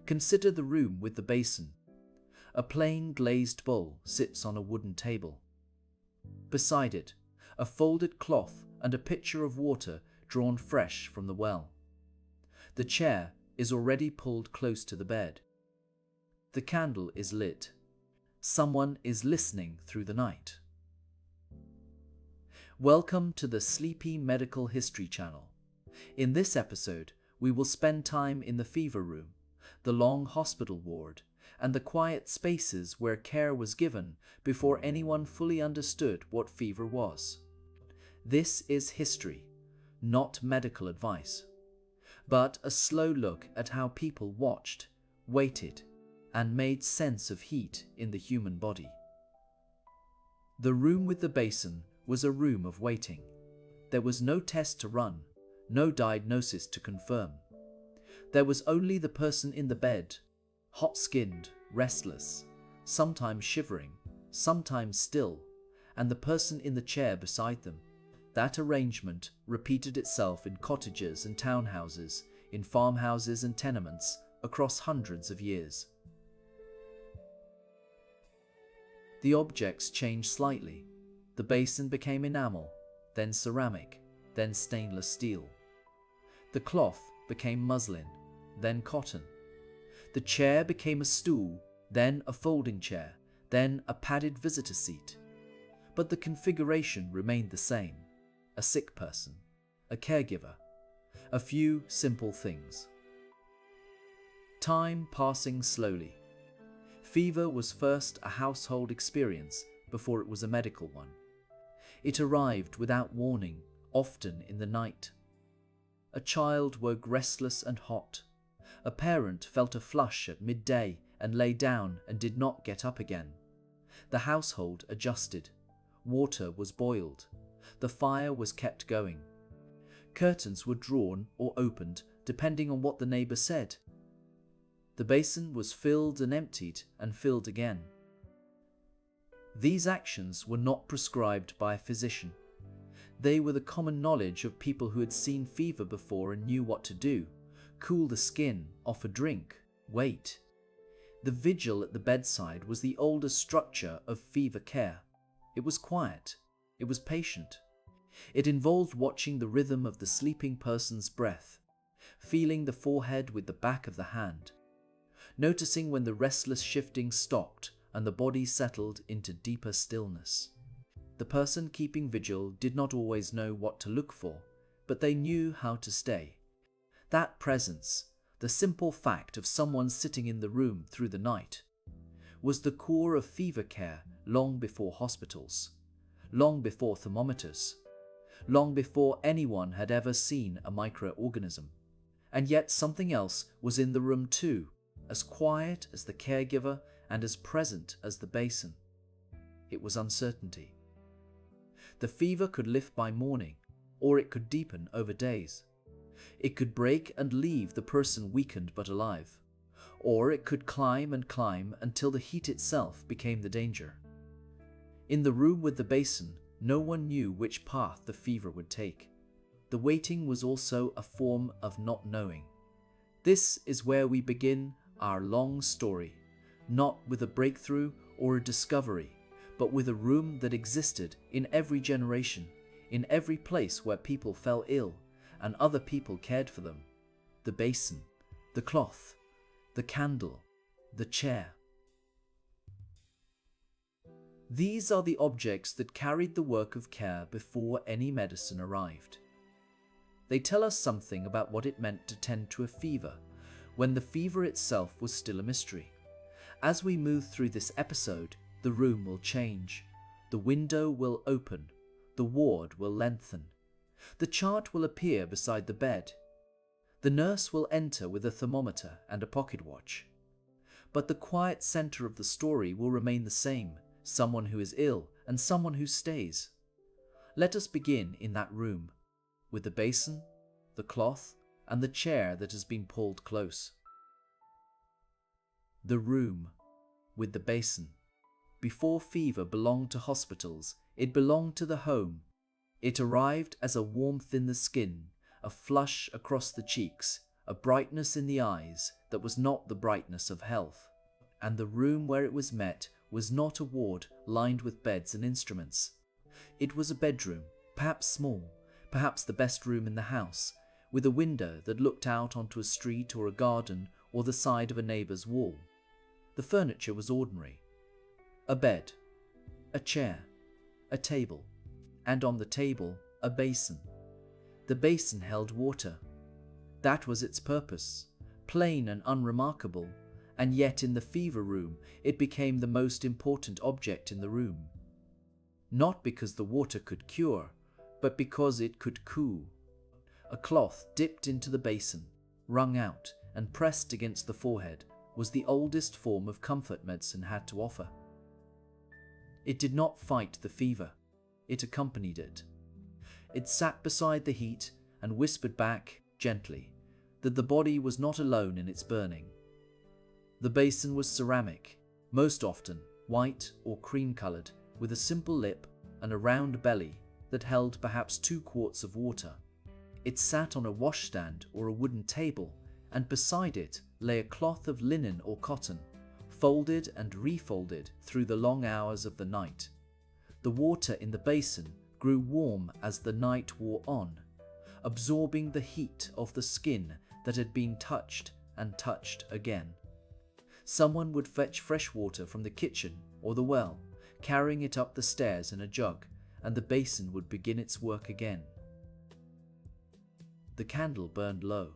Consider the room with the basin. A plain glazed bowl sits on a wooden table. Beside it, a folded cloth and a pitcher of water drawn fresh from the well. The chair is already pulled close to the bed. The candle is lit. Someone is listening through the night. Welcome to the Sleepy Medical History Channel. In this episode, we will spend time in the fever room, the long hospital ward, and the quiet spaces where care was given before anyone fully understood what fever was. This is history, not medical advice, but a slow look at how people watched, waited, and made sense of heat in the human body. The room with the basin was a room of waiting. There was no test to run, no diagnosis to confirm. There was only the person in the bed, hot-skinned, restless, sometimes shivering, sometimes still, and the person in the chair beside them. That arrangement repeated itself in cottages and townhouses, in farmhouses and tenements, across hundreds of years. The objects changed slightly. The basin became enamel, then ceramic, then stainless steel. The cloth became muslin, then cotton. The chair became a stool, then a folding chair, then a padded visitor seat. But the configuration remained the same: a sick person, a caregiver, a few simple things. Time passing slowly. Fever was first a household experience before it was a medical one. It arrived without warning, often in the night. A child woke restless and hot. A parent felt a flush at midday and lay down and did not get up again. The household adjusted. Water was boiled. The fire was kept going. Curtains were drawn or opened depending on what the neighbor said. The basin was filled and emptied and filled again. These actions were not prescribed by a physician. They were the common knowledge of people who had seen fever before and knew what to do: cool the skin, offer drink, wait. The vigil at the bedside was the oldest structure of fever care. It was quiet. It was patient. It involved watching the rhythm of the sleeping person's breath, feeling the forehead with the back of the hand, noticing when the restless shifting stopped and the body settled into deeper stillness. The person keeping vigil did not always know what to look for, but they knew how to stay. That presence, the simple fact of someone sitting in the room through the night, was the core of fever care long before hospitals, long before thermometers, long before anyone had ever seen a microorganism. And yet something else was in the room too, as quiet as the caregiver and as present as the basin. It was uncertainty. The fever could lift by morning, or it could deepen over days. It could break and leave the person weakened but alive, or it could climb and climb until the heat itself became the danger. In the room with the basin, no one knew which path the fever would take. The waiting was also a form of not knowing. This is where we begin our long story, not with a breakthrough or a discovery, but with a room that existed in every generation, in every place where people fell ill and other people cared for them. The basin, the cloth, the candle, the chair. These are the objects that carried the work of care before any medicine arrived. They tell us something about what it meant to tend to a fever, when the fever itself was still a mystery. As we move through this episode, the room will change. The window will open. The ward will lengthen. The chart will appear beside the bed. The nurse will enter with a thermometer and a pocket watch. But the quiet center of the story will remain the same: someone who is ill and someone who stays. Let us begin in that room, with the basin, the cloth, and the chair that has been pulled close. The room with the basin. Before fever belonged to hospitals, it belonged to the home. It arrived as a warmth in the skin, a flush across the cheeks, a brightness in the eyes, that was not the brightness of health, and the room where it was met was not a ward lined with beds and instruments. It was a bedroom, perhaps small, perhaps the best room in the house, with a window that looked out onto a street or a garden or the side of a neighbor's wall. The furniture was ordinary. A bed, a chair, a table, and on the table, a basin. The basin held water. That was its purpose, plain and unremarkable, and yet in the fever room it became the most important object in the room. Not because the water could cure, but because it could coo. A cloth dipped into the basin, wrung out, and pressed against the forehead was the oldest form of comfort medicine had to offer. It did not fight the fever, it accompanied it. It sat beside the heat and whispered back, gently, that the body was not alone in its burning. The basin was ceramic, most often white or cream-colored, with a simple lip and a round belly that held perhaps 2 quarts of water. It sat on a washstand or a wooden table, and beside it lay a cloth of linen or cotton, folded and refolded through the long hours of the night. The water in the basin grew warm as the night wore on, absorbing the heat of the skin that had been touched and touched again. Someone would fetch fresh water from the kitchen or the well, carrying it up the stairs in a jug, and the basin would begin its work again. The candle burned low.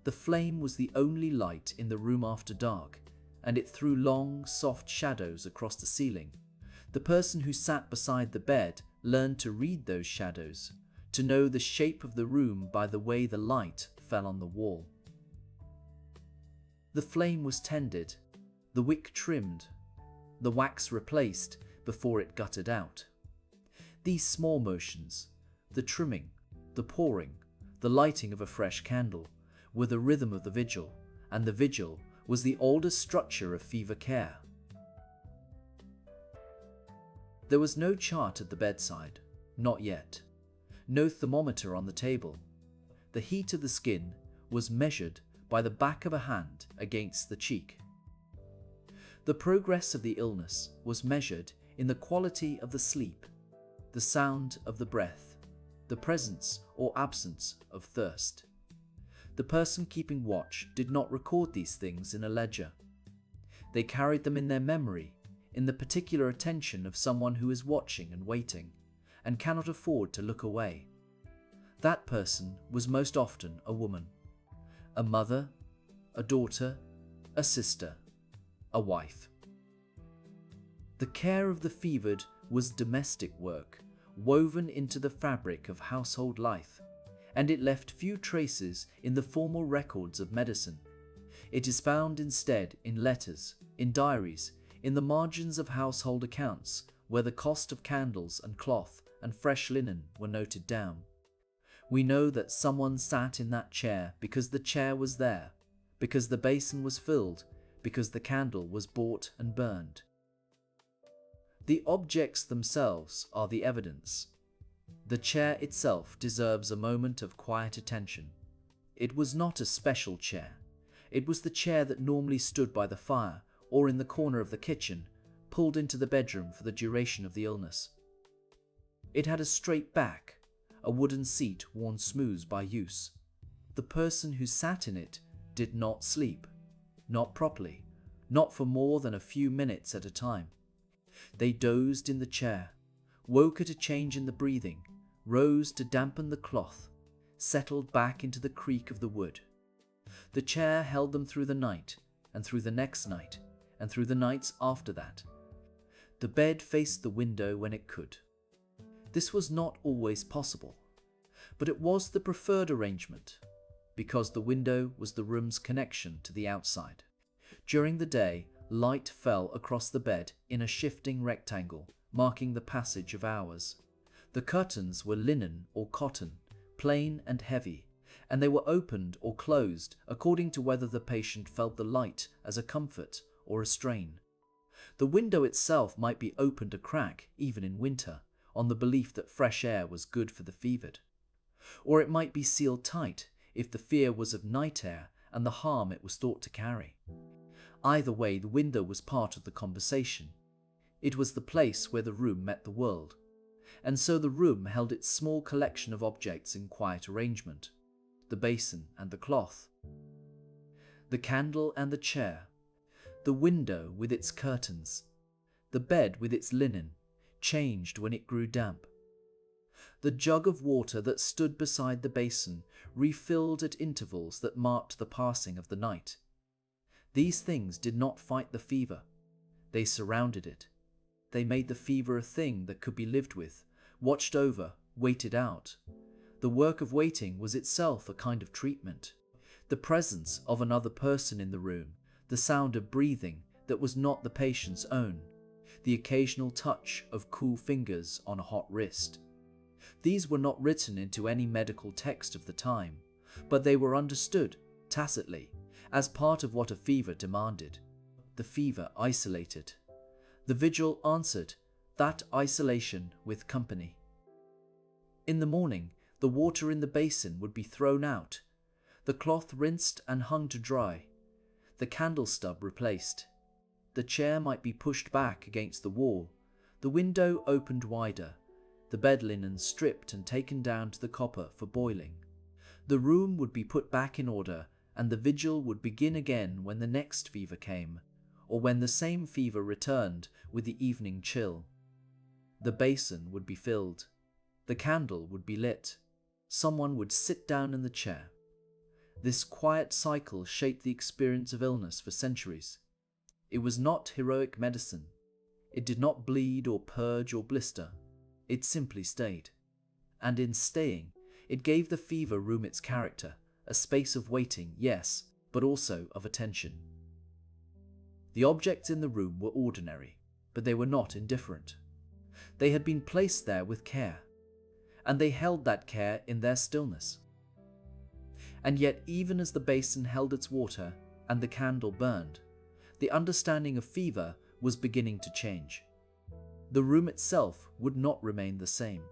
The flame was the only light in the room after dark, and it threw long, soft shadows across the ceiling. The person who sat beside the bed learned to read those shadows, to know the shape of the room by the way the light fell on the wall. The flame was tended, the wick trimmed, the wax replaced before it guttered out. These small motions, the trimming, the pouring, the lighting of a fresh candle, were the rhythm of the vigil, and the vigil was the oldest structure of fever care. There was no chart at the bedside, not yet. No thermometer on the table. The heat of the skin was measured by the back of a hand against the cheek. The progress of the illness was measured in the quality of the sleep, the sound of the breath, the presence or absence of thirst. The person keeping watch did not record these things in a ledger. They carried them in their memory, in the particular attention of someone who is watching and waiting, and cannot afford to look away. That person was most often a woman, a mother, a daughter, a sister, a wife. The care of the fevered was domestic work, woven into the fabric of household life, and it left few traces in the formal records of medicine. It is found instead in letters, in diaries, in the margins of household accounts, where the cost of candles and cloth and fresh linen were noted down. We know that someone sat in that chair because the chair was there, because the basin was filled, because the candle was bought and burned. The objects themselves are the evidence. The chair itself deserves a moment of quiet attention. It was not a special chair. It was the chair that normally stood by the fire or in the corner of the kitchen, pulled into the bedroom for the duration of the illness. It had a straight back, a wooden seat worn smooth by use. The person who sat in it did not sleep, not properly, not for more than a few minutes at a time. They dozed in the chair, woke at a change in the breathing, rose to dampen the cloth, settled back into the creak of the wood. The chair held them through the night, and through the next night, and through the nights after that. The bed faced the window when it could. This was not always possible, but it was the preferred arrangement, because the window was the room's connection to the outside. During the day, light fell across the bed in a shifting rectangle, marking the passage of hours. The curtains were linen or cotton, plain and heavy, and they were opened or closed according to whether the patient felt the light as a comfort or a strain. The window itself might be opened a crack, even in winter, on the belief that fresh air was good for the fevered. Or it might be sealed tight if the fear was of night air and the harm it was thought to carry. Either way, the window was part of the conversation. It was the place where the room met the world, and so the room held its small collection of objects in quiet arrangement: the basin and the cloth, the candle and the chair, the window with its curtains, the bed with its linen, changed when it grew damp. The jug of water that stood beside the basin refilled at intervals that marked the passing of the night. These things did not fight the fever. They surrounded it. They made the fever a thing that could be lived with, watched over, waited out. The work of waiting was itself a kind of treatment. The presence of another person in the room, the sound of breathing that was not the patient's own, the occasional touch of cool fingers on a hot wrist. These were not written into any medical text of the time, but they were understood, tacitly, as part of what a fever demanded. The fever isolated. The vigil answered that isolation with company. In the morning, the water in the basin would be thrown out, the cloth rinsed and hung to dry, the candle stub replaced. The chair might be pushed back against the wall, the window opened wider, the bed linen stripped and taken down to the copper for boiling. The room would be put back in order, and the vigil would begin again when the next fever came, or when the same fever returned with the evening chill. The basin would be filled. The candle would be lit. Someone would sit down in the chair. This quiet cycle shaped the experience of illness for centuries. It was not heroic medicine. It did not bleed or purge or blister. It simply stayed. And in staying, it gave the fever room its character, a space of waiting, yes, but also of attention. The objects in the room were ordinary, but they were not indifferent. They had been placed there with care, and they held that care in their stillness. And yet, even as the basin held its water and the candle burned, the understanding of fever was beginning to change. The room itself would not remain the same.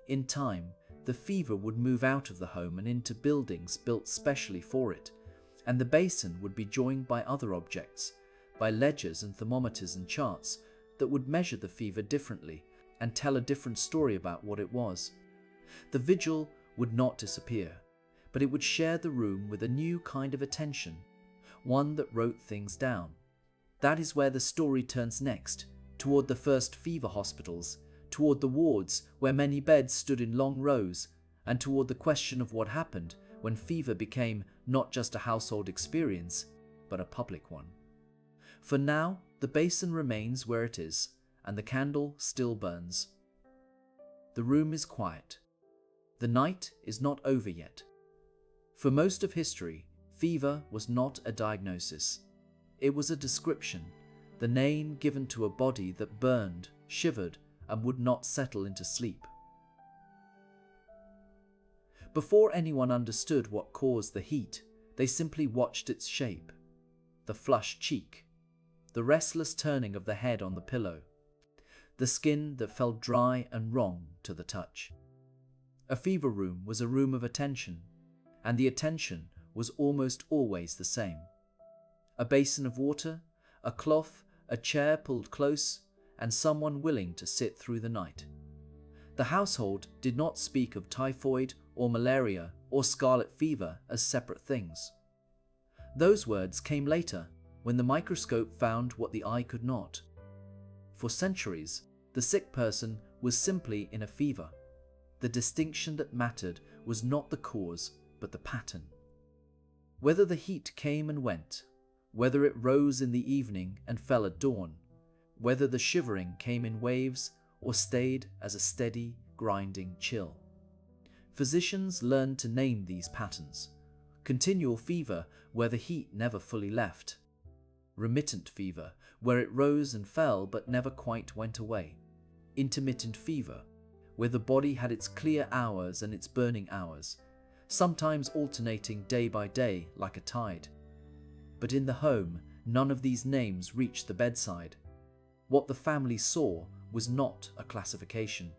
In time, the fever would move out of the home and into buildings built specially for it, and the basin would be joined by other objects, by ledgers and thermometers and charts that would measure the fever differently and tell a different story about what it was. The vigil would not disappear, but it would share the room with a new kind of attention, one that wrote things down. That is where the story turns next, toward the first fever hospitals, toward the wards where many beds stood in long rows, and toward the question of what happened when fever became not just a household experience, but a public one. For now, the basin remains where it is, and the candle still burns. The room is quiet. The night is not over yet. For most of history, fever was not a diagnosis. It was a description, the name given to a body that burned, shivered, and would not settle into sleep. Before anyone understood what caused the heat, they simply watched its shape: the flushed cheek, the restless turning of the head on the pillow, the skin that felt dry and wrong to the touch. A fever room was a room of attention, and the attention was almost always the same. A basin of water, a cloth, a chair pulled close, and someone willing to sit through the night. The household did not speak of typhoid or malaria or scarlet fever as separate things. Those words came later, when the microscope found what the eye could not. For centuries, the sick person was simply in a fever. The distinction that mattered was not the cause, but the pattern. Whether the heat came and went, whether it rose in the evening and fell at dawn, whether the shivering came in waves or stayed as a steady, grinding chill. Physicians learned to name these patterns: continual fever, where the heat never fully left; remittent fever, where it rose and fell but never quite went away; intermittent fever, where the body had its clear hours and its burning hours, sometimes alternating day by day like a tide. But in the home, none of these names reached the bedside. What the family saw was not a classification.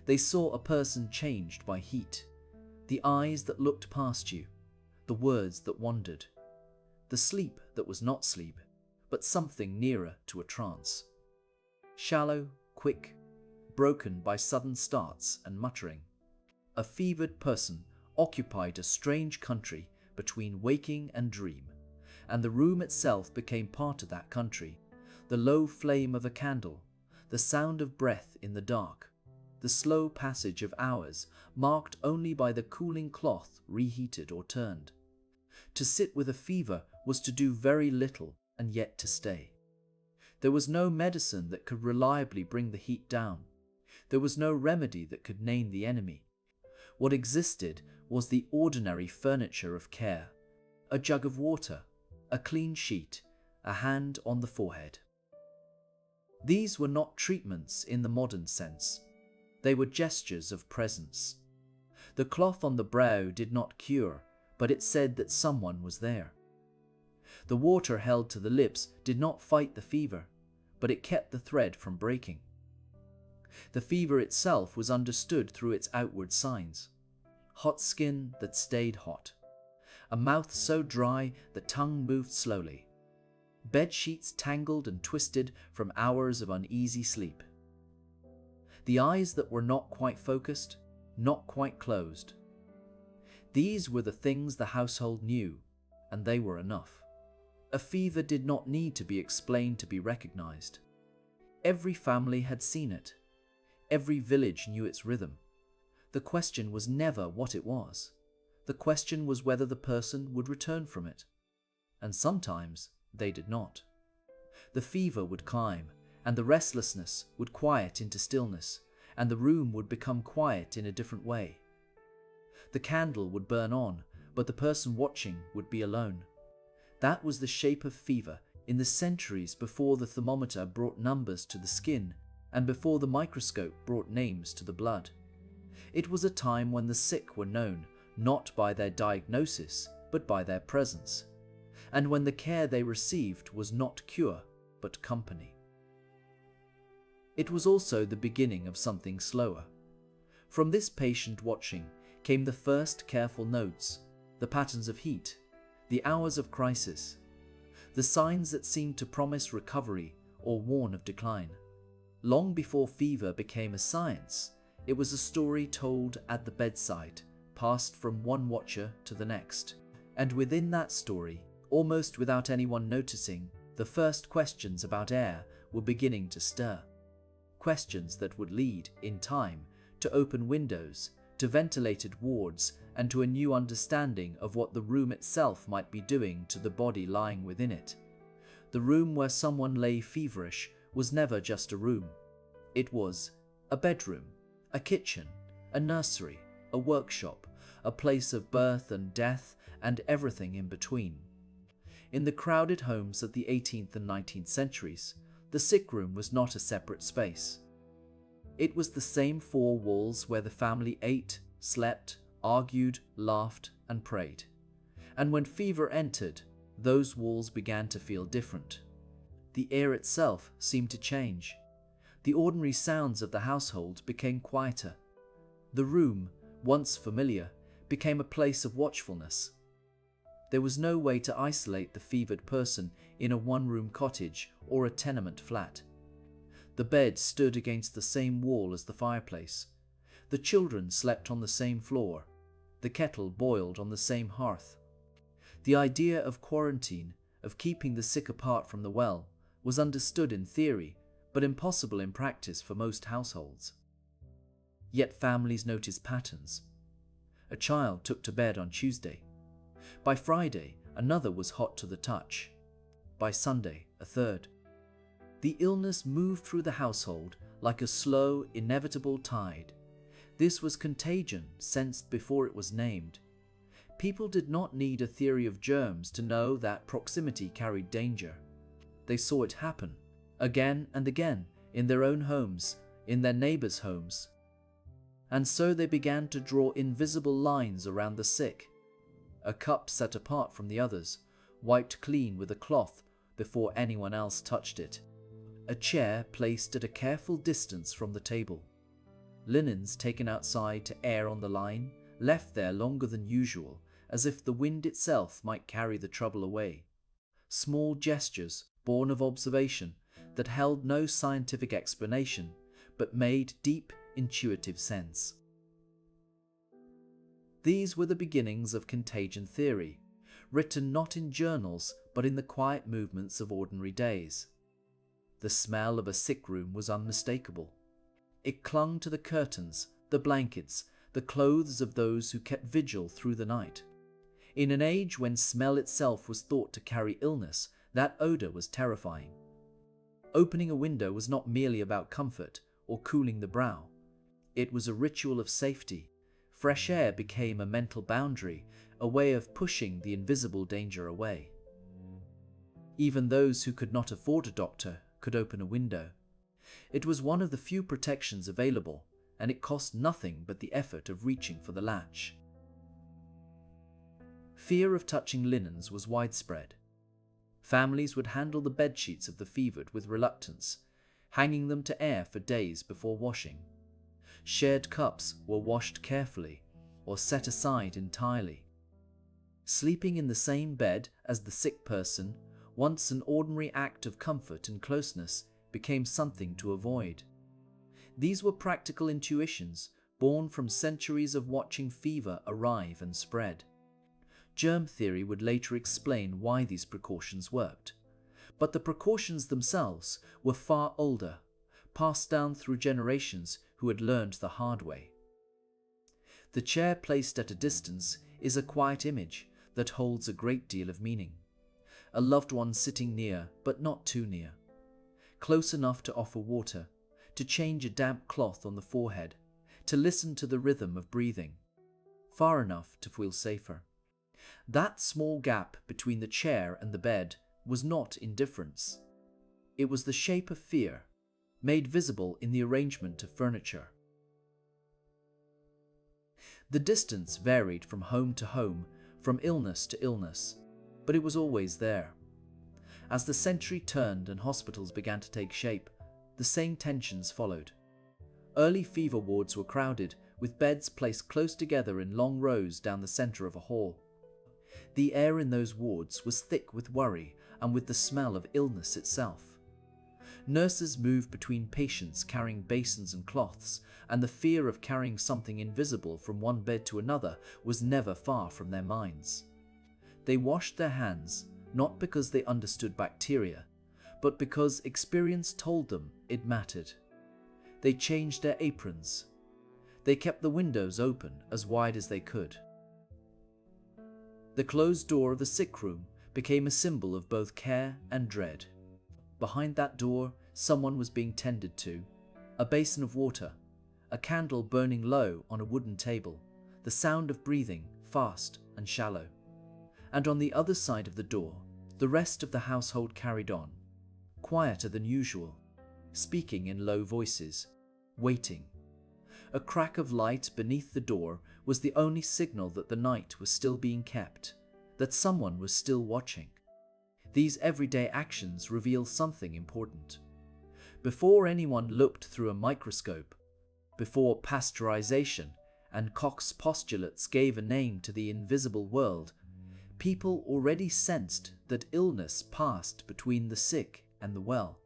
They saw a person changed by heat, the eyes that looked past you, the words that wandered, the sleep that was not sleep, but something nearer to a trance. Shallow, quick, broken by sudden starts and muttering. A fevered person occupied a strange country between waking and dream, and the room itself became part of that country. The low flame of a candle, the sound of breath in the dark, the slow passage of hours marked only by the cooling cloth reheated or turned. To sit with a fever was to do very little and yet to stay. There was no medicine that could reliably bring the heat down. There was no remedy that could name the enemy. What existed was the ordinary furniture of care: a jug of water, a clean sheet, a hand on the forehead. These were not treatments in the modern sense. They were gestures of presence. The cloth on the brow did not cure, but it said that someone was there. The water held to the lips did not fight the fever, but it kept the thread from breaking. The fever itself was understood through its outward signs: hot skin that stayed hot, a mouth so dry the tongue moved slowly, bed sheets tangled and twisted from hours of uneasy sleep, the eyes that were not quite focused, not quite closed. These were the things the household knew, and they were enough. A fever did not need to be explained to be recognized. Every family had seen it. Every village knew its rhythm. The question was never what it was. The question was whether the person would return from it. And sometimes they did not. The fever would climb, and the restlessness would quiet into stillness, and the room would become quiet in a different way. The candle would burn on, but the person watching would be alone. That was the shape of fever in the centuries before the thermometer brought numbers to the skin and before the microscope brought names to the blood. It was a time when the sick were known not by their diagnosis but by their presence, and when the care they received was not cure but company. It was also the beginning of something slower. From this patient watching came the first careful notes, the patterns of heat, the hours of crisis, the signs that seemed to promise recovery or warn of decline. Long before fever became a science, it was a story told at the bedside, passed from one watcher to the next. And within that story, almost without anyone noticing, the first questions about air were beginning to stir. Questions that would lead, in time, to open windows, to ventilated wards, and to a new understanding of what the room itself might be doing to the body lying within it. The room where someone lay feverish was never just a room. It was a bedroom, a kitchen, a nursery, a workshop, a place of birth and death and everything in between. In the crowded homes of the 18th and 19th centuries, the sick room was not a separate space. It was the same four walls where the family ate, slept, argued, laughed, and prayed. And when fever entered, those walls began to feel different. The air itself seemed to change. The ordinary sounds of the household became quieter. The room, once familiar, became a place of watchfulness. There was no way to isolate the fevered person in a one-room cottage or a tenement flat. The bed stood against the same wall as the fireplace. The children slept on the same floor. The kettle boiled on the same hearth. The idea of quarantine, of keeping the sick apart from the well, was understood in theory, but impossible in practice for most households. Yet families noticed patterns. A child took to bed on Tuesday. By Friday, another was hot to the touch. By Sunday, a third. The illness moved through the household like a slow, inevitable tide. This was contagion sensed before it was named. People did not need a theory of germs to know that proximity carried danger. They saw it happen, again and again, in their own homes, in their neighbors' homes. And so they began to draw invisible lines around the sick. A cup set apart from the others, wiped clean with a cloth before anyone else touched it. A chair placed at a careful distance from the table. Linens taken outside to air on the line, left there longer than usual, as if the wind itself might carry the trouble away. Small gestures, born of observation, that held no scientific explanation, but made deep, intuitive sense. These were the beginnings of contagion theory, written not in journals but in the quiet movements of ordinary days. The smell of a sick room was unmistakable. It clung to the curtains, the blankets, the clothes of those who kept vigil through the night. In an age when smell itself was thought to carry illness, that odor was terrifying. Opening a window was not merely about comfort or cooling the brow. It was a ritual of safety. Fresh air became a mental boundary, a way of pushing the invisible danger away. Even those who could not afford a doctor could open a window. It was one of the few protections available, and it cost nothing but the effort of reaching for the latch. Fear of touching linens was widespread. Families would handle the bedsheets of the fevered with reluctance, hanging them to air for days before washing. Shared cups were washed carefully or set aside entirely. Sleeping in the same bed as the sick person, once an ordinary act of comfort and closeness, became something to avoid. These were practical intuitions born from centuries of watching fever arrive and spread. Germ theory would later explain why these precautions worked, but the precautions themselves were far older, passed down through generations who had learned the hard way. The chair placed at a distance is a quiet image that holds a great deal of meaning. A loved one sitting near, but not too near. Close enough to offer water, to change a damp cloth on the forehead, to listen to the rhythm of breathing. Far enough to feel safer. That small gap between the chair and the bed was not indifference. It was the shape of fear, made visible in the arrangement of furniture. The distance varied from home to home, from illness to illness, but it was always there. As the century turned and hospitals began to take shape, the same tensions followed. Early fever wards were crowded, with beds placed close together in long rows down the center of a hall. The air in those wards was thick with worry and with the smell of illness itself. Nurses moved between patients carrying basins and cloths, and the fear of carrying something invisible from one bed to another was never far from their minds. They washed their hands, not because they understood bacteria, but because experience told them it mattered. They changed their aprons. They kept the windows open as wide as they could. The closed door of the sick room became a symbol of both care and dread. Behind that door, someone was being tended to. A basin of water, a candle burning low on a wooden table, the sound of breathing, fast and shallow. And on the other side of the door, the rest of the household carried on, quieter than usual, speaking in low voices, waiting. A crack of light beneath the door was the only signal that the night was still being kept, that someone was still watching. These everyday actions reveal something important. Before anyone looked through a microscope, before pasteurization and Koch's postulates gave a name to the invisible world, people already sensed that illness passed between the sick and the well.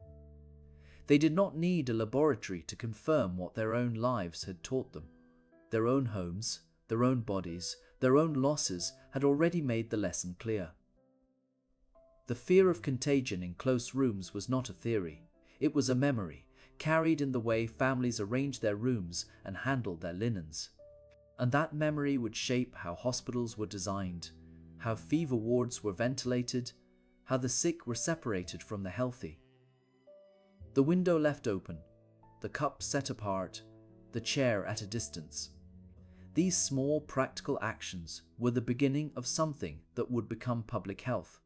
They did not need a laboratory to confirm what their own lives had taught them. Their own homes, their own bodies, their own losses had already made the lesson clear. The fear of contagion in close rooms was not a theory. It was a memory, carried in the way families arranged their rooms and handled their linens. And that memory would shape how hospitals were designed, how fever wards were ventilated, how the sick were separated from the healthy. The window left open, the cup set apart, the chair at a distance. These small practical actions were the beginning of something that would become public health,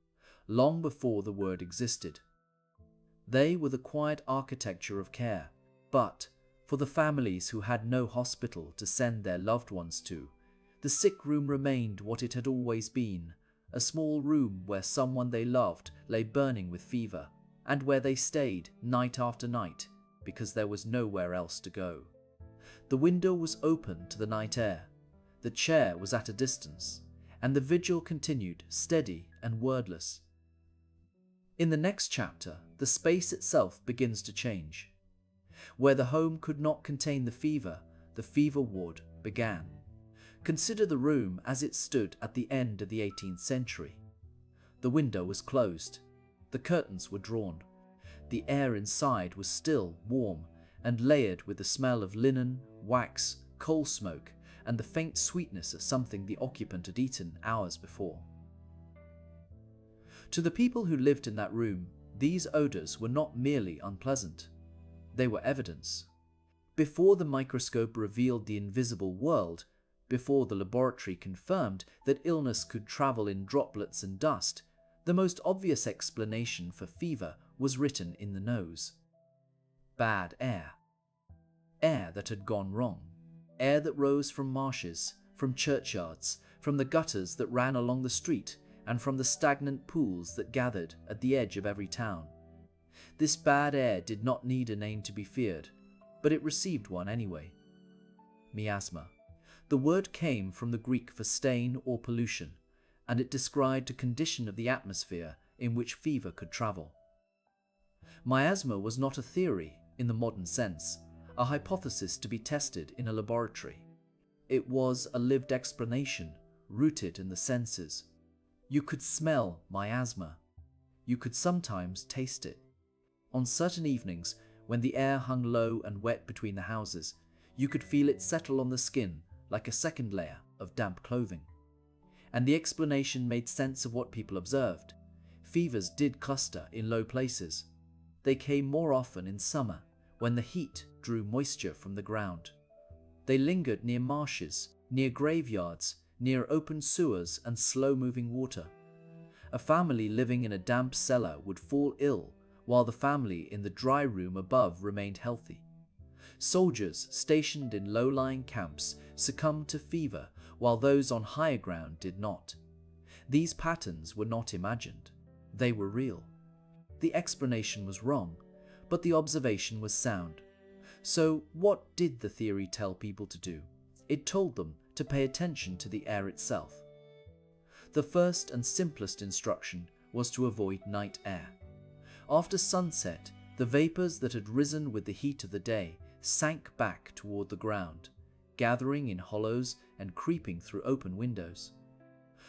long before the word existed. They were the quiet architecture of care, but for the families who had no hospital to send their loved ones to, the sick room remained what it had always been, a small room where someone they loved lay burning with fever, and where they stayed night after night because there was nowhere else to go. The window was open to the night air, the chair was at a distance, and the vigil continued, steady and wordless. In the next chapter, the space itself begins to change. Where the home could not contain the fever ward began. Consider the room as it stood at the end of the 18th century. The window was closed. The curtains were drawn. The air inside was still, warm, and layered with the smell of linen, wax, coal smoke, and the faint sweetness of something the occupant had eaten hours before. To the people who lived in that room, these odors were not merely unpleasant. They were evidence. Before the microscope revealed the invisible world, before the laboratory confirmed that illness could travel in droplets and dust, the most obvious explanation for fever was written in the nose. Bad air. Air that had gone wrong. Air that rose from marshes, from churchyards, from the gutters that ran along the street, and from the stagnant pools that gathered at the edge of every town. This bad air did not need a name to be feared, but it received one anyway. Miasma. The word came from the Greek for stain or pollution, and it described a condition of the atmosphere in which fever could travel. Miasma was not a theory in the modern sense, a hypothesis to be tested in a laboratory. It was a lived explanation rooted in the senses. You could smell miasma. You could sometimes taste it. On certain evenings, when the air hung low and wet between the houses, you could feel it settle on the skin like a second layer of damp clothing. And the explanation made sense of what people observed. Fevers did cluster in low places. They came more often in summer, when the heat drew moisture from the ground. They lingered near marshes, near graveyards, near open sewers and slow-moving water. A family living in a damp cellar would fall ill, while the family in the dry room above remained healthy. Soldiers stationed in low-lying camps succumbed to fever, while those on higher ground did not. These patterns were not imagined. They were real. The explanation was wrong, but the observation was sound. So what did the theory tell people to do? It told them to pay attention to the air itself. The first and simplest instruction was to avoid night air. After sunset, the vapors that had risen with the heat of the day sank back toward the ground, gathering in hollows and creeping through open windows.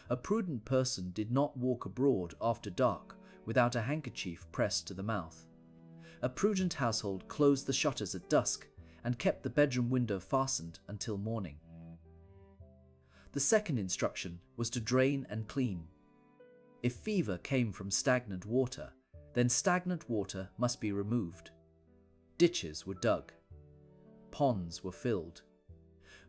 A prudent person did not walk abroad after dark without a handkerchief pressed to the mouth. A prudent household closed the shutters at dusk and kept the bedroom window fastened until morning. The second instruction was to drain and clean. If fever came from stagnant water, then stagnant water must be removed. Ditches were dug. Ponds were filled.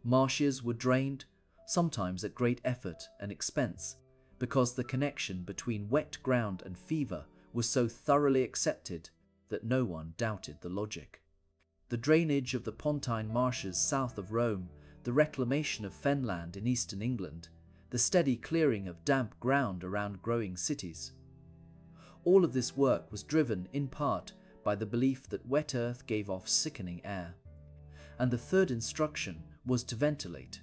Marshes were drained, sometimes at great effort and expense, because the connection between wet ground and fever was so thoroughly accepted that no one doubted the logic. The drainage of the Pontine marshes south of Rome, the reclamation of fenland in eastern England, the steady clearing of damp ground around growing cities. All of this work was driven in part by the belief that wet earth gave off sickening air. And the third instruction was to ventilate.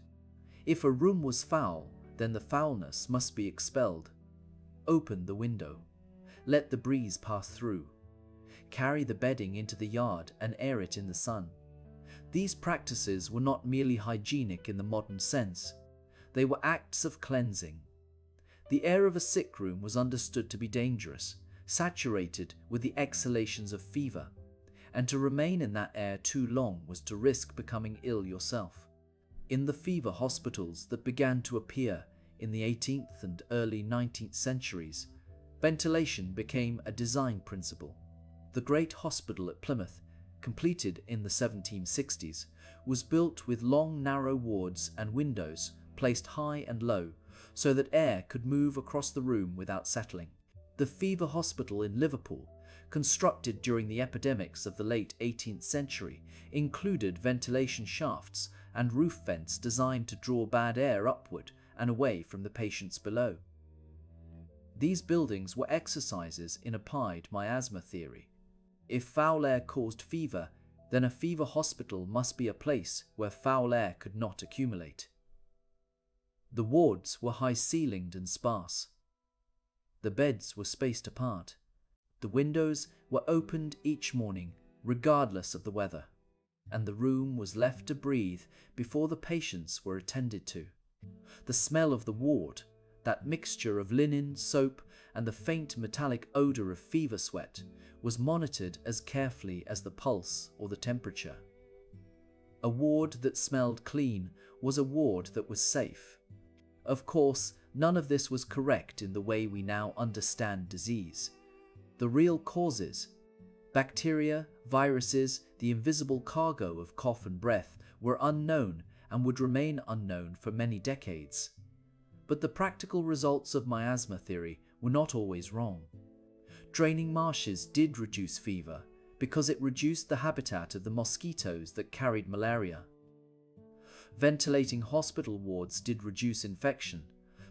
If a room was foul, then the foulness must be expelled. Open the window. Let the breeze pass through. Carry the bedding into the yard and air it in the sun. These practices were not merely hygienic in the modern sense. They were acts of cleansing. The air of a sick room was understood to be dangerous, saturated with the exhalations of fever, and to remain in that air too long was to risk becoming ill yourself. In the fever hospitals that began to appear in the 18th and early 19th centuries, ventilation became a design principle. The Great Hospital at Plymouth, completed in the 1760s, was built with long narrow wards and windows placed high and low so that air could move across the room without settling. The Fever Hospital in Liverpool, constructed during the epidemics of the late 18th century, included ventilation shafts and roof vents designed to draw bad air upward and away from the patients below. These buildings were exercises in applied miasma theory. If foul air caused fever, then a fever hospital must be a place where foul air could not accumulate. The wards were high-ceilinged and sparse. The beds were spaced apart. The windows were opened each morning, regardless of the weather, and the room was left to breathe before the patients were attended to. The smell of the ward, that mixture of linen, soap, and the faint metallic odor of fever sweat, was monitored as carefully as the pulse or the temperature. A ward that smelled clean was a ward that was safe. Of course, none of this was correct in the way we now understand disease. The real causes, bacteria, viruses, the invisible cargo of cough and breath, were unknown and would remain unknown for many decades. But the practical results of miasma theory were not always wrong. Draining marshes did reduce fever because it reduced the habitat of the mosquitoes that carried malaria. Ventilating hospital wards did reduce infection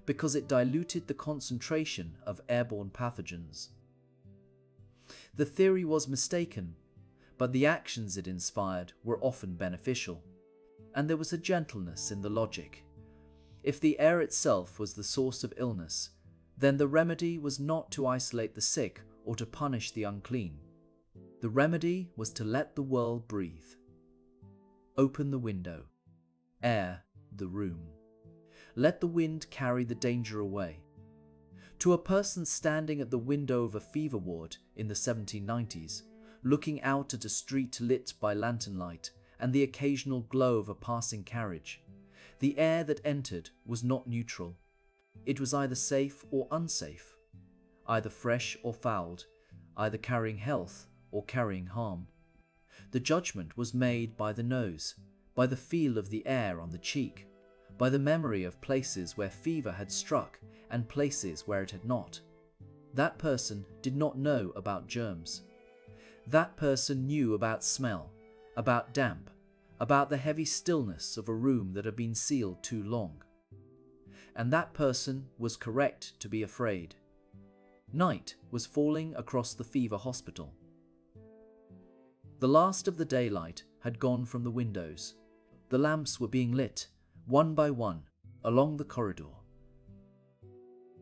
because it diluted the concentration of airborne pathogens. The theory was mistaken, but the actions it inspired were often beneficial, and there was a gentleness in the logic. If the air itself was the source of illness, then the remedy was not to isolate the sick or to punish the unclean. The remedy was to let the world breathe. Open the window. Air the room. Let the wind carry the danger away. To a person standing at the window of a fever ward in the 1790s, looking out at a street lit by lantern light and the occasional glow of a passing carriage, the air that entered was not neutral. It was either safe or unsafe, either fresh or fouled, either carrying health or carrying harm. The judgment was made by the nose, by the feel of the air on the cheek, by the memory of places where fever had struck and places where it had not. That person did not know about germs. That person knew about smell, about damp, about the heavy stillness of a room that had been sealed too long. And that person was correct to be afraid. Night was falling across the fever hospital. The last of the daylight had gone from the windows. The lamps were being lit, one by one, along the corridor.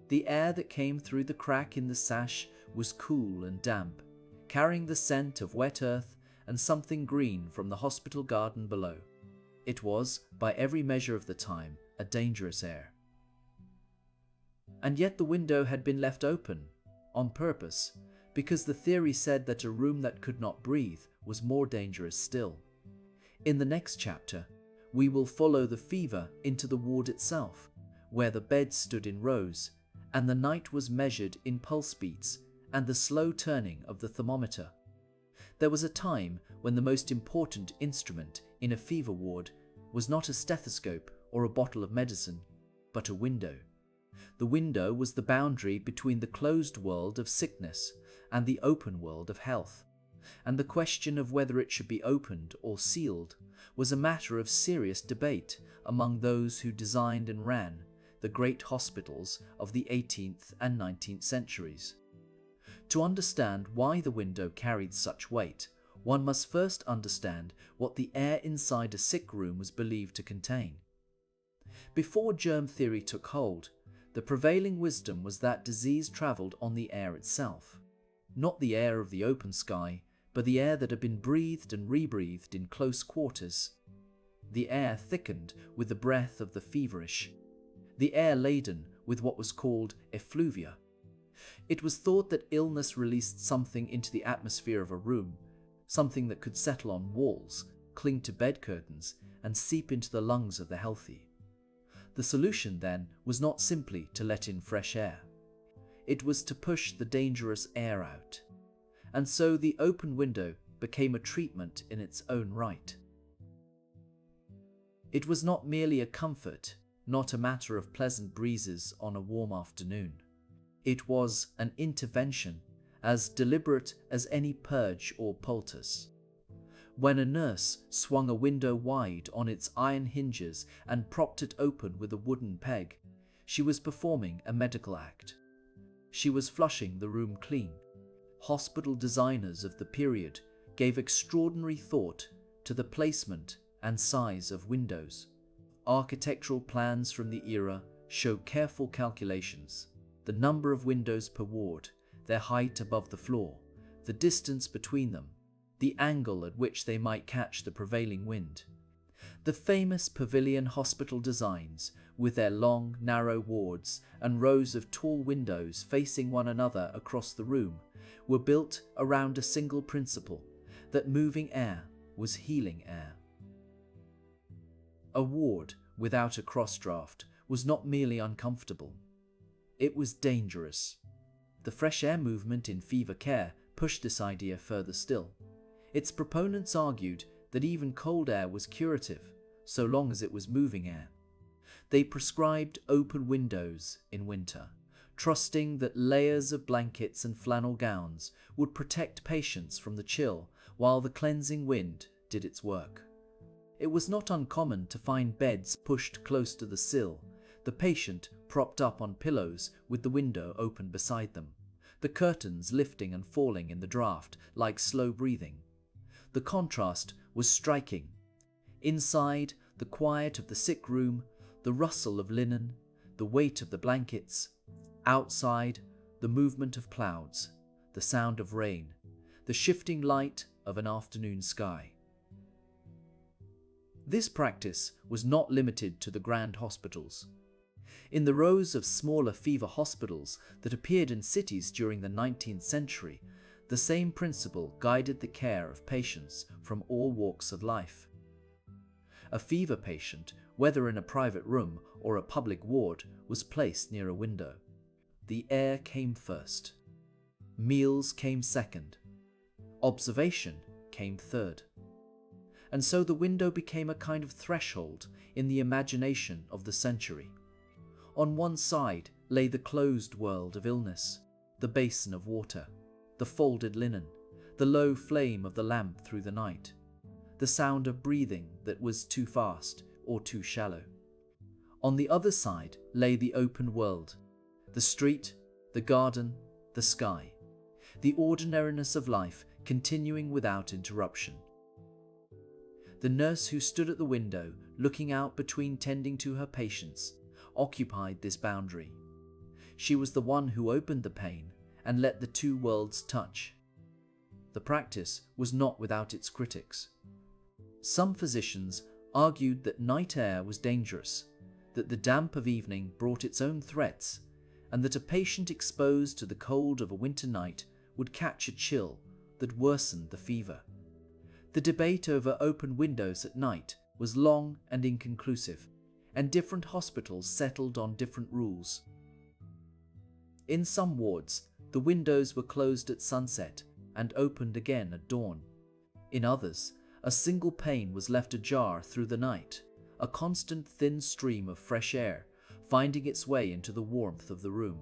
The air that came through the crack in the sash was cool and damp, carrying the scent of wet earth and something green from the hospital garden below. It was, by every measure of the time, a dangerous air. And yet the window had been left open, on purpose, because the theory said that a room that could not breathe was more dangerous still. In the next chapter, we will follow the fever into the ward itself, where the beds stood in rows, and the night was measured in pulse beats and the slow turning of the thermometer. There was a time when the most important instrument in a fever ward was not a stethoscope or a bottle of medicine, but a window. The window was the boundary between the closed world of sickness and the open world of health, and the question of whether it should be opened or sealed was a matter of serious debate among those who designed and ran the great hospitals of the 18th and 19th centuries. To understand why the window carried such weight, one must first understand what the air inside a sick room was believed to contain. Before germ theory took hold, the prevailing wisdom was that disease travelled on the air itself, not the air of the open sky, but the air that had been breathed and rebreathed in close quarters. The air thickened with the breath of the feverish, the air laden with what was called effluvia. It was thought that illness released something into the atmosphere of a room, something that could settle on walls, cling to bed curtains, and seep into the lungs of the healthy. The solution, then, was not simply to let in fresh air. It was to push the dangerous air out. And so the open window became a treatment in its own right. It was not merely a comfort, not a matter of pleasant breezes on a warm afternoon. It was an intervention, as deliberate as any purge or poultice. When a nurse swung a window wide on its iron hinges and propped it open with a wooden peg, she was performing a medical act. She was flushing the room clean. Hospital designers of the period gave extraordinary thought to the placement and size of windows. Architectural plans from the era show careful calculations: the number of windows per ward, their height above the floor, the distance between them, the angle at which they might catch the prevailing wind. The famous pavilion hospital designs, with their long, narrow wards and rows of tall windows facing one another across the room, were built around a single principle: that moving air was healing air. A ward without a cross-draft was not merely uncomfortable, it was dangerous. The fresh air movement in fever care pushed this idea further still. Its proponents argued that even cold air was curative, so long as it was moving air. They prescribed open windows in winter, trusting that layers of blankets and flannel gowns would protect patients from the chill while the cleansing wind did its work. It was not uncommon to find beds pushed close to the sill, the patient propped up on pillows with the window open beside them, the curtains lifting and falling in the draft like slow breathing. The contrast was striking. Inside, the quiet of the sick room, the rustle of linen, the weight of the blankets. Outside, the movement of clouds, the sound of rain, the shifting light of an afternoon sky. This practice was not limited to the grand hospitals. In the rows of smaller fever hospitals that appeared in cities during the 19th century, the same principle guided the care of patients from all walks of life. A fever patient, whether in a private room or a public ward, was placed near a window. The air came first. Meals came second. Observation came third. And so the window became a kind of threshold in the imagination of the century. On one side lay the closed world of illness, the basin of water, the folded linen, the low flame of the lamp through the night, the sound of breathing that was too fast or too shallow. On the other side lay the open world, the street, the garden, the sky, the ordinariness of life continuing without interruption. The nurse who stood at the window, looking out between tending to her patients, occupied this boundary. She was the one who opened the pane and let the two worlds touch. The practice was not without its critics. Some physicians argued that night air was dangerous, that the damp of evening brought its own threats, and that a patient exposed to the cold of a winter night would catch a chill that worsened the fever. The debate over open windows at night was long and inconclusive, and different hospitals settled on different rules. In some wards, the windows were closed at sunset and opened again at dawn. In others, a single pane was left ajar through the night, a constant thin stream of fresh air finding its way into the warmth of the room.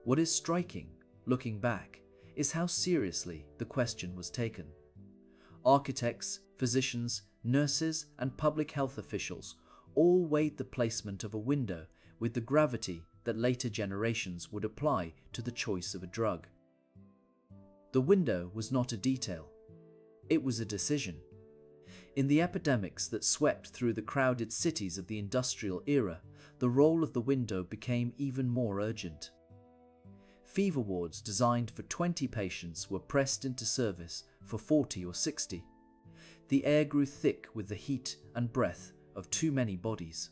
What is striking, looking back, is how seriously the question was taken. Architects, physicians, nurses, and public health officials all weighed the placement of a window with the gravity that later generations would apply to the choice of a drug. The window was not a detail. It was a decision. In the epidemics that swept through the crowded cities of the industrial era, the role of the window became even more urgent. Fever wards designed for 20 patients were pressed into service for 40 or 60. The air grew thick with the heat and breath of too many bodies.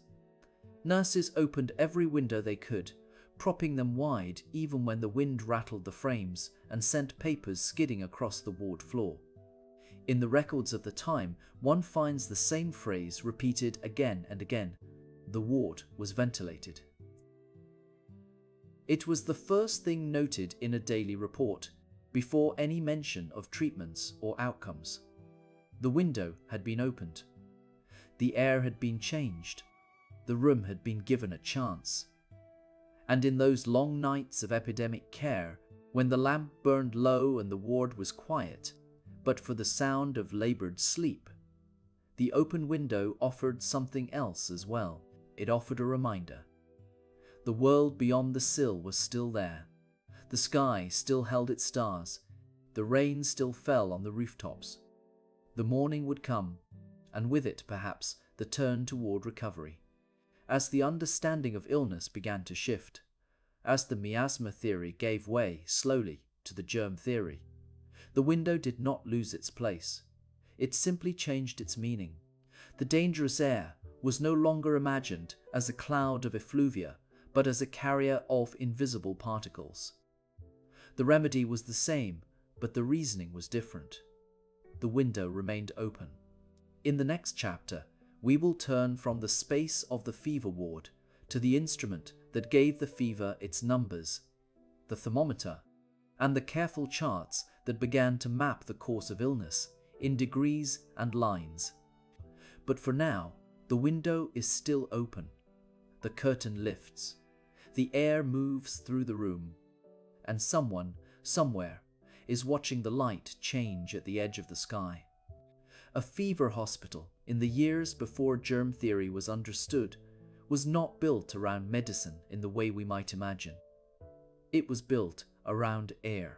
Nurses opened every window they could, propping them wide even when the wind rattled the frames and sent papers skidding across the ward floor. In the records of the time, one finds the same phrase repeated again and again: the ward was ventilated. It was the first thing noted in a daily report, before any mention of treatments or outcomes. The window had been opened. The air had been changed. The room had been given a chance. And in those long nights of epidemic care, when the lamp burned low and the ward was quiet, but for the sound of labored sleep, the open window offered something else as well. It offered a reminder. The world beyond the sill was still there. The sky still held its stars. The rain still fell on the rooftops. The morning would come, and with it, perhaps, the turn toward recovery. as the understanding of illness began to shift, as the miasma theory gave way slowly to the germ theory. The window did not lose its place. It simply changed its meaning. The dangerous air was no longer imagined as a cloud of effluvia, but as a carrier of invisible particles. The remedy was the same, but the reasoning was different. The window remained open. In the next chapter, we will turn from the space of the fever ward to the instrument that gave the fever its numbers, the thermometer, and the careful charts that began to map the course of illness in degrees and lines. But for now, the window is still open. The curtain lifts. The air moves through the room, and someone, somewhere, is watching the light change at the edge of the sky. A fever hospital, in the years before germ theory was understood, was not built around medicine in the way we might imagine. It was built around air.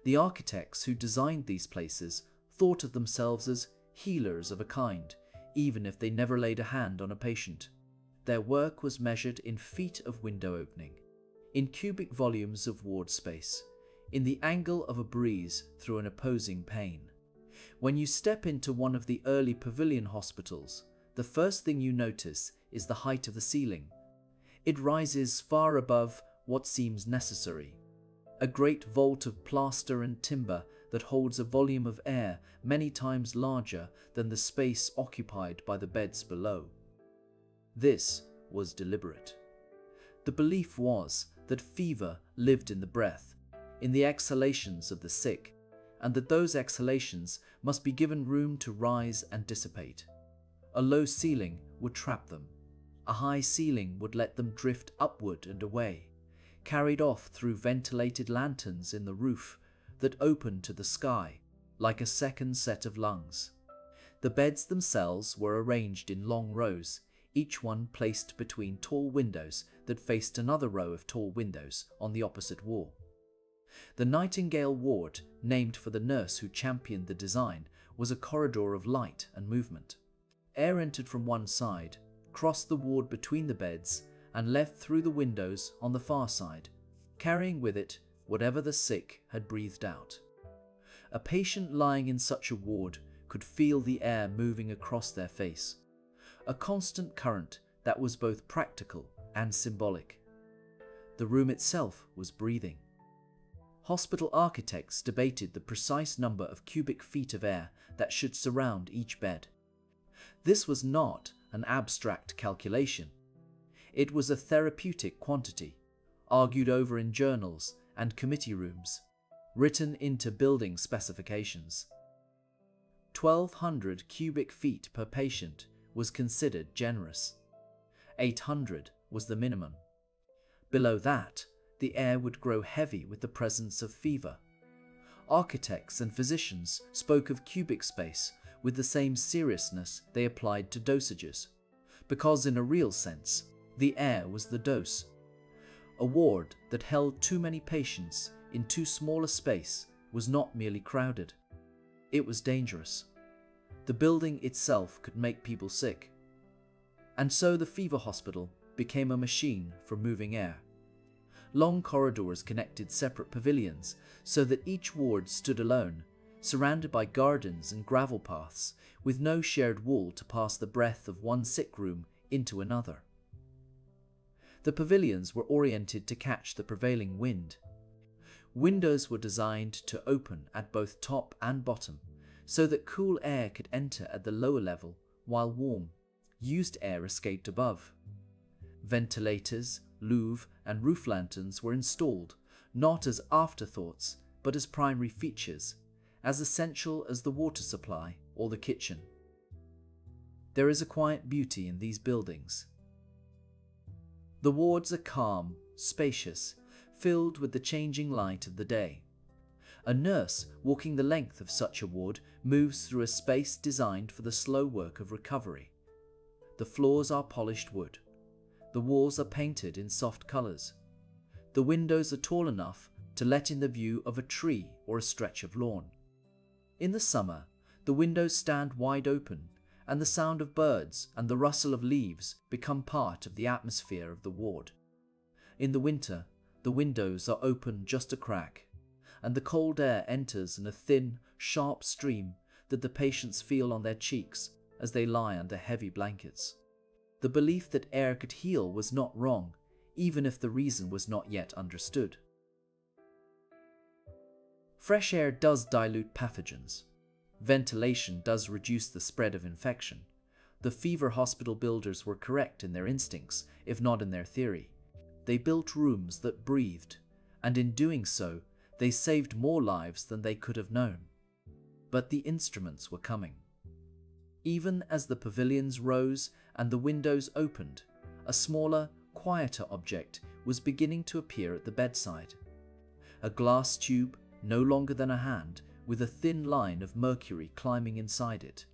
The architects who designed these places thought of themselves as healers of a kind, even if they never laid a hand on a patient. Their work was measured in feet of window opening, in cubic volumes of ward space, in the angle of a breeze through an opposing pane. When you step into one of the early pavilion hospitals, the first thing you notice is the height of the ceiling. It rises far above what seems necessary. A great vault of plaster and timber that holds a volume of air many times larger than the space occupied by the beds below. This was deliberate. The belief was that fever lived in the breath, in the exhalations of the sick, and that those exhalations must be given room to rise and dissipate. A low ceiling would trap them. A high ceiling would let them drift upward and away, carried off through ventilated lanterns in the roof that opened to the sky like a second set of lungs. The beds themselves were arranged in long rows, each one placed between tall windows that faced another row of tall windows on the opposite wall. The Nightingale ward, named for the nurse who championed the design, was a corridor of light and movement. Air entered from one side, crossed the ward between the beds, and left through the windows on the far side, carrying with it whatever the sick had breathed out. A patient lying in such a ward could feel the air moving across their face, a constant current that was both practical and symbolic. The room itself was breathing. Hospital architects debated the precise number of cubic feet of air that should surround each bed. This was not an abstract calculation. It was a therapeutic quantity, argued over in journals and committee rooms, written into building specifications. 1,200 cubic feet per patient was considered generous. 800 was the minimum. Below that, the air would grow heavy with the presence of fever. Architects and physicians spoke of cubic space with the same seriousness they applied to dosages, because in a real sense, the air was the dose. A ward that held too many patients in too small a space was not merely crowded. It was dangerous. The building itself could make people sick. And so the fever hospital became a machine for moving air. Long corridors connected separate pavilions so that each ward stood alone, surrounded by gardens and gravel paths, with no shared wall to pass the breath of one sick room into another. The pavilions were oriented to catch the prevailing wind. Windows were designed to open at both top and bottom, so that cool air could enter at the lower level while warm, used air escaped above. Ventilators, louvre, and roof lanterns were installed, not as afterthoughts, but as primary features, as essential as the water supply or the kitchen. There is a quiet beauty in these buildings. The wards are calm, spacious, filled with the changing light of the day. A nurse walking the length of such a ward moves through a space designed for the slow work of recovery. The floors are polished wood. The walls are painted in soft colors. The windows are tall enough to let in the view of a tree or a stretch of lawn. In the summer, the windows stand wide open, and the sound of birds and the rustle of leaves become part of the atmosphere of the ward. In the winter, the windows are open just a crack, and the cold air enters in a thin, sharp stream that the patients feel on their cheeks as they lie under heavy blankets. The belief that air could heal was not wrong, even if the reason was not yet understood. Fresh air does dilute pathogens. Ventilation does reduce the spread of infection. The fever hospital builders were correct in their instincts, if not in their theory. They built rooms that breathed, and in doing so, they saved more lives than they could have known. But the instruments were coming. Even as the pavilions rose and the windows opened, a smaller, quieter object was beginning to appear at the bedside. A glass tube, no longer than a hand, with a thin line of mercury climbing inside it.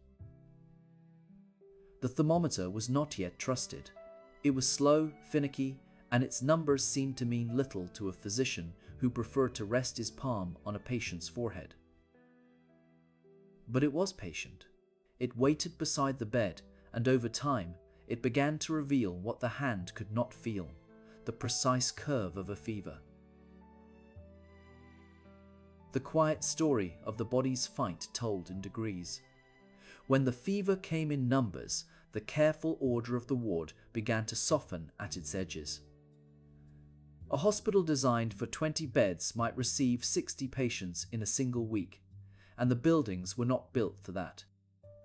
The thermometer was not yet trusted. It was slow, finicky, and its numbers seemed to mean little to a physician who preferred to rest his palm on a patient's forehead. But it was patient. It waited beside the bed, and over time, it began to reveal what the hand could not feel, the precise curve of a fever. The quiet story of the body's fight told in degrees. When the fever came in numbers, the careful order of the ward began to soften at its edges. A hospital designed for 20 beds might receive 60 patients in a single week, and the buildings were not built for that.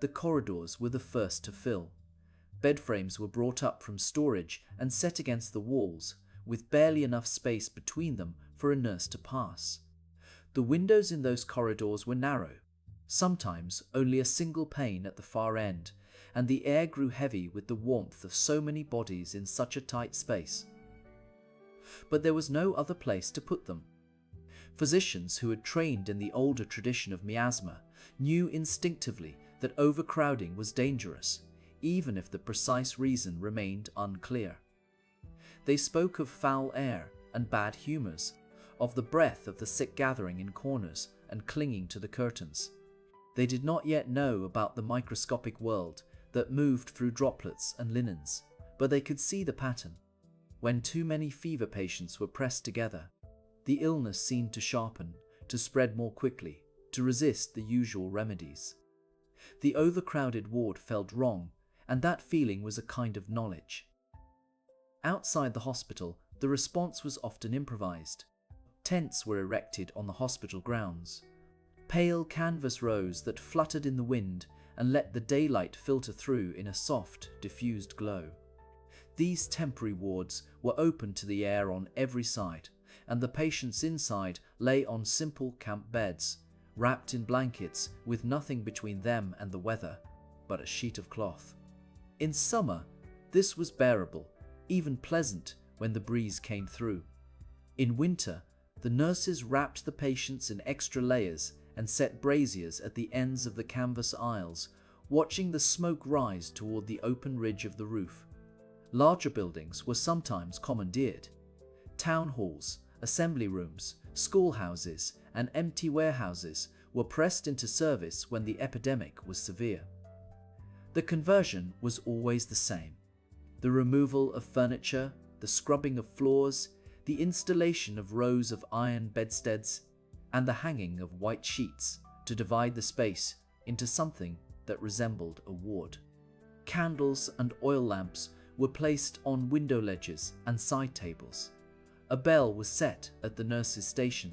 The corridors were the first to fill. Bed frames were brought up from storage and set against the walls, with barely enough space between them for a nurse to pass. The windows in those corridors were narrow, sometimes only a single pane at the far end, and the air grew heavy with the warmth of so many bodies in such a tight space. But there was no other place to put them. Physicians who had trained in the older tradition of miasma knew instinctively that overcrowding was dangerous, even if the precise reason remained unclear. They spoke of foul air and bad humors, of the breath of the sick gathering in corners and clinging to the curtains. They did not yet know about the microscopic world that moved through droplets and linens, but they could see the pattern. When too many fever patients were pressed together, the illness seemed to sharpen, to spread more quickly, to resist the usual remedies. The overcrowded ward felt wrong, and that feeling was a kind of knowledge. Outside the hospital, the response was often improvised. Tents were erected on the hospital grounds. Pale canvas rose that fluttered in the wind and let the daylight filter through in a soft, diffused glow. These temporary wards were open to the air on every side, and the patients inside lay on simple camp beds, wrapped in blankets with nothing between them and the weather but a sheet of cloth. In summer, this was bearable, even pleasant when the breeze came through. In winter, the nurses wrapped the patients in extra layers and set braziers at the ends of the canvas aisles, watching the smoke rise toward the open ridge of the roof. Larger buildings were sometimes commandeered. Town halls, assembly rooms, schoolhouses, and empty warehouses were pressed into service when the epidemic was severe. The conversion was always the same: the removal of furniture, the scrubbing of floors, the installation of rows of iron bedsteads, and the hanging of white sheets to divide the space into something that resembled a ward. Candles and oil lamps were placed on window ledges and side tables. A bell was set at the nurse's station,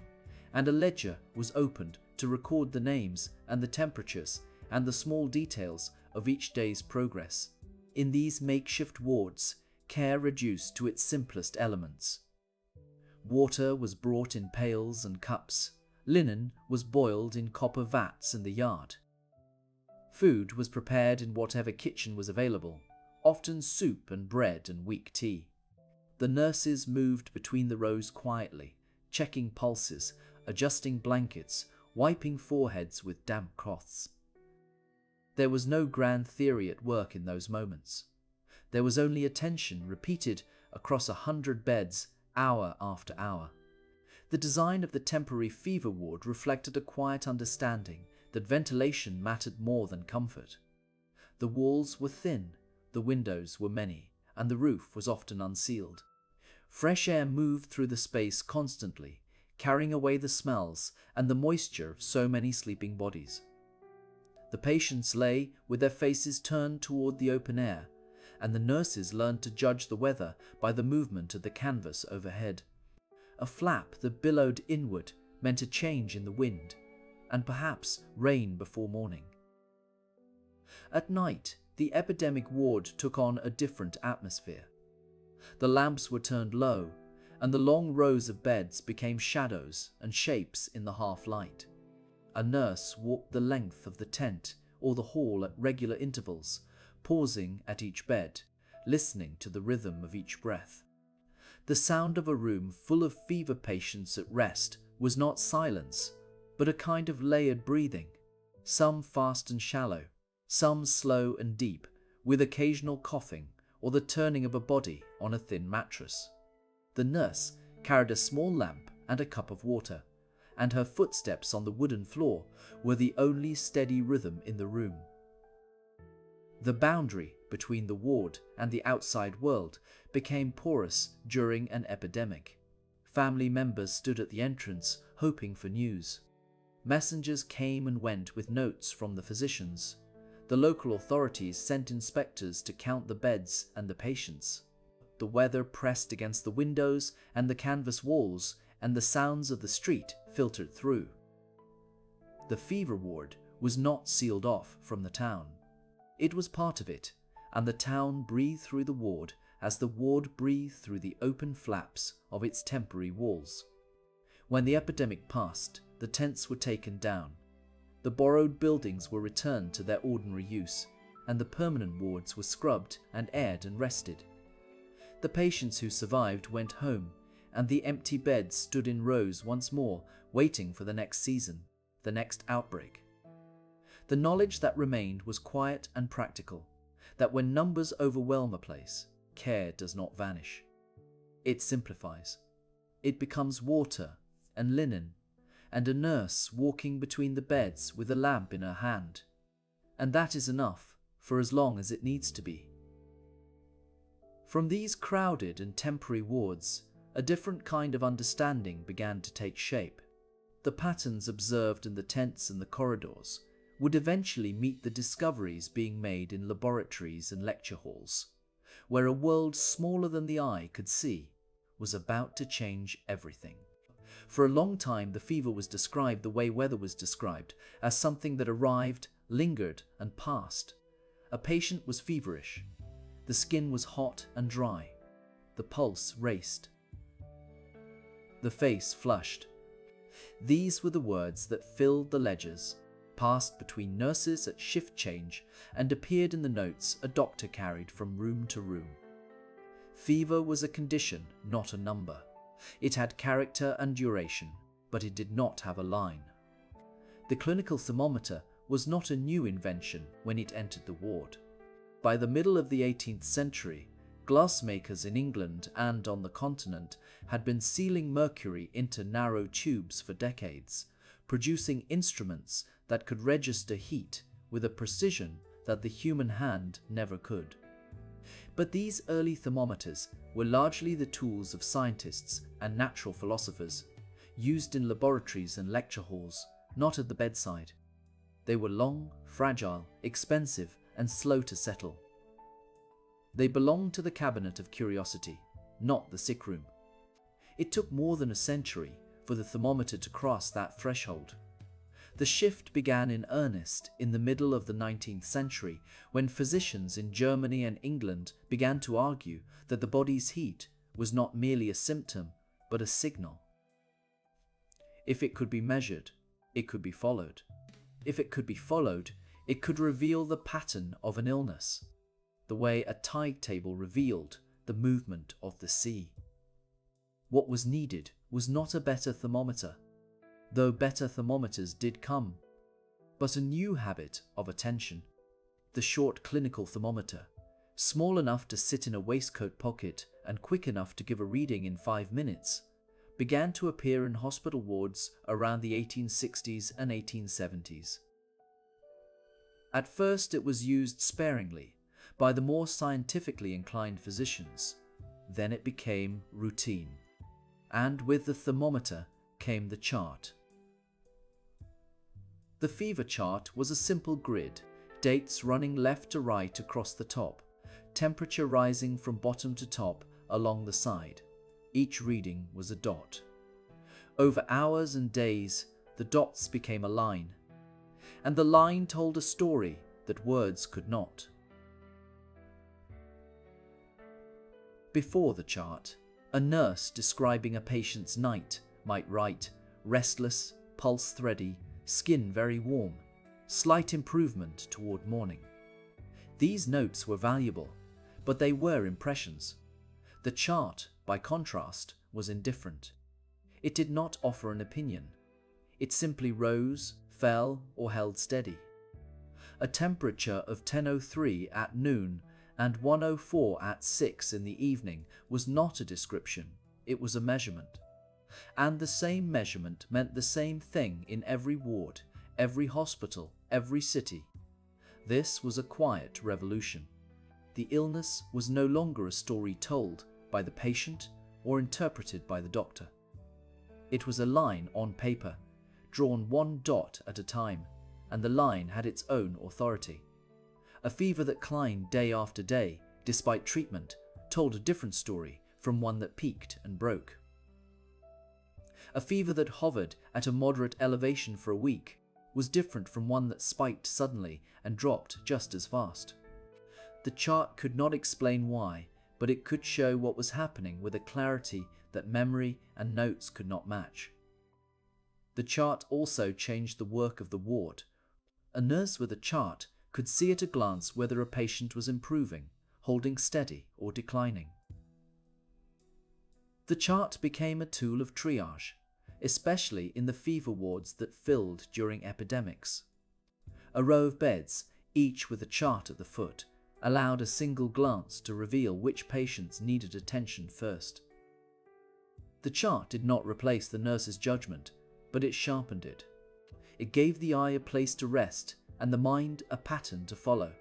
and a ledger was opened to record the names and the temperatures and the small details of each day's progress. In these makeshift wards, care reduced to its simplest elements. Water was brought in pails and cups. Linen was boiled in copper vats in the yard. Food was prepared in whatever kitchen was available, often soup and bread and weak tea. The nurses moved between the rows quietly, checking pulses, adjusting blankets, wiping foreheads with damp cloths. There was no grand theory at work in those moments. There was only attention repeated across 100 beds, hour after hour. The design of the temporary fever ward reflected a quiet understanding that ventilation mattered more than comfort. The walls were thin, the windows were many, and the roof was often unsealed. Fresh air moved through the space constantly, carrying away the smells and the moisture of so many sleeping bodies. The patients lay with their faces turned toward the open air, and the nurses learned to judge the weather by the movement of the canvas overhead. A flap that billowed inward meant a change in the wind, and perhaps rain before morning. At night, the epidemic ward took on a different atmosphere. The lamps were turned low, and the long rows of beds became shadows and shapes in the half-light. A nurse walked the length of the tent or the hall at regular intervals, pausing at each bed, listening to the rhythm of each breath. The sound of a room full of fever patients at rest was not silence, but a kind of layered breathing, some fast and shallow, some slow and deep, with occasional coughing or the turning of a body on a thin mattress. The nurse carried a small lamp and a cup of water, and her footsteps on the wooden floor were the only steady rhythm in the room. The boundary between the ward and the outside world became porous during an epidemic. Family members stood at the entrance, hoping for news. Messengers came and went with notes from the physicians. The local authorities sent inspectors to count the beds and the patients. The weather pressed against the windows and the canvas walls, and the sounds of the street filtered through. The fever ward was not sealed off from the town. It was part of it, and the town breathed through the ward as the ward breathed through the open flaps of its temporary walls. When the epidemic passed, the tents were taken down. The borrowed buildings were returned to their ordinary use, and the permanent wards were scrubbed and aired and rested. The patients who survived went home, and the empty beds stood in rows once more, waiting for the next season, the next outbreak. The knowledge that remained was quiet and practical, that when numbers overwhelm a place, care does not vanish. It simplifies. It becomes water and linen, and a nurse walking between the beds with a lamp in her hand. And that is enough for as long as it needs to be. From these crowded and temporary wards, a different kind of understanding began to take shape. The patterns observed in the tents and the corridors would eventually meet the discoveries being made in laboratories and lecture halls, where a world smaller than the eye could see was about to change everything. For a long time, the fever was described the way weather was described, as something that arrived, lingered, and passed. A patient was feverish. The skin was hot and dry. The pulse raced. The face flushed. These were the words that filled the ledgers, passed between nurses at shift change, and appeared in the notes a doctor carried from room to room. Fever was a condition, not a number. It had character and duration, but it did not have a line. The clinical thermometer was not a new invention when it entered the ward. By the middle of the 18th century, glassmakers in England and on the continent had been sealing mercury into narrow tubes for decades, producing instruments that could register heat with a precision that the human hand never could. But these early thermometers were largely the tools of scientists and natural philosophers, used in laboratories and lecture halls, not at the bedside. They were long, fragile, expensive, and slow to settle. They belonged to the cabinet of curiosity, not the sick room. It took more than a century for the thermometer to cross that threshold. The shift began in earnest in the middle of the 19th century, when physicians in Germany and England began to argue that the body's heat was not merely a symptom, but a signal. If it could be measured, it could be followed. If it could be followed, it could reveal the pattern of an illness, the way a tide table revealed the movement of the sea. What was needed was not a better thermometer, though better thermometers did come, but a new habit of attention. The short clinical thermometer, small enough to sit in a waistcoat pocket and quick enough to give a reading in 5 minutes, began to appear in hospital wards around the 1860s and 1870s. At first it was used sparingly by the more scientifically inclined physicians. Then it became routine. And with the thermometer came the chart. The fever chart was a simple grid, dates running left to right across the top, temperature rising from bottom to top along the side. Each reading was a dot. Over hours and days, the dots became a line, and the line told a story that words could not. Before the chart, a nurse describing a patient's night might write, restless, pulse thready, skin very warm, slight improvement toward morning. These notes were valuable, but they were impressions. The chart, by contrast, was indifferent. It did not offer an opinion. It simply rose, fell, or held steady. A temperature of 10:03 at noon and 1:04 at 6 in the evening was not a description, it was a measurement. And the same measurement meant the same thing in every ward, every hospital, every city. This was a quiet revolution. The illness was no longer a story told by the patient or interpreted by the doctor. It was a line on paper, drawn one dot at a time, and the line had its own authority. A fever that climbed day after day, despite treatment, told a different story from one that peaked and broke. A fever that hovered at a moderate elevation for a week was different from one that spiked suddenly and dropped just as fast. The chart could not explain why, but it could show what was happening with a clarity that memory and notes could not match. The chart also changed the work of the ward. A nurse with a chart could see at a glance whether a patient was improving, holding steady, or declining. The chart became a tool of triage, especially in the fever wards that filled during epidemics. A row of beds, each with a chart at the foot, allowed a single glance to reveal which patients needed attention first. The chart did not replace the nurse's judgment, but it sharpened it. It gave the eye a place to rest and the mind a pattern to follow.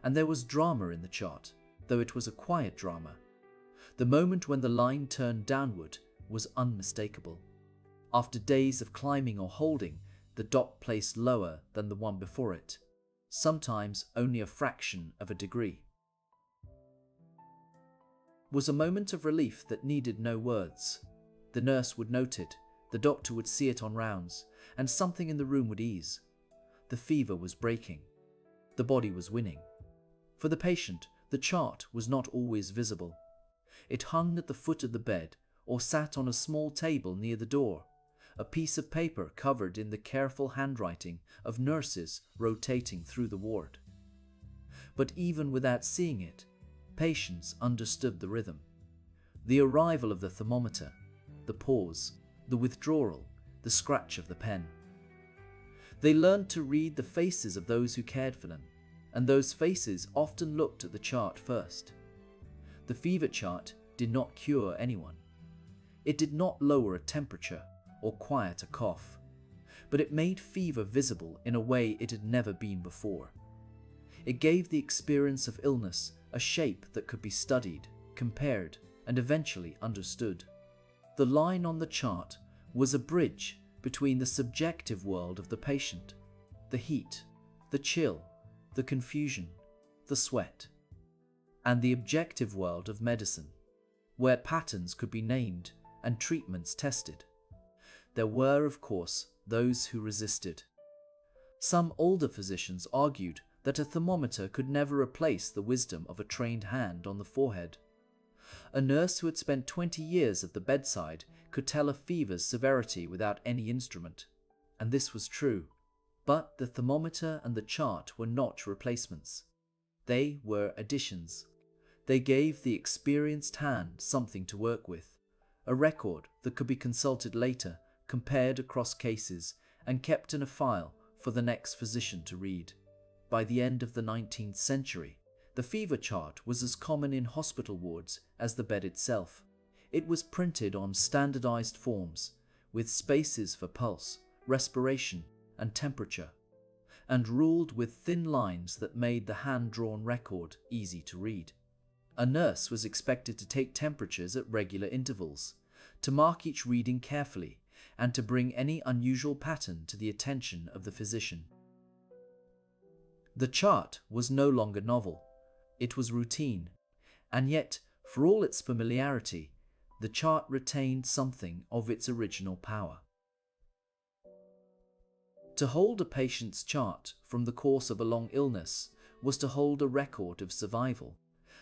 And there was drama in the chart, though it was a quiet drama. The moment when the line turned downward was unmistakable. After days of climbing or holding, the dot placed lower than the one before it, sometimes only a fraction of a degree. Was a moment of relief that needed no words. The nurse would note it, the doctor would see it on rounds, and something in the room would ease. The fever was breaking. The body was winning. For the patient, the chart was not always visible. It hung at the foot of the bed or sat on a small table near the door, a piece of paper covered in the careful handwriting of nurses rotating through the ward. But even without seeing it, patients understood the rhythm. The arrival of the thermometer, the pause, the withdrawal, the scratch of the pen. They learned to read the faces of those who cared for them, and those faces often looked at the chart first. The fever chart did not cure anyone. It did not lower a temperature or quiet a cough, but it made fever visible in a way it had never been before. It gave the experience of illness a shape that could be studied, compared, and eventually understood. The line on the chart was a bridge between the subjective world of the patient, the heat, the chill, the confusion, the sweat, and the objective world of medicine, where patterns could be named and treatments tested. There were, of course, those who resisted. Some older physicians argued that a thermometer could never replace the wisdom of a trained hand on the forehead. A nurse who had spent 20 years at the bedside could tell a fever's severity without any instrument, and this was true. But the thermometer and the chart were not replacements. They were additions. They gave the experienced hand something to work with, a record that could be consulted later, compared across cases, and kept in a file for the next physician to read. By the end of the 19th century, the fever chart was as common in hospital wards as the bed itself. It was printed on standardized forms, with spaces for pulse, respiration, and temperature. and ruled with thin lines that made the hand-drawn record easy to read. A nurse was expected to take temperatures at regular intervals, to mark each reading carefully, and to bring any unusual pattern to the attention of the physician. The chart was no longer novel. It was routine, and yet, for all its familiarity, the chart retained something of its original power. To hold a patient's chart from the course of a long illness was to hold a record of survival.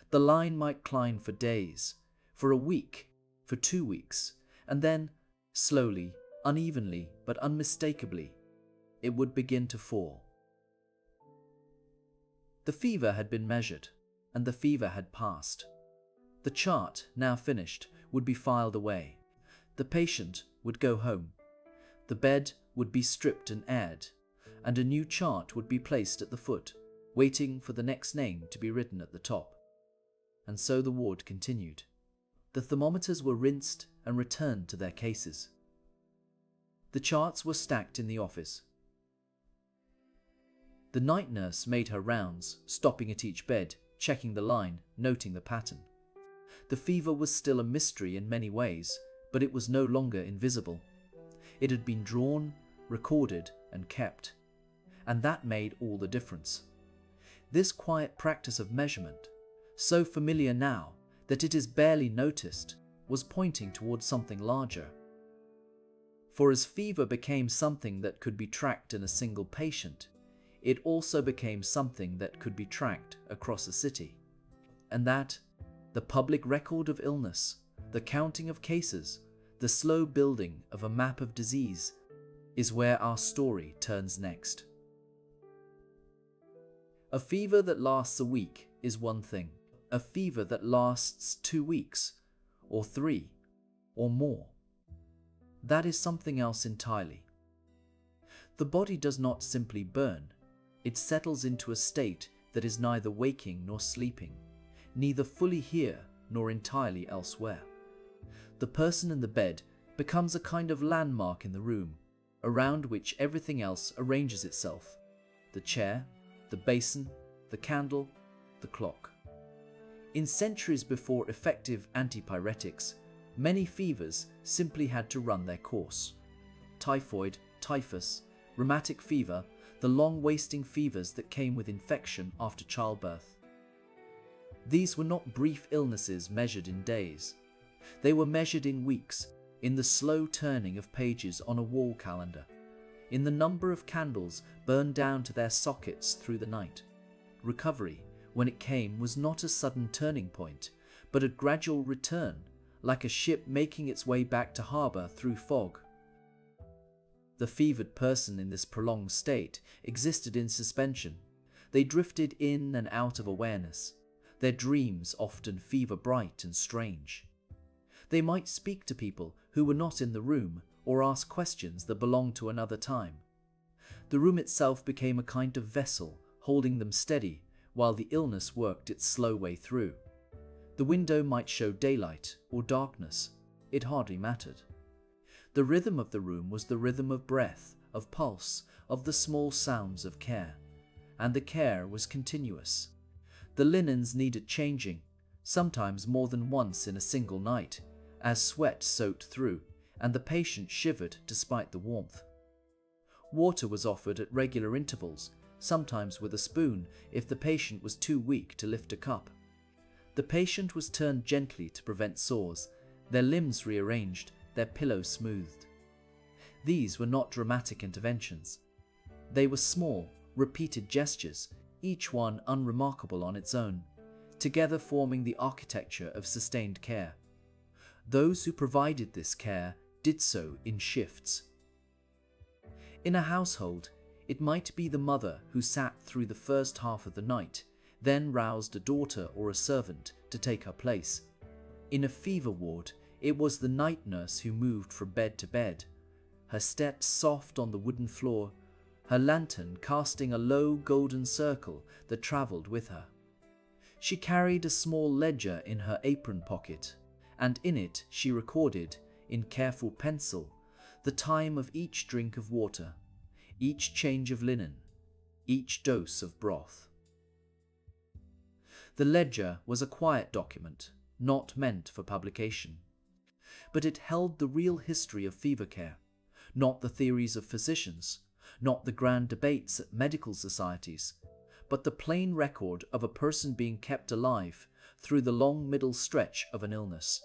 The line might climb for days, for a week, for 2 weeks, and then, slowly, unevenly, but unmistakably, it would begin to fall. The fever had been measured, and the fever had passed. The chart, now finished, would be filed away. The patient would go home. The bed would be stripped and aired, and a new chart would be placed at the foot, waiting for the next name to be written at the top. And so the ward continued. The thermometers were rinsed and returned to their cases. The charts were stacked in the office. The night nurse made her rounds, stopping at each bed, checking the line, noting the pattern. The fever was still a mystery in many ways, but it was no longer invisible. It had been drawn, recorded, and kept, and that made all the difference. This quiet practice of measurement, so familiar now that it is barely noticed, was pointing towards something larger. For as fever became something that could be tracked in a single patient, it also became something that could be tracked across a city. And that, the public record of illness, the counting of cases, the slow building of a map of disease, is where our story turns next. A fever that lasts a week is one thing. A fever that lasts 2 weeks, or 3, or more, that is something else entirely. The body does not simply burn, it settles into a state that is neither waking nor sleeping, neither fully here nor entirely elsewhere. The person in the bed becomes a kind of landmark in the room, around which everything else arranges itself: the chair, the basin, the candle, the clock. In centuries before effective antipyretics, many fevers simply had to run their course. Typhoid, typhus, rheumatic fever, the long-wasting fevers that came with infection after childbirth. These were not brief illnesses measured in days. They were measured in weeks, in the slow turning of pages on a wall calendar, in the number of candles burned down to their sockets through the night. Recovery, when it came, was not a sudden turning point, but a gradual return, like a ship making its way back to harbour through fog. The fevered person in this prolonged state existed in suspension. They drifted in and out of awareness, their dreams often fever-bright and strange. They might speak to people who were not in the room or ask questions that belonged to another time. The room itself became a kind of vessel, holding them steady while the illness worked its slow way through. The window might show daylight or darkness, it hardly mattered. The rhythm of the room was the rhythm of breath, of pulse, of the small sounds of care. And the care was continuous. The linens needed changing, sometimes more than once in a single night, as sweat soaked through, and the patient shivered despite the warmth. Water was offered at regular intervals, sometimes with a spoon if the patient was too weak to lift a cup. The patient was turned gently to prevent sores, their limbs rearranged, their pillow smoothed. These were not dramatic interventions. They were small, repeated gestures, each one unremarkable on its own, together forming the architecture of sustained care. Those who provided this care did so in shifts. In a household, it might be the mother who sat through the first half of the night, then roused a daughter or a servant to take her place. In a fever ward, it was the night nurse who moved from bed to bed, her steps soft on the wooden floor, her lantern casting a low golden circle that travelled with her. She carried a small ledger in her apron pocket, and in it she recorded, in careful pencil, the time of each drink of water, each change of linen, each dose of broth. The ledger was a quiet document, not meant for publication. But it held the real history of fever care, not the theories of physicians, not the grand debates at medical societies, but the plain record of a person being kept alive through the long middle stretch of an illness.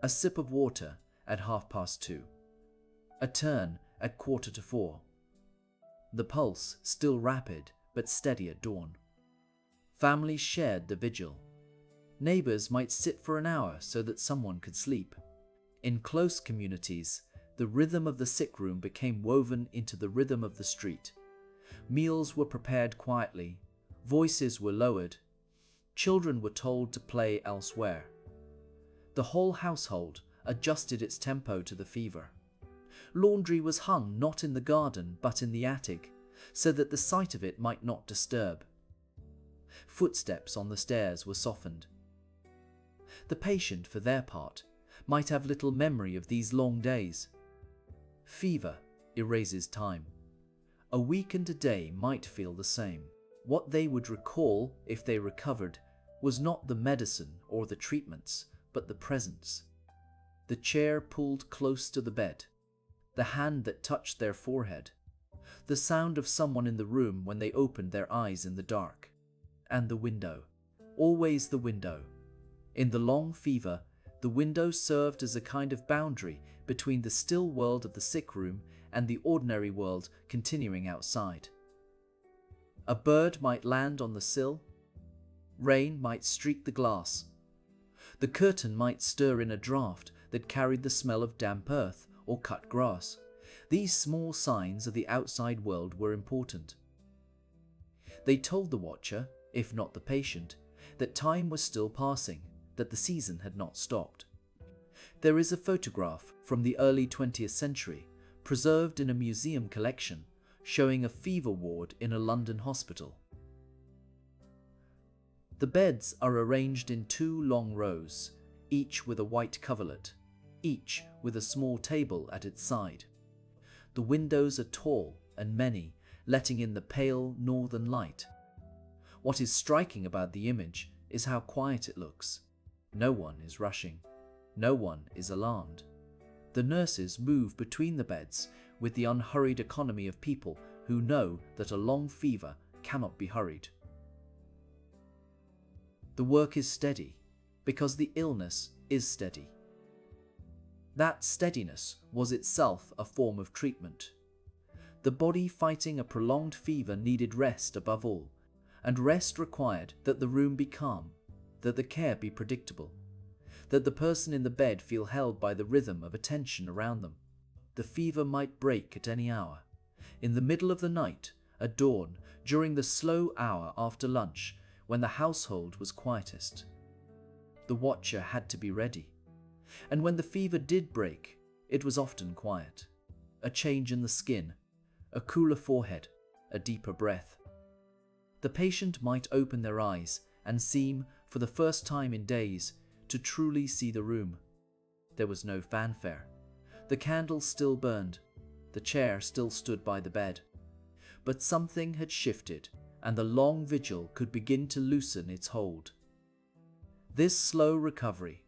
A sip of water at 2:30. A turn at 3:45. The pulse still rapid but steady at dawn. Families shared the vigil. Neighbors might sit for an hour so that someone could sleep. In close communities, the rhythm of the sick room became woven into the rhythm of the street. Meals were prepared quietly, voices were lowered, children were told to play elsewhere. The whole household adjusted its tempo to the fever. Laundry was hung not in the garden but in the attic, so that the sight of it might not disturb. Footsteps on the stairs were softened. The patient, for their part, might have little memory of these long days. Fever erases time. A week and a day might feel the same. What they would recall, if they recovered, was not the medicine or the treatments, but the presence. The chair pulled close to the bed, the hand that touched their forehead, the sound of someone in the room when they opened their eyes in the dark. And the window. Always the window. In the long fever, the window served as a kind of boundary between the still world of the sick room and the ordinary world continuing outside. A bird might land on the sill. Rain might streak the glass. The curtain might stir in a draught that carried the smell of damp earth or cut grass. These small signs of the outside world were important. They told the watcher, if not the patient, that time was still passing, that the season had not stopped. There is a photograph from the early 20th century, preserved in a museum collection, showing a fever ward in a London hospital. The beds are arranged in 2 long rows, each with a white coverlet, each with a small table at its side. The windows are tall and many, letting in the pale northern light. What is striking about the image is how quiet it looks. No one is rushing. No one is alarmed. The nurses move between the beds with the unhurried economy of people who know that a long fever cannot be hurried. The work is steady because the illness is steady. That steadiness was itself a form of treatment. The body fighting a prolonged fever needed rest above all, and rest required that the room be calm, that the care be predictable, that the person in the bed feel held by the rhythm of attention around them. The fever might break at any hour. In the middle of the night, at dawn, during the slow hour after lunch, when the household was quietest. The watcher had to be ready. And when the fever did break, it was often quiet. A change in the skin, a cooler forehead, a deeper breath. The patient might open their eyes and seem, for the first time in days, to truly see the room. There was no fanfare. The candle still burned. The chair still stood by the bed. But something had shifted, and the long vigil could begin to loosen its hold. This slow recovery,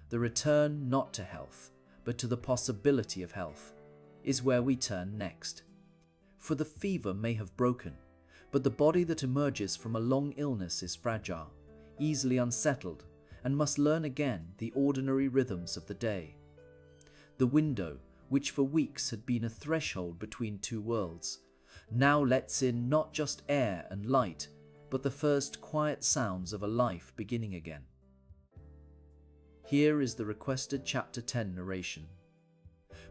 the return not to health, but to the possibility of health, is where we turn next. For the fever may have broken, but the body that emerges from a long illness is fragile, easily unsettled, and must learn again the ordinary rhythms of the day. The window, which for weeks had been a threshold between 2 worlds, now lets in not just air and light, but the first quiet sounds of a life beginning again. Here is the requested Chapter 10 narration.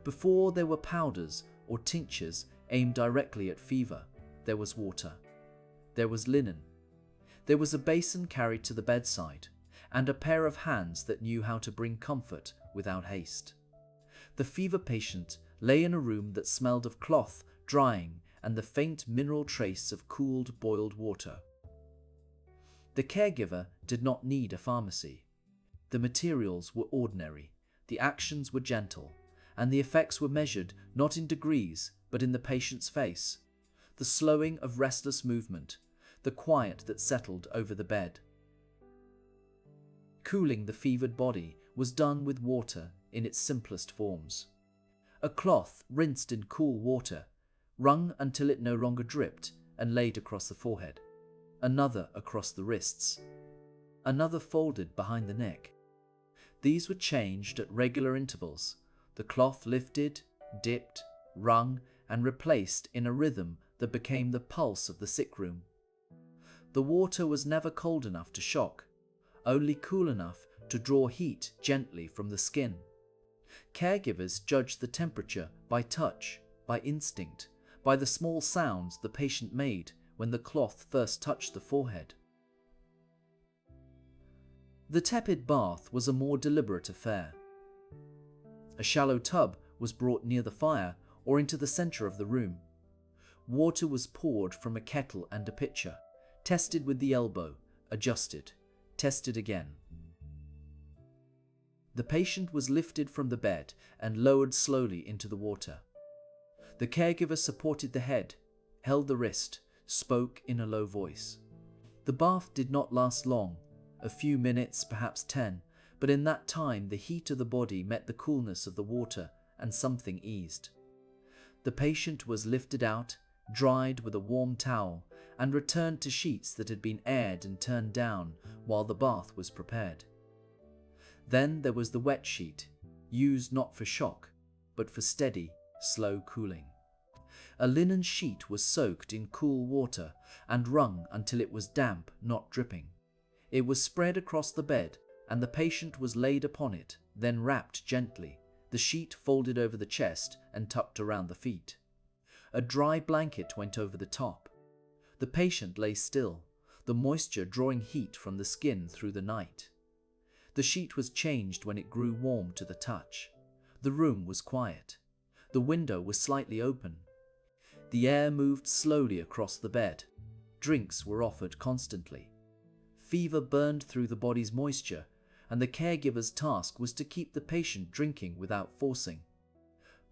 Before there were powders or tinctures aimed directly at fever, there was water. There was linen. There was a basin carried to the bedside, and a pair of hands that knew how to bring comfort without haste. The fever patient lay in a room that smelled of cloth drying and the faint mineral trace of cooled boiled water. The caregiver did not need a pharmacy. The materials were ordinary, the actions were gentle, and the effects were measured not in degrees but in the patient's face. the slowing of restless movement, the quiet that settled over the bed. Cooling the fevered body was done with water in its simplest forms. A cloth rinsed in cool water, wrung until it no longer dripped, and laid across the forehead. Another across the wrists. Another folded behind the neck. These were changed at regular intervals, the cloth lifted, dipped, wrung, and replaced in a rhythm that became the pulse of the sick room. The water was never cold enough to shock, only cool enough to draw heat gently from the skin. Caregivers judged the temperature by touch, by instinct, by the small sounds the patient made when the cloth first touched the forehead. The tepid bath was a more deliberate affair. A shallow tub was brought near the fire or into the center of the room. Water was poured from a kettle and a pitcher, tested with the elbow, adjusted, tested again. The patient was lifted from the bed and lowered slowly into the water. The caregiver supported the head, held the wrist, spoke in a low voice. The bath did not last long, a few minutes, perhaps 10, but in that time the heat of the body met the coolness of the water and something eased. The patient was lifted out, dried with a warm towel, and returned to sheets that had been aired and turned down while the bath was prepared. Then there was the wet sheet, used not for shock, but for steady, slow cooling. A linen sheet was soaked in cool water and wrung until it was damp, not dripping. It was spread across the bed, and the patient was laid upon it, then wrapped gently, the sheet folded over the chest and tucked around the feet. A dry blanket went over the top. The patient lay still, the moisture drawing heat from the skin through the night. The sheet was changed when it grew warm to the touch. The room was quiet. The window was slightly open. The air moved slowly across the bed. Drinks were offered constantly. Fever burned through the body's moisture, and the caregiver's task was to keep the patient drinking without forcing.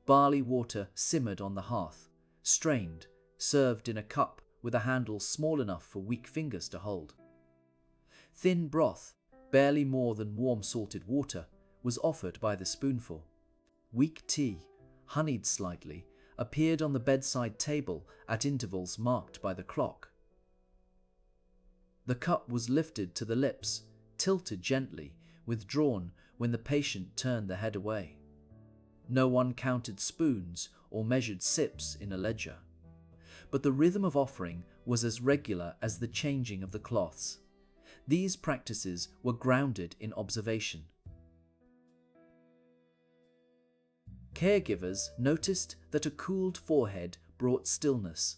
Barley water simmered on the hearth, strained, served in a cup with a handle small enough for weak fingers to hold. Thin broth, barely more than warm salted water, was offered by the spoonful. Weak tea, honeyed slightly, appeared on the bedside table at intervals marked by the clock. The cup was lifted to the lips, tilted gently, withdrawn when the patient turned the head away. No one counted spoons or measured sips in a ledger. But the rhythm of offering was as regular as the changing of the cloths. These practices were grounded in observation. Caregivers noticed that a cooled forehead brought stillness,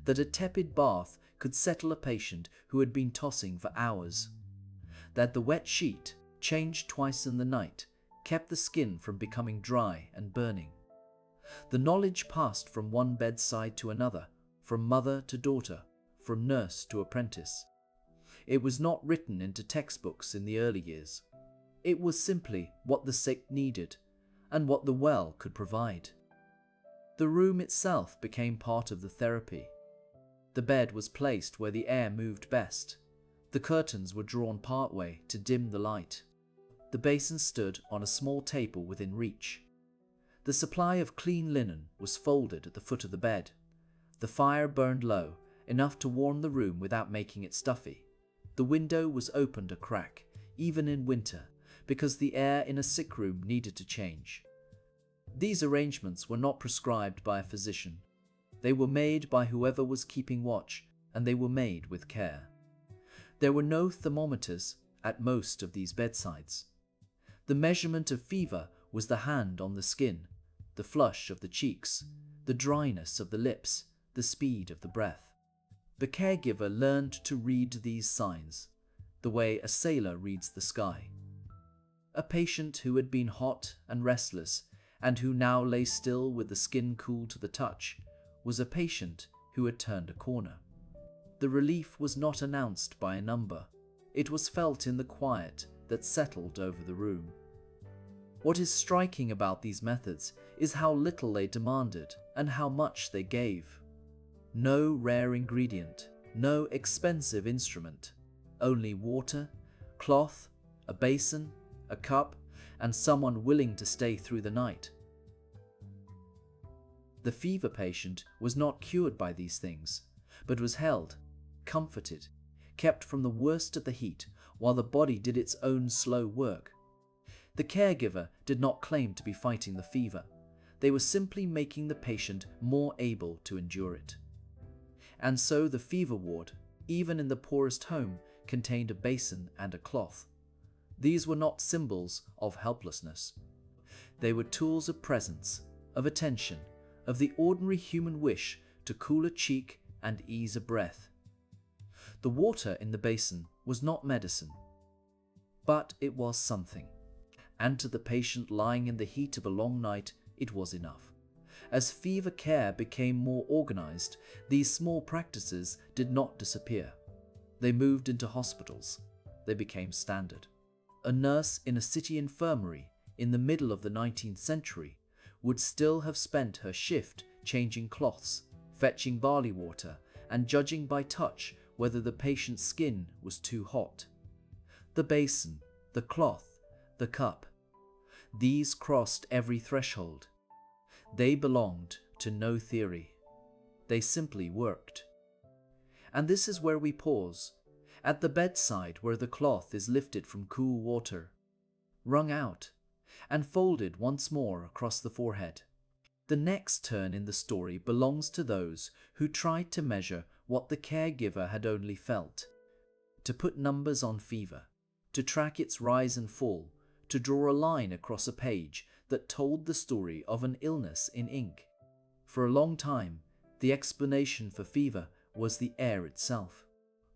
that a tepid bath could settle a patient who had been tossing for hours, that the wet sheet, changed twice in the night, kept the skin from becoming dry and burning. The knowledge passed from one bedside to another, from mother to daughter, from nurse to apprentice. It was not written into textbooks in the early years. It was simply what the sick needed and what the well could provide. The room itself became part of the therapy. The bed was placed where the air moved best. The curtains were drawn partway to dim the light. The basin stood on a small table within reach. The supply of clean linen was folded at the foot of the bed. The fire burned low, enough to warm the room without making it stuffy. The window was opened a crack, even in winter, because the air in a sick room needed to change. These arrangements were not prescribed by a physician. They were made by whoever was keeping watch, and they were made with care. There were no thermometers at most of these bedsides. The measurement of fever was the hand on the skin, the flush of the cheeks, the dryness of the lips, the speed of the breath. The caregiver learned to read these signs, the way a sailor reads the sky. A patient who had been hot and restless, and who now lay still with the skin cool to the touch, was a patient who had turned a corner. The relief was not announced by a number. It was felt in the quiet that settled over the room. What is striking about these methods is how little they demanded and how much they gave. No rare ingredient, no expensive instrument, only water, cloth, a basin, a cup, and someone willing to stay through the night. The fever patient was not cured by these things, but was held, comforted, kept from the worst of the heat while the body did its own slow work. The caregiver did not claim to be fighting the fever. They were simply making the patient more able to endure it. And so the fever ward, even in the poorest home, contained a basin and a cloth. These were not symbols of helplessness. They were tools of presence, of attention, of the ordinary human wish to cool a cheek and ease a breath. The water in the basin was not medicine, but it was something. And to the patient lying in the heat of a long night, it was enough. As fever care became more organized, these small practices did not disappear. They moved into hospitals. They became standard. A nurse in a city infirmary in the middle of the 19th century would still have spent her shift changing cloths, fetching barley water, and judging by touch whether the patient's skin was too hot. The basin, the cloth, the cup, these crossed every threshold. They belonged to no theory. They simply worked. And this is where we pause, at the bedside where the cloth is lifted from cool water, wrung out, and folded once more across the forehead. The next turn in the story belongs to those who tried to measure what the caregiver had only felt, to put numbers on fever, to track its rise and fall, to draw a line across a page that told the story of an illness in ink. For a long time, the explanation for fever was the air itself,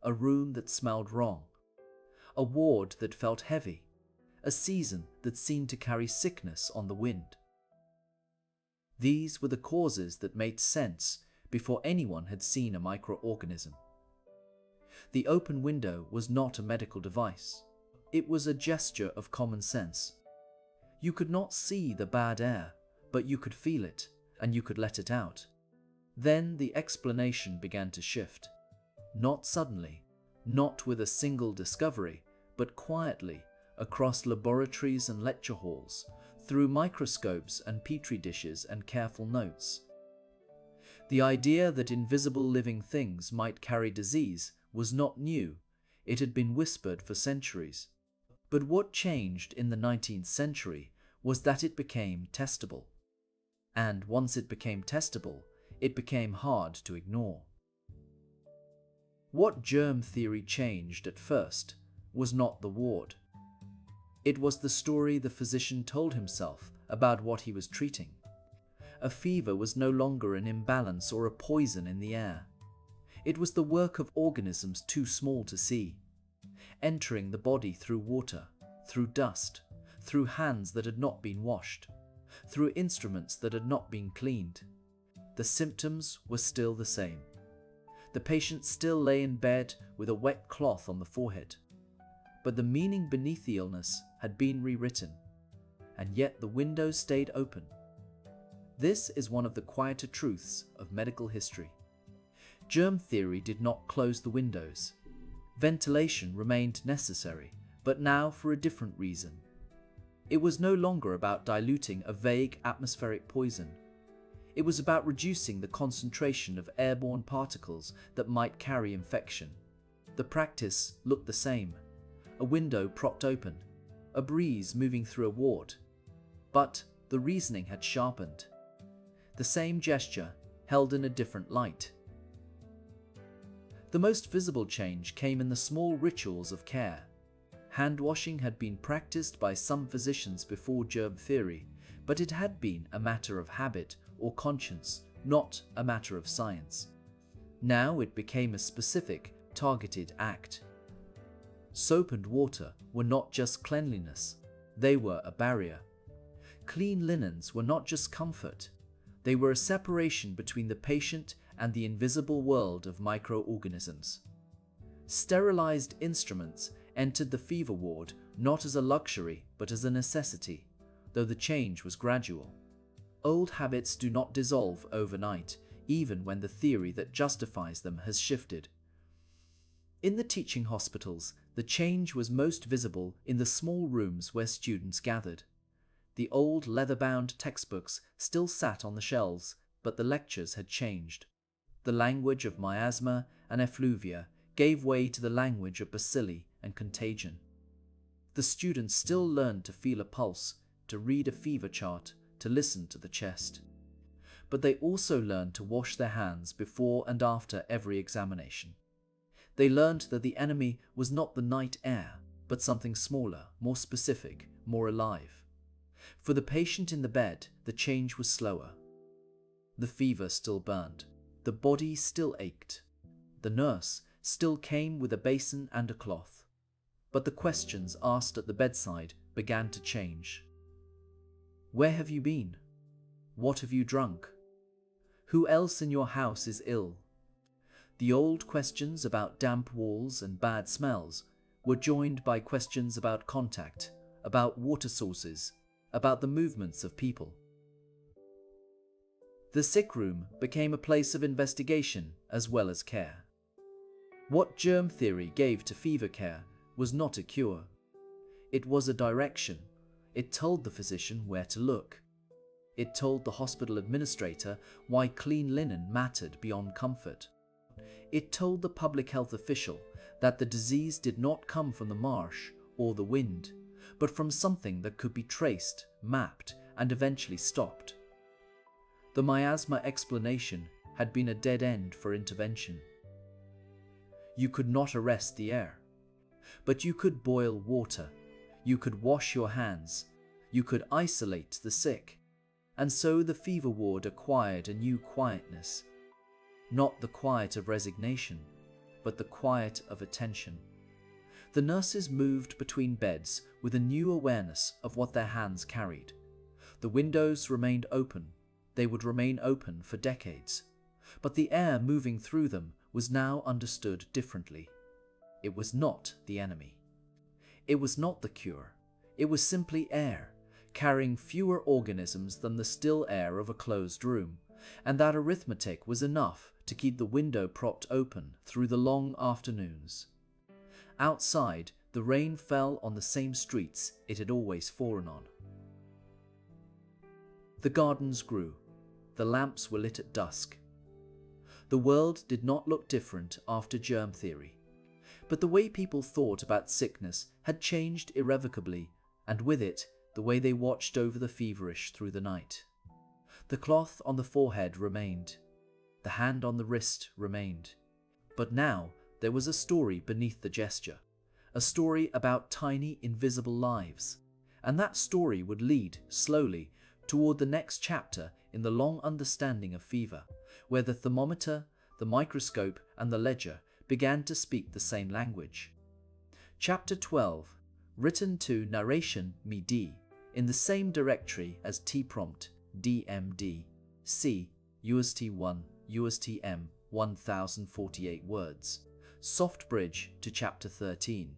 a room that smelled wrong, a ward that felt heavy, a season that seemed to carry sickness on the wind. These were the causes that made sense before anyone had seen a microorganism. The open window was not a medical device. It was a gesture of common sense. You could not see the bad air, but you could feel it, and you could let it out. Then the explanation began to shift. Not suddenly, not with a single discovery, but quietly, across laboratories and lecture halls, through microscopes and petri dishes and careful notes. The idea that invisible living things might carry disease was not new. It had been whispered for centuries. But what changed in the 19th century was that it became testable. And once it became testable, it became hard to ignore. What germ theory changed at first was not the ward. It was the story the physician told himself about what he was treating. A fever was no longer an imbalance or a poison in the air. It was the work of organisms too small to see, entering the body through water, through dust, through hands that had not been washed, through instruments that had not been cleaned. The symptoms were still the same. The patient still lay in bed with a wet cloth on the forehead. But the meaning beneath the illness had been rewritten, and yet the window stayed open. This is one of the quieter truths of medical history. Germ theory did not close the windows. Ventilation remained necessary, but now for a different reason. It was no longer about diluting a vague atmospheric poison. It was about reducing the concentration of airborne particles that might carry infection. The practice looked the same. A window propped open, a breeze moving through a ward. But the reasoning had sharpened. The same gesture, held in a different light. The most visible change came in the small rituals of care. Hand washing had been practiced by some physicians before germ theory, but it had been a matter of habit or conscience, not a matter of science. Now it became a specific, targeted act. Soap and water were not just cleanliness, they were a barrier. Clean linens were not just comfort, they were a separation between the patient and the invisible world of microorganisms. Sterilized instruments entered the fever ward not as a luxury but as a necessity, though the change was gradual. Old habits do not dissolve overnight, even when the theory that justifies them has shifted. In the teaching hospitals, the change was most visible in the small rooms where students gathered. The old leather-bound textbooks still sat on the shelves, but the lectures had changed. The language of miasma and effluvia gave way to the language of bacilli and contagion. The students still learned to feel a pulse, to read a fever chart, to listen to the chest. But they also learned to wash their hands before and after every examination. They learned that the enemy was not the night air, but something smaller, more specific, more alive. For the patient in the bed, the change was slower. The fever still burned. The body still ached. The nurse still came with a basin and a cloth. But the questions asked at the bedside began to change. Where have you been? What have you drunk? Who else in your house is ill? The old questions about damp walls and bad smells were joined by questions about contact, about water sources, about the movements of people. The sick room became a place of investigation as well as care. What germ theory gave to fever care was not a cure. It was a direction. It told the physician where to look. It told the hospital administrator why clean linen mattered beyond comfort. It told the public health official that the disease did not come from the marsh or the wind, but from something that could be traced, mapped, and eventually stopped. The miasma explanation had been a dead end for intervention. You could not arrest the air, but you could boil water, you could wash your hands, you could isolate the sick, and so the fever ward acquired a new quietness. Not the quiet of resignation, but the quiet of attention. The nurses moved between beds with a new awareness of what their hands carried. The windows remained open. They would remain open for decades. But the air moving through them was now understood differently. It was not the enemy. It was not the cure. It was simply air, carrying fewer organisms than the still air of a closed room, and that arithmetic was enough to keep the window propped open through the long afternoons. Outside, the rain fell on the same streets it had always fallen on. The gardens grew. The lamps were lit at dusk. The world did not look different after germ theory, but the way people thought about sickness had changed irrevocably, and with it, the way they watched over the feverish through the night. The cloth on the forehead remained. The hand on the wrist remained. But now there was a story beneath the gesture, a story about tiny, invisible lives, and that story would lead, slowly, toward the next chapter in the long understanding of fever, where the thermometer, the microscope, and the ledger began to speak the same language. Chapter 12, written to narration me.d, in the same directory as tprompt, DMD, C, UST1, USTM, 1048 words. Soft bridge to Chapter 13.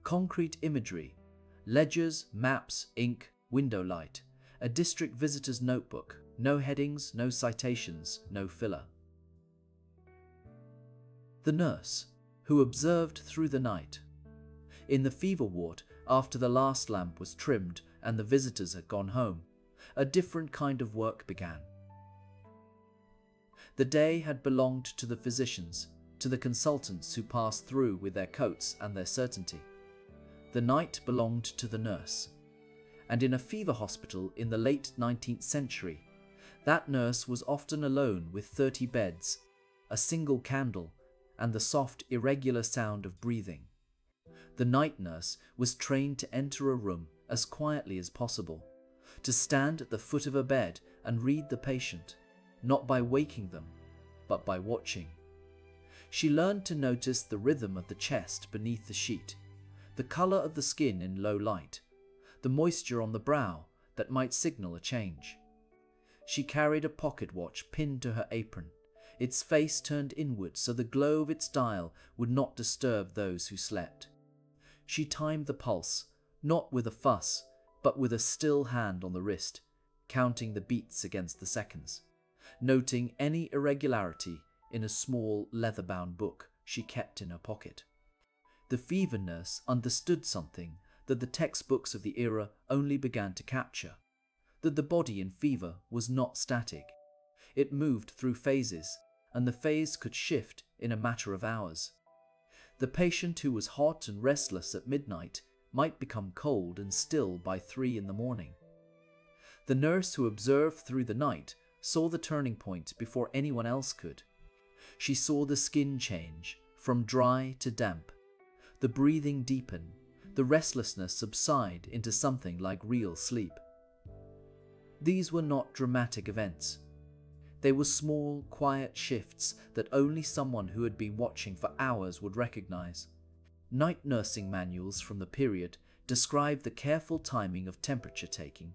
Concrete imagery, ledgers, maps, ink, window light, a district visitor's notebook, no headings, no citations, no filler. The nurse, who observed through the night. In the fever ward, after the last lamp was trimmed and the visitors had gone home, a different kind of work began. The day had belonged to the physicians, to the consultants who passed through with their coats and their certainty. The night belonged to the nurse. And in a fever hospital in the late 19th century, that nurse was often alone with 30 beds, a single candle, and the soft, irregular sound of breathing. The night nurse was trained to enter a room as quietly as possible, to stand at the foot of a bed and read the patient, not by waking them, but by watching. She learned to notice the rhythm of the chest beneath the sheet, the color of the skin in low light, the moisture on the brow that might signal a change. She carried a pocket watch pinned to her apron, its face turned inward so the glow of its dial would not disturb those who slept. She timed the pulse, not with a fuss, but with a still hand on the wrist, counting the beats against the seconds. noting any irregularity in a small leather-bound book she kept in her pocket. The fever nurse understood something that the textbooks of the era only began to capture, that the body in fever was not static. It moved through phases, and the phase could shift in a matter of hours. The patient who was hot and restless at midnight might become cold and still by 3 in the morning. The nurse who observed through the night saw the turning point before anyone else could. She saw the skin change from dry to damp, the breathing deepen, the restlessness subside into something like real sleep. These were not dramatic events. They were small, quiet shifts that only someone who had been watching for hours would recognize. Night nursing manuals from the period describe the careful timing of temperature taking.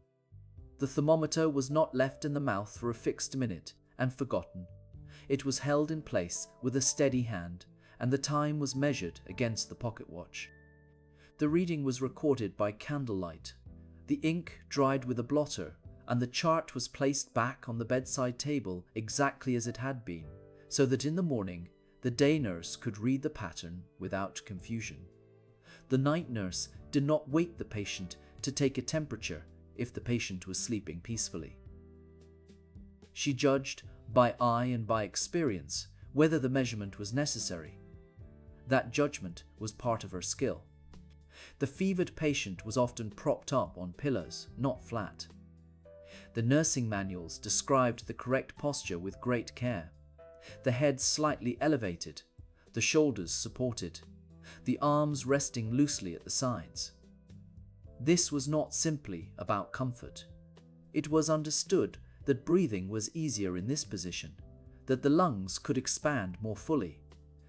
The thermometer was not left in the mouth for a fixed minute and forgotten. It was held in place with a steady hand, and the time was measured against the pocket watch. The reading was recorded by candlelight. The ink dried with a blotter, and the chart was placed back on the bedside table exactly as it had been, so that in the morning the day nurse could read the pattern without confusion. The night nurse did not wake the patient to take a temperature if the patient was sleeping peacefully. She judged by eye and by experience whether the measurement was necessary. That judgment was part of her skill. The fevered patient was often propped up on pillows, not flat. The nursing manuals described the correct posture with great care. The head slightly elevated, the shoulders supported, the arms resting loosely at the sides. This was not simply about comfort. It was understood that breathing was easier in this position, that the lungs could expand more fully,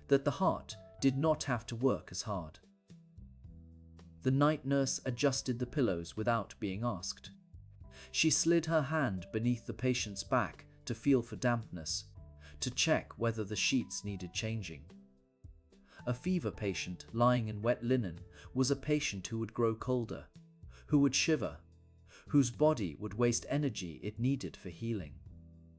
that the heart did not have to work as hard. The night nurse adjusted the pillows without being asked. She slid her hand beneath the patient's back to feel for dampness, to check whether the sheets needed changing. A fever patient lying in wet linen was a patient who would grow colder, who would shiver, whose body would waste energy it needed for healing.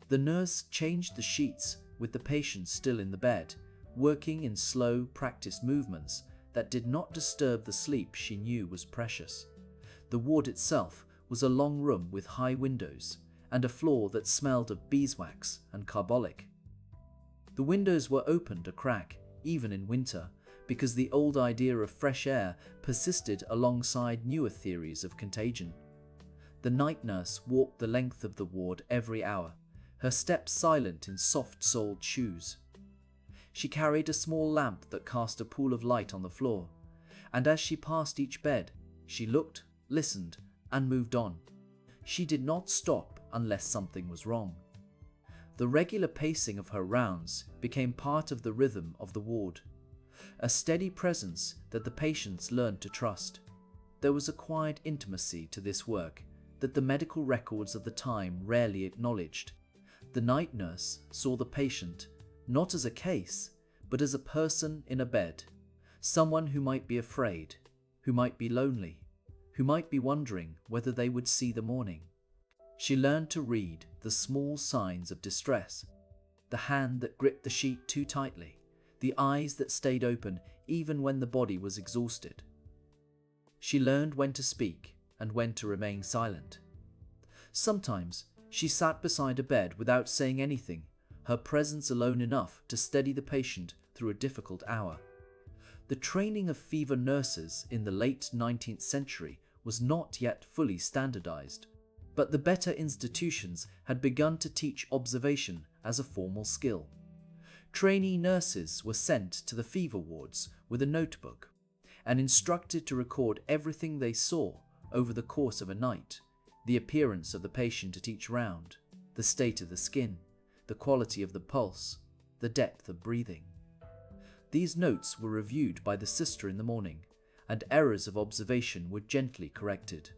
The nurse changed the sheets with the patient still in the bed, working in slow, practiced movements that did not disturb the sleep she knew was precious. The ward itself was a long room with high windows and a floor that smelled of beeswax and carbolic. The windows were opened a crack, even in winter, because the old idea of fresh air persisted alongside newer theories of contagion. The night nurse walked the length of the ward every hour, her steps silent in soft-soled shoes. She carried a small lamp that cast a pool of light on the floor, and as she passed each bed, she looked, listened, and moved on. She did not stop unless something was wrong. The regular pacing of her rounds became part of the rhythm of the ward, a steady presence that the patients learned to trust. There was a quiet intimacy to this work that the medical records of the time rarely acknowledged. The night nurse saw the patient not as a case, but as a person in a bed, someone who might be afraid, who might be lonely, who might be wondering whether they would see the morning. She learned to read the small signs of distress, the hand that gripped the sheet too tightly, the eyes that stayed open even when the body was exhausted. She learned when to speak and when to remain silent. Sometimes she sat beside a bed without saying anything, her presence alone enough to steady the patient through a difficult hour. The training of fever nurses in the late 19th century was not yet fully standardized, but the better institutions had begun to teach observation as a formal skill. Trainee nurses were sent to the fever wards with a notebook and instructed to record everything they saw over the course of a night, the appearance of the patient at each round, the state of the skin, the quality of the pulse, the depth of breathing. These notes were reviewed by the sister in the morning, and errors of observation were gently corrected.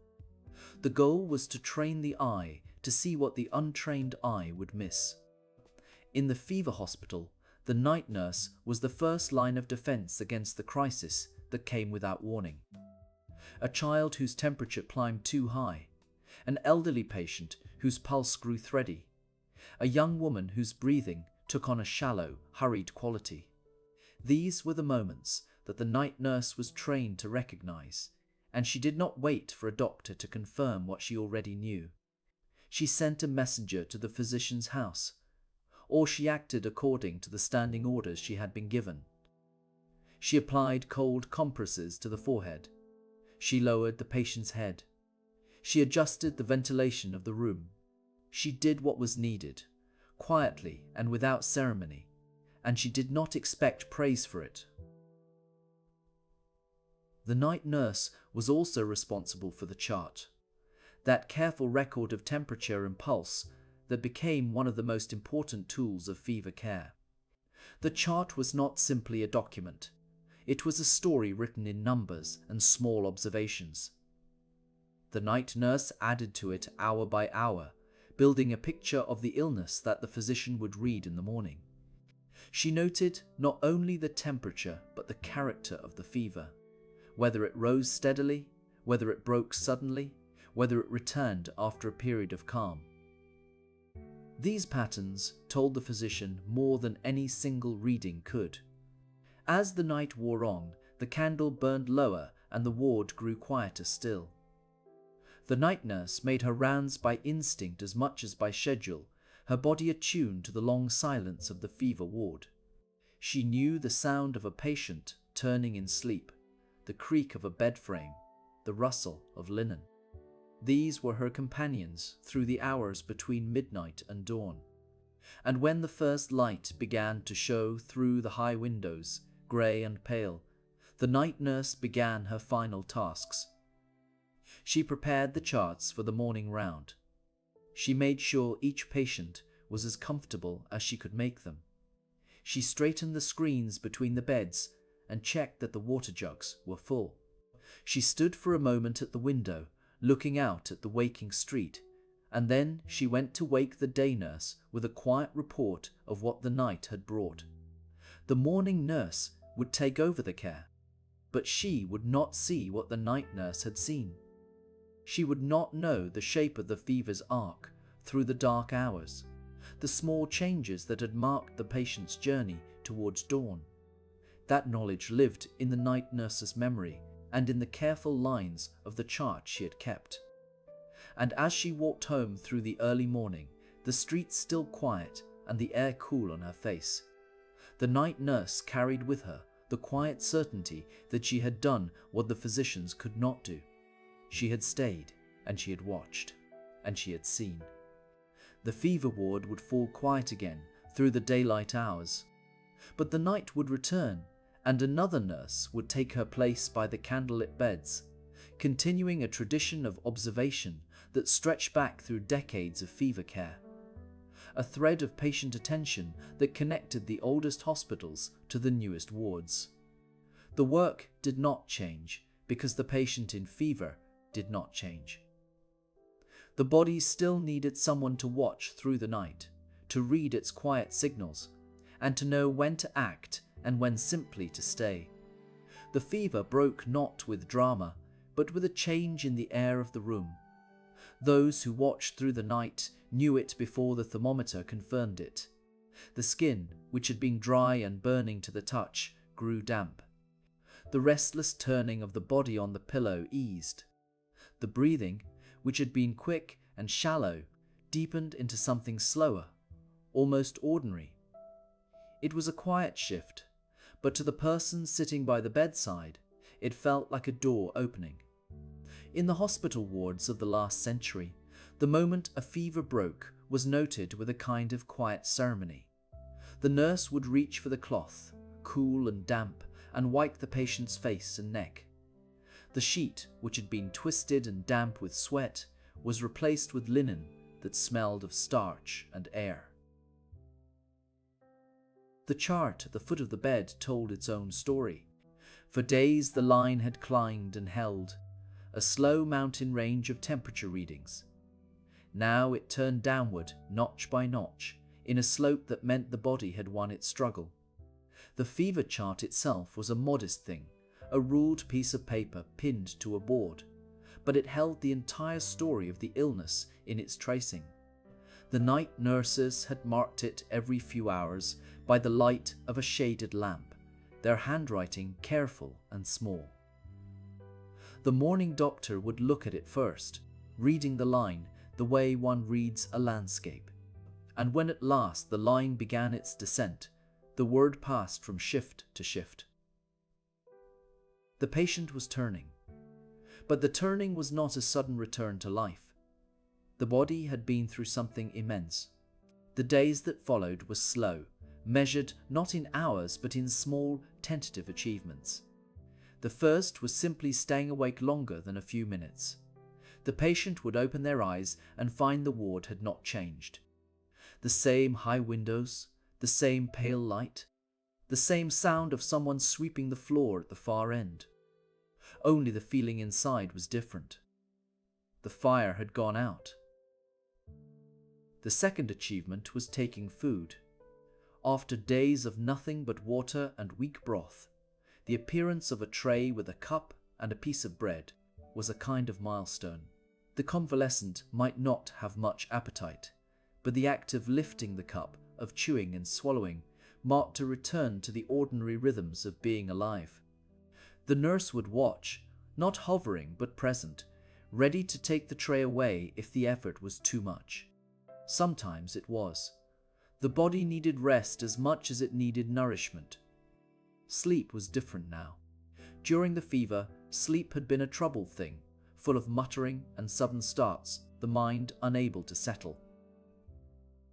The goal was to train the eye to see what the untrained eye would miss. In the fever hospital, the night nurse was the first line of defense against the crisis that came without warning. A child whose temperature climbed too high, an elderly patient whose pulse grew thready, a young woman whose breathing took on a shallow, hurried quality. These were the moments that the night nurse was trained to recognize, and she did not wait for a doctor to confirm what she already knew. She sent a messenger to the physician's house, or she acted according to the standing orders she had been given. She applied cold compresses to the forehead. She lowered the patient's head. She adjusted the ventilation of the room. She did what was needed, quietly and without ceremony, and she did not expect praise for it. The night nurse was also responsible for the chart, that careful record of temperature and pulse that became one of the most important tools of fever care. The chart was not simply a document. It was a story written in numbers and small observations. The night nurse added to it hour by hour, building a picture of the illness that the physician would read in the morning. She noted not only the temperature but the character of the fever, whether it rose steadily, whether it broke suddenly, whether it returned after a period of calm. These patterns told the physician more than any single reading could. As the night wore on, the candle burned lower and the ward grew quieter still. The night nurse made her rounds by instinct as much as by schedule, her body attuned to the long silence of the fever ward. She knew the sound of a patient turning in sleep, the creak of a bed frame, the rustle of linen. These were her companions through the hours between midnight and dawn. And when the first light began to show through the high windows, grey and pale, the night nurse began her final tasks. She prepared the charts for the morning round. She made sure each patient was as comfortable as she could make them. She straightened the screens between the beds and checked that the water jugs were full. She stood for a moment at the window, looking out at the waking street, and then she went to wake the day nurse with a quiet report of what the night had brought. The morning nurse would take over the care, but she would not see what the night nurse had seen. She would not know the shape of the fever's arc through the dark hours, the small changes that had marked the patient's journey towards dawn. That knowledge lived in the night nurse's memory and in the careful lines of the chart she had kept. And as she walked home through the early morning, the streets still quiet and the air cool on her face, the night nurse carried with her the quiet certainty that she had done what the physicians could not do. She had stayed, and she had watched, and she had seen. The fever ward would fall quiet again through the daylight hours, but the night would return, and another nurse would take her place by the candlelit beds, continuing a tradition of observation that stretched back through decades of fever care. A thread of patient attention that connected the oldest hospitals to the newest wards. The work did not change because the patient in fever did not change. The body still needed someone to watch through the night, to read its quiet signals, and to know when to act and when simply to stay. The fever broke not with drama, but with a change in the air of the room. Those who watched through the night knew it before the thermometer confirmed it. The skin, which had been dry and burning to the touch, grew damp. The restless turning of the body on the pillow eased. The breathing, which had been quick and shallow, deepened into something slower, almost ordinary. It was a quiet shift, but to the person sitting by the bedside, it felt like a door opening. In the hospital wards of the last century, the moment a fever broke was noted with a kind of quiet ceremony. The nurse would reach for the cloth, cool and damp, and wipe the patient's face and neck. The sheet, which had been twisted and damp with sweat, was replaced with linen that smelled of starch and air. The chart at the foot of the bed told its own story. For days the line had climbed and held, a slow mountain range of temperature readings. Now it turned downward, notch by notch, in a slope that meant the body had won its struggle. The fever chart itself was a modest thing, a ruled piece of paper pinned to a board, but it held the entire story of the illness in its tracing. The night nurses had marked it every few hours by the light of a shaded lamp, their handwriting careful and small. The morning doctor would look at it first, reading the line the way one reads a landscape. And when at last the line began its descent, the word passed from shift to shift. The patient was turning. But the turning was not a sudden return to life. The body had been through something immense. The days that followed were slow, measured not in hours but in small, tentative achievements. The first was simply staying awake longer than a few minutes. The patient would open their eyes and find the ward had not changed. The same high windows, the same pale light, the same sound of someone sweeping the floor at the far end. Only the feeling inside was different. The fire had gone out. The second achievement was taking food. After days of nothing but water and weak broth, the appearance of a tray with a cup and a piece of bread was a kind of milestone. The convalescent might not have much appetite, but the act of lifting the cup, of chewing and swallowing, marked a return to the ordinary rhythms of being alive. The nurse would watch, not hovering but present, ready to take the tray away if the effort was too much. Sometimes it was. The body needed rest as much as it needed nourishment. Sleep was different now. During the fever, sleep had been a troubled thing, full of muttering and sudden starts, the mind unable to settle.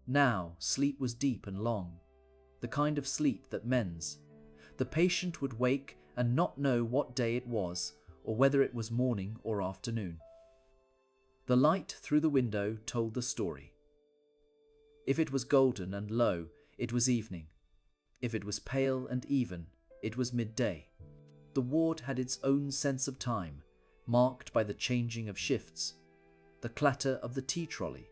Now, sleep was deep and long, the kind of sleep that mends. The patient would wake and not know what day it was, or whether it was morning or afternoon. The light through the window told the story. If it was golden and low, it was evening. If it was pale and even, it was midday. The ward had its own sense of time, marked by the changing of shifts, the clatter of the tea trolley,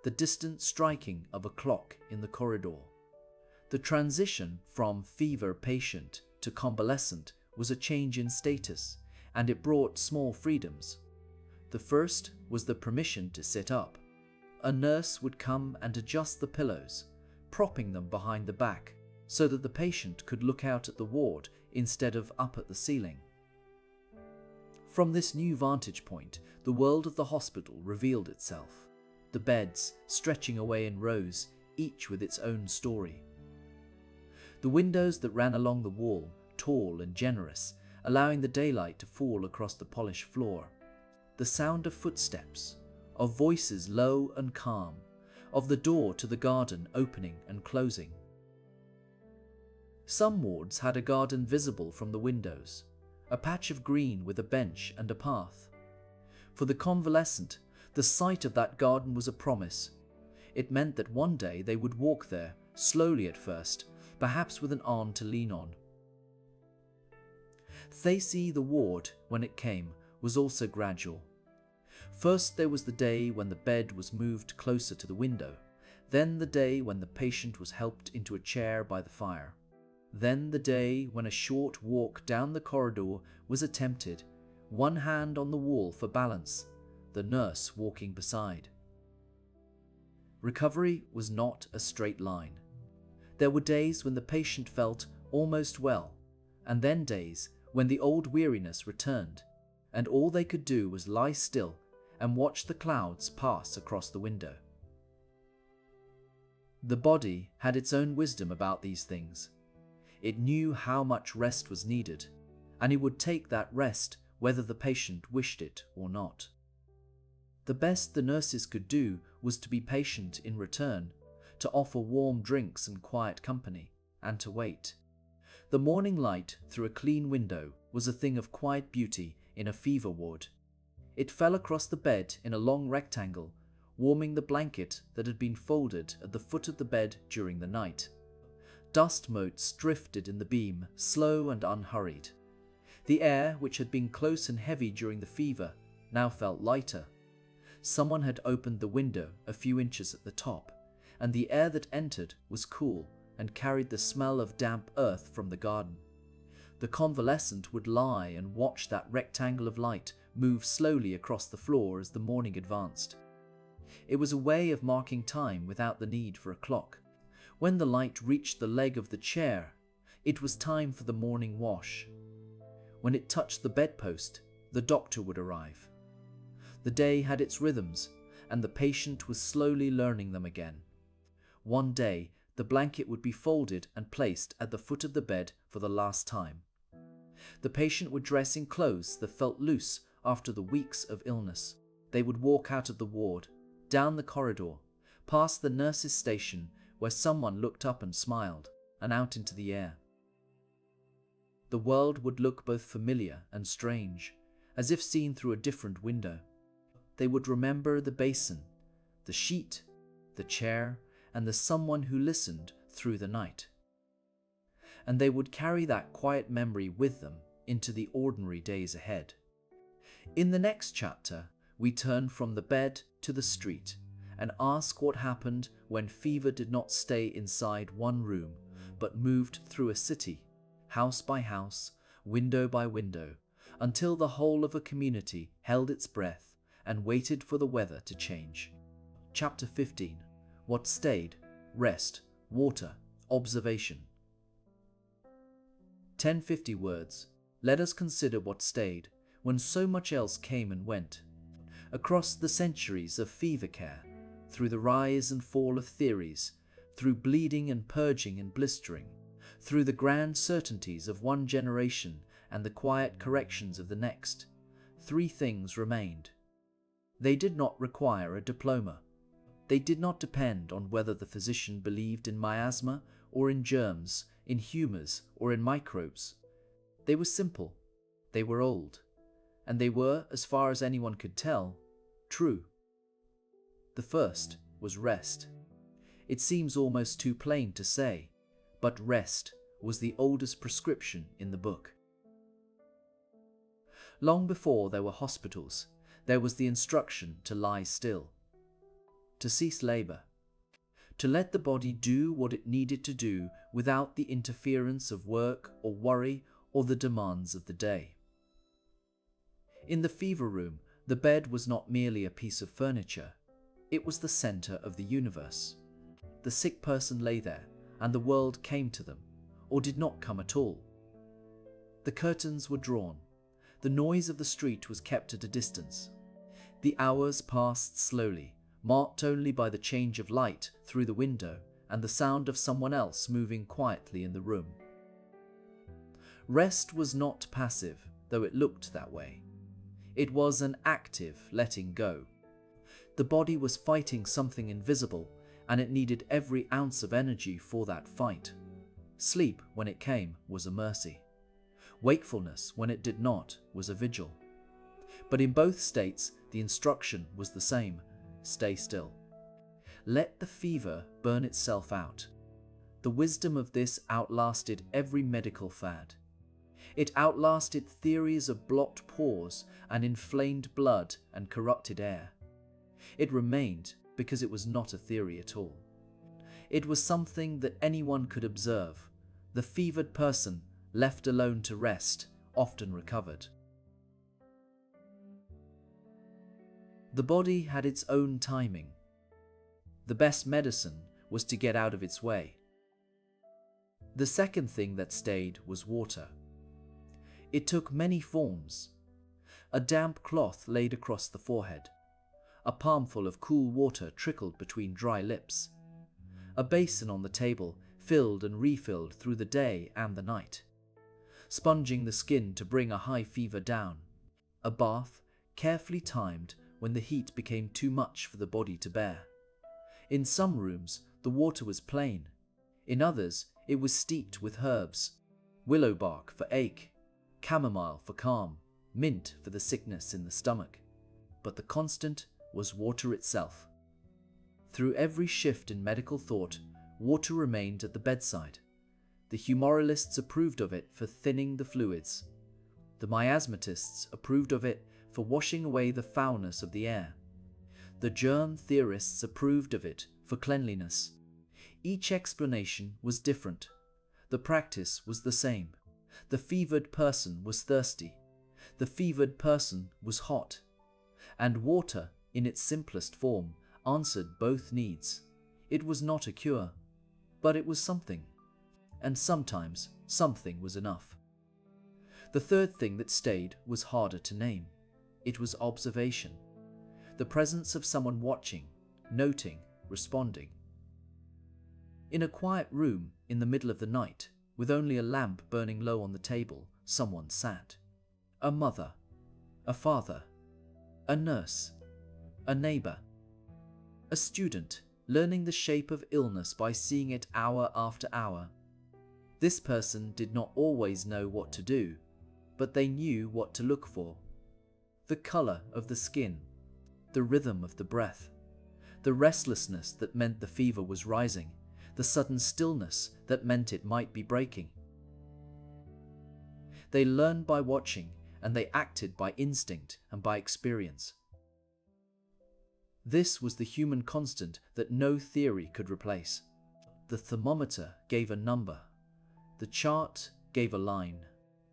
the distant striking of a clock in the corridor. The transition from fever patient to convalescent was a change in status, and it brought small freedoms. The first was the permission to sit up. A nurse would come and adjust the pillows, propping them behind the back, so that the patient could look out at the ward instead of up at the ceiling. From this new vantage point, the world of the hospital revealed itself. The beds stretching away in rows, each with its own story. The windows that ran along the wall, tall and generous, allowing the daylight to fall across the polished floor. The sound of footsteps, of voices low and calm, of the door to the garden opening and closing. Some wards had a garden visible from the windows, a patch of green with a bench and a path. For the convalescent, the sight of that garden was a promise. It meant that one day they would walk there, slowly at first, perhaps with an arm to lean on. Thacy, the ward, when it came, was also gradual. First there was the day when the bed was moved closer to the window, then the day when the patient was helped into a chair by the fire, then the day when a short walk down the corridor was attempted, one hand on the wall for balance, the nurse walking beside. Recovery was not a straight line. There were days when the patient felt almost well, and then days when the old weariness returned, and all they could do was lie still and watch the clouds pass across the window. The body had its own wisdom about these things. It knew how much rest was needed, and it would take that rest whether the patient wished it or not. The best the nurses could do was to be patient in return, to offer warm drinks and quiet company, and to wait. The morning light through a clean window was a thing of quiet beauty in a fever ward. It fell across the bed in a long rectangle, warming the blanket that had been folded at the foot of the bed during the night. Dust motes drifted in the beam, slow and unhurried. The air, which had been close and heavy during the fever, now felt lighter. Someone had opened the window a few inches at the top, and the air that entered was cool and carried the smell of damp earth from the garden. The convalescent would lie and watch that rectangle of light move slowly across the floor as the morning advanced. It was a way of marking time without the need for a clock. When the light reached the leg of the chair, it was time for the morning wash. When it touched the bedpost, the doctor would arrive. The day had its rhythms, and the patient was slowly learning them again. One day, the blanket would be folded and placed at the foot of the bed for the last time. The patient would dress in clothes that felt loose after the weeks of illness. They would walk out of the ward, down the corridor, past the nurse's station where someone looked up and smiled, and out into the air. The world would look both familiar and strange, as if seen through a different window. They would remember the basin, the sheet, the chair, and the someone who listened through the night. And they would carry that quiet memory with them into the ordinary days ahead. In the next chapter, we turn from the bed to the street and ask what happened when fever did not stay inside one room, but moved through a city, house by house, window by window, until the whole of a community held its breath and waited for the weather to change. Chapter 15. What stayed? Rest, water, observation. 1050 words. Let us consider what stayed when so much else came and went. Across the centuries of fever care, through the rise and fall of theories, through bleeding and purging and blistering, through the grand certainties of one generation and the quiet corrections of the next, three things remained. They did not require a diploma. They did not depend on whether the physician believed in miasma or in germs, in humors or in microbes. They were simple, they were old, and they were, as far as anyone could tell, true. The first was rest. It seems almost too plain to say, but rest was the oldest prescription in the book. Long before there were hospitals, there was the instruction to lie still, to cease labor, to let the body do what it needed to do without the interference of work or worry or the demands of the day. In the fever room, the bed was not merely a piece of furniture, it was the center of the universe. The sick person lay there, and the world came to them, or did not come at all. The curtains were drawn, the noise of the street was kept at a distance. The hours passed slowly, marked only by the change of light through the window and the sound of someone else moving quietly in the room. Rest was not passive, though it looked that way. It was an active letting go. The body was fighting something invisible, and it needed every ounce of energy for that fight. Sleep, when it came, was a mercy. Wakefulness, when it did not, was a vigil. But in both states, the instruction was the same: stay still. Let the fever burn itself out. The wisdom of this outlasted every medical fad. It outlasted theories of blocked pores and inflamed blood and corrupted air. It remained because it was not a theory at all. It was something that anyone could observe. The fevered person, left alone to rest, often recovered. The body had its own timing. The best medicine was to get out of its way. The second thing that stayed was water. It took many forms. A damp cloth laid across the forehead. A palmful of cool water trickled between dry lips. A basin on the table, filled and refilled through the day and the night, sponging the skin to bring a high fever down. A bath, carefully timed when the heat became too much for the body to bear. In some rooms, the water was plain. In others, it was steeped with herbs: willow bark for ache, chamomile for calm, mint for the sickness in the stomach. But the constant was water itself. Through every shift in medical thought, water remained at the bedside. The humoralists approved of it for thinning the fluids. The miasmatists approved of it for washing away the foulness of the air. The germ theorists approved of it for cleanliness. Each explanation was different. The practice was the same. The fevered person was thirsty. The fevered person was hot. And water, in its simplest form, answered both needs. It was not a cure, but it was something. And sometimes something was enough. The third thing that stayed was harder to name. It was observation. The presence of someone watching, noting, responding. In a quiet room in the middle of the night, with only a lamp burning low on the table, someone sat. A mother, a father, a nurse, a neighbor, a student, learning the shape of illness by seeing it hour after hour. This person did not always know what to do, but they knew what to look for. The color of the skin, the rhythm of the breath, the restlessness that meant the fever was rising, the sudden stillness that meant it might be breaking. They learned by watching, and they acted by instinct and by experience. This was the human constant that no theory could replace. The thermometer gave a number, the chart gave a line,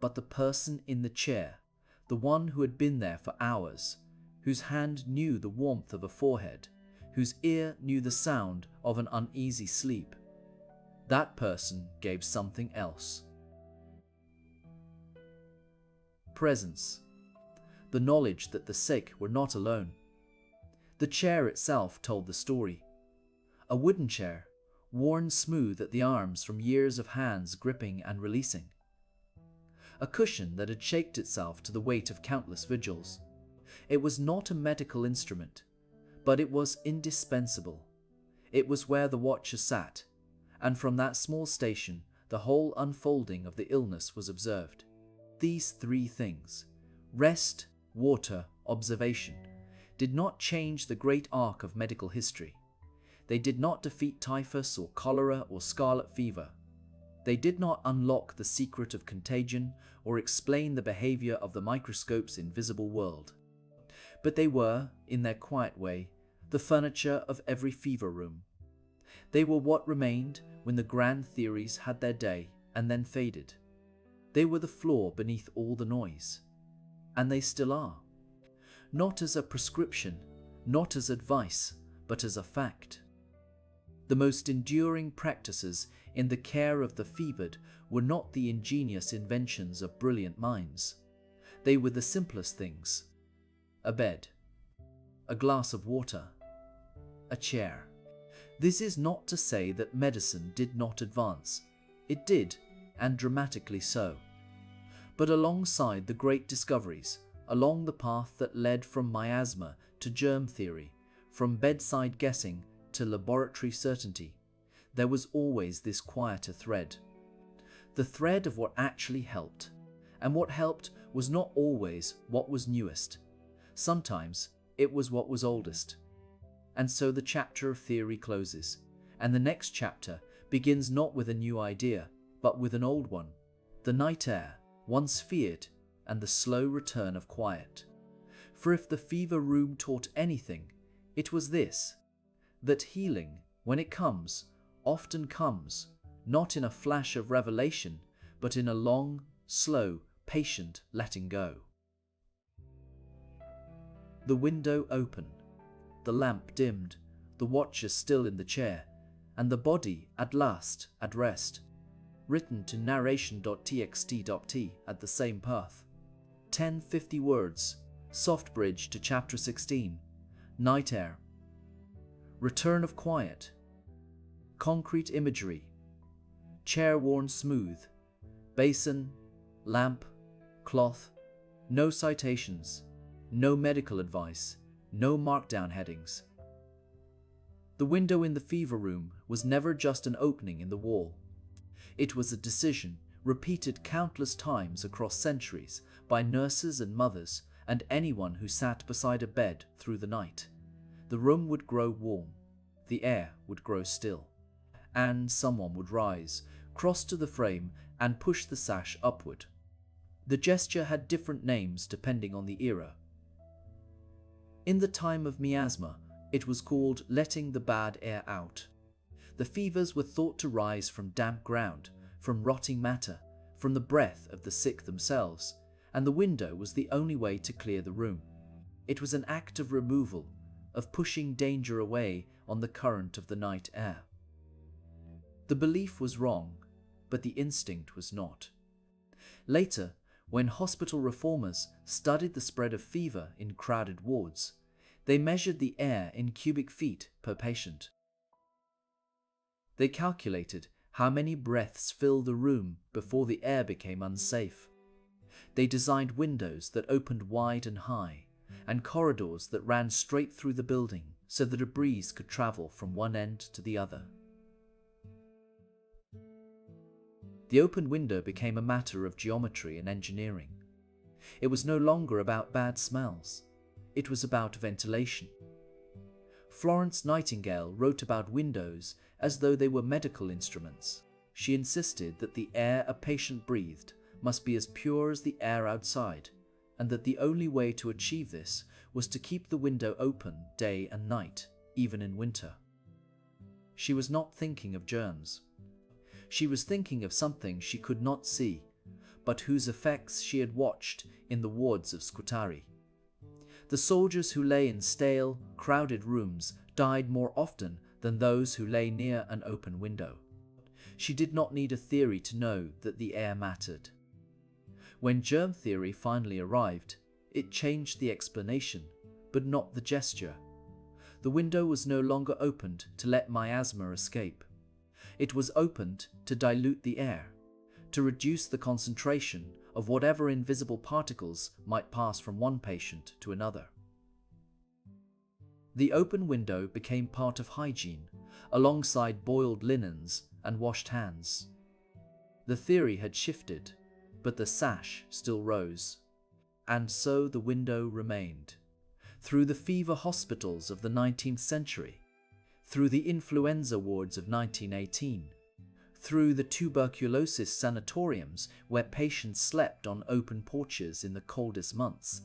but the person in the chair, the one who had been there for hours, whose hand knew the warmth of a forehead, whose ear knew the sound of an uneasy sleep, that person gave something else. Presence. The knowledge that the sick were not alone. The chair itself told the story. A wooden chair, worn smooth at the arms from years of hands gripping and releasing. A cushion that had shaped itself to the weight of countless vigils. It was not a medical instrument, but it was indispensable. It was where the watcher sat, and from that small station, the whole unfolding of the illness was observed. These three things, rest, water, observation, did not change the great arc of medical history. They did not defeat typhus or cholera or scarlet fever. They did not unlock the secret of contagion or explain the behavior of the microscope's invisible world. But they were, in their quiet way, the furniture of every fever room. They were what remained when the grand theories had their day and then faded. They were the floor beneath all the noise. And they still are. Not as a prescription, not as advice, but as a fact. The most enduring practices in the care of the fevered were not the ingenious inventions of brilliant minds. They were the simplest things. A bed, a glass of water, a chair. This is not to say that medicine did not advance. It did, and dramatically so. But alongside the great discoveries, along the path that led from miasma to germ theory, from bedside guessing to laboratory certainty, there was always this quieter thread. The thread of what actually helped. And what helped was not always what was newest. Sometimes it was what was oldest. And so the chapter of theory closes, and the next chapter begins not with a new idea, but with an old one. The night air, once feared, and the slow return of quiet. For if the fever room taught anything, it was this, that healing, when it comes, often comes, not in a flash of revelation, but in a long, slow, patient letting go. The window open, the lamp dimmed, the watcher still in the chair, and the body at last at rest. Written to narration.txt.t at the same path. 1050 words, soft bridge to chapter 16, night air. Return of quiet, concrete imagery, chair worn smooth, basin, lamp, cloth, no citations, no medical advice, no markdown headings. The window in the fever room was never just an opening in the wall. It was a decision repeated countless times across centuries by nurses and mothers and anyone who sat beside a bed through the night. The room would grow warm, the air would grow still, and someone would rise, cross to the frame, and push the sash upward. The gesture had different names depending on the era. In the time of miasma, it was called letting the bad air out. The fevers were thought to rise from damp ground, from rotting matter, from the breath of the sick themselves, and the window was the only way to clear the room. It was an act of removal, of pushing danger away on the current of the night air. The belief was wrong, but the instinct was not. Later, when hospital reformers studied the spread of fever in crowded wards, they measured the air in cubic feet per patient. They calculated how many breaths filled the room before the air became unsafe. They designed windows that opened wide and high, and corridors that ran straight through the building so that a breeze could travel from one end to the other. The open window became a matter of geometry and engineering. It was no longer about bad smells. It was about ventilation. Florence Nightingale wrote about windows as though they were medical instruments. She insisted that the air a patient breathed must be as pure as the air outside, and that the only way to achieve this was to keep the window open day and night, even in winter. She was not thinking of germs. She was thinking of something she could not see, but whose effects she had watched in the wards of Scutari. The soldiers who lay in stale, crowded rooms died more often than those who lay near an open window. She did not need a theory to know that the air mattered. When germ theory finally arrived, it changed the explanation, but not the gesture. The window was no longer opened to let miasma escape. It was opened to dilute the air, to reduce the concentration of whatever invisible particles might pass from one patient to another. The open window became part of hygiene, alongside boiled linens and washed hands. The theory had shifted, but the sash still rose. And so the window remained. Through the fever hospitals of the 19th century, through the influenza wards of 1918, through the tuberculosis sanatoriums where patients slept on open porches in the coldest months.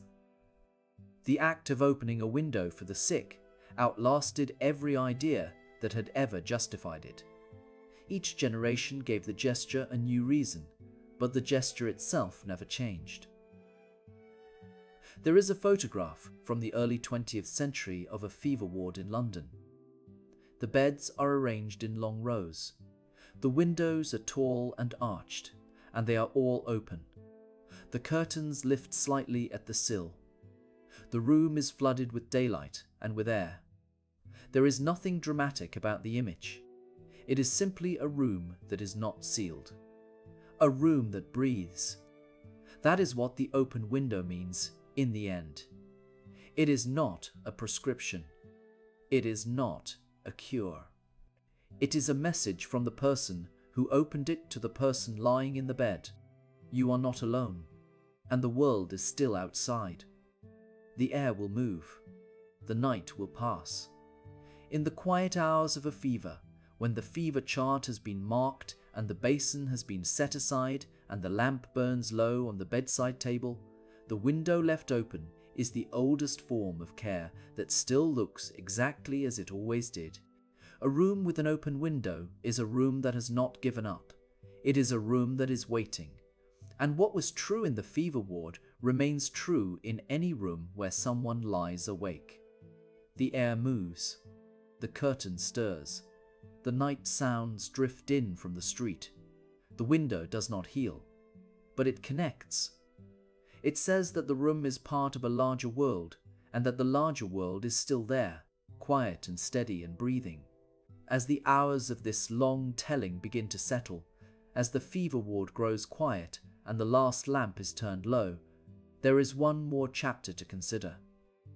The act of opening a window for the sick outlasted every idea that had ever justified it. Each generation gave the gesture a new reason, but the gesture itself never changed. There is a photograph from the early 20th century of a fever ward in London. The beds are arranged in long rows. The windows are tall and arched, and they are all open. The curtains lift slightly at the sill. The room is flooded with daylight and with air. There is nothing dramatic about the image. It is simply a room that is not sealed. A room that breathes. That is what the open window means in the end. It is not a prescription. It is not a cure. It is a message from the person who opened it to the person lying in the bed. You are not alone, and the world is still outside. The air will move. The night will pass. In the quiet hours of a fever, when the fever chart has been marked and the basin has been set aside and the lamp burns low on the bedside table, the window left open is the oldest form of care that still looks exactly as it always did. A room with an open window is a room that has not given up. It is a room that is waiting. And what was true in the fever ward remains true in any room where someone lies awake. The air moves. The curtain stirs. The night sounds drift in from the street. The window does not heal, but it connects. It says that the room is part of a larger world, and that the larger world is still there, quiet and steady and breathing. As the hours of this long telling begin to settle, as the fever ward grows quiet and the last lamp is turned low, there is one more chapter to consider.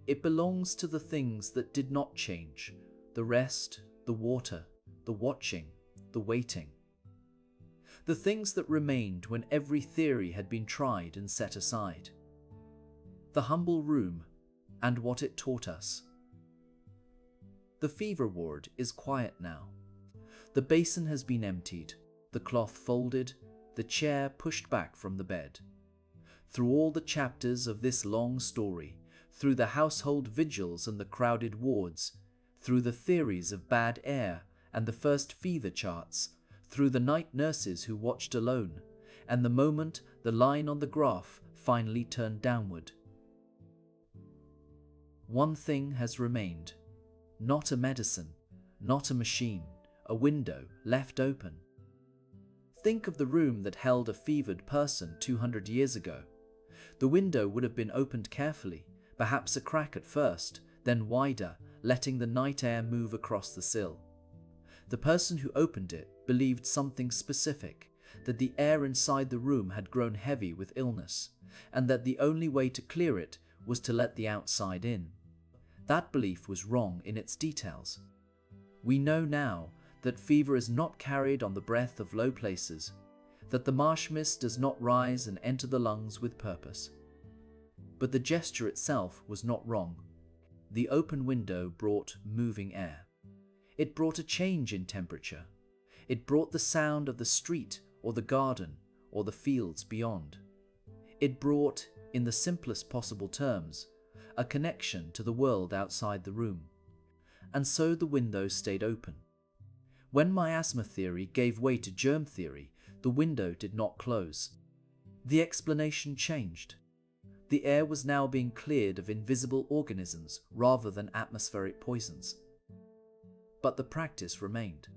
It belongs to the things that did not change: the rest, the water, the watching, the waiting. The things that remained when every theory had been tried and set aside. The humble room and what it taught us. The fever ward is quiet now. The basin has been emptied, the cloth folded, the chair pushed back from the bed. Through all the chapters of this long story, through the household vigils and the crowded wards, through the theories of bad air and the first fever charts, through the night nurses who watched alone, and the moment the line on the graph finally turned downward. One thing has remained. not a medicine, not a machine, a window left open. Think of the room that held a fevered person 200 years ago. The window would have been opened carefully, perhaps a crack at first, then wider, letting the night air move across the sill. The person who opened it believed something specific, that the air inside the room had grown heavy with illness, and that the only way to clear it was to let the outside in. That belief was wrong in its details. We know now that fever is not carried on the breath of low places, that the marsh mist does not rise and enter the lungs with purpose. But the gesture itself was not wrong. The open window brought moving air. It brought a change in temperature. It brought the sound of the street or the garden or the fields beyond. It brought, in the simplest possible terms, a connection to the world outside the room. And so the window stayed open. When miasma theory gave way to germ theory, the window did not close. The explanation changed. The air was now being cleared of invisible organisms rather than atmospheric poisons. But the practice remained.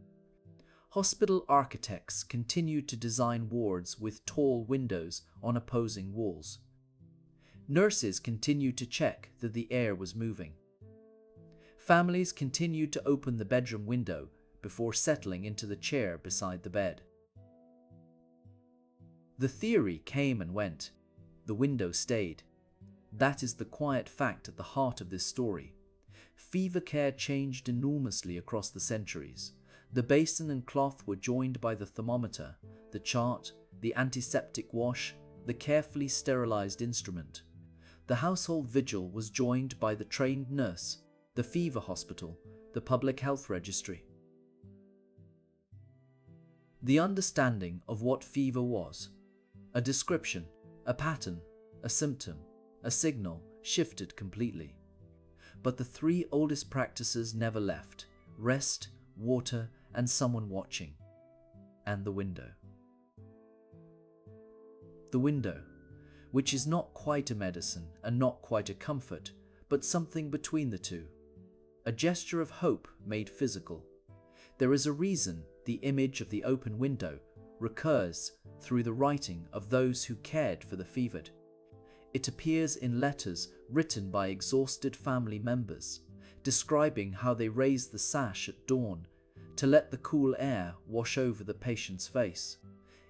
Hospital architects continued to design wards with tall windows on opposing walls. Nurses continued to check that the air was moving. Families continued to open the bedroom window before settling into the chair beside the bed. The theory came and went. The window stayed. That is the quiet fact at the heart of this story. Fever care changed enormously across the centuries. The basin and cloth were joined by the thermometer, the chart, the antiseptic wash, the carefully sterilized instrument. The household vigil was joined by the trained nurse, the fever hospital, the public health registry. The understanding of what fever was, a description, a pattern, a symptom, a signal, shifted completely. But the three oldest practices never left: rest, water, and someone watching. And the window. The window, which is not quite a medicine and not quite a comfort, but something between the two. A gesture of hope made physical. There is a reason the image of the open window recurs through the writing of those who cared for the fevered. It appears in letters written by exhausted family members, describing how they raised the sash at dawn to let the cool air wash over the patient's face.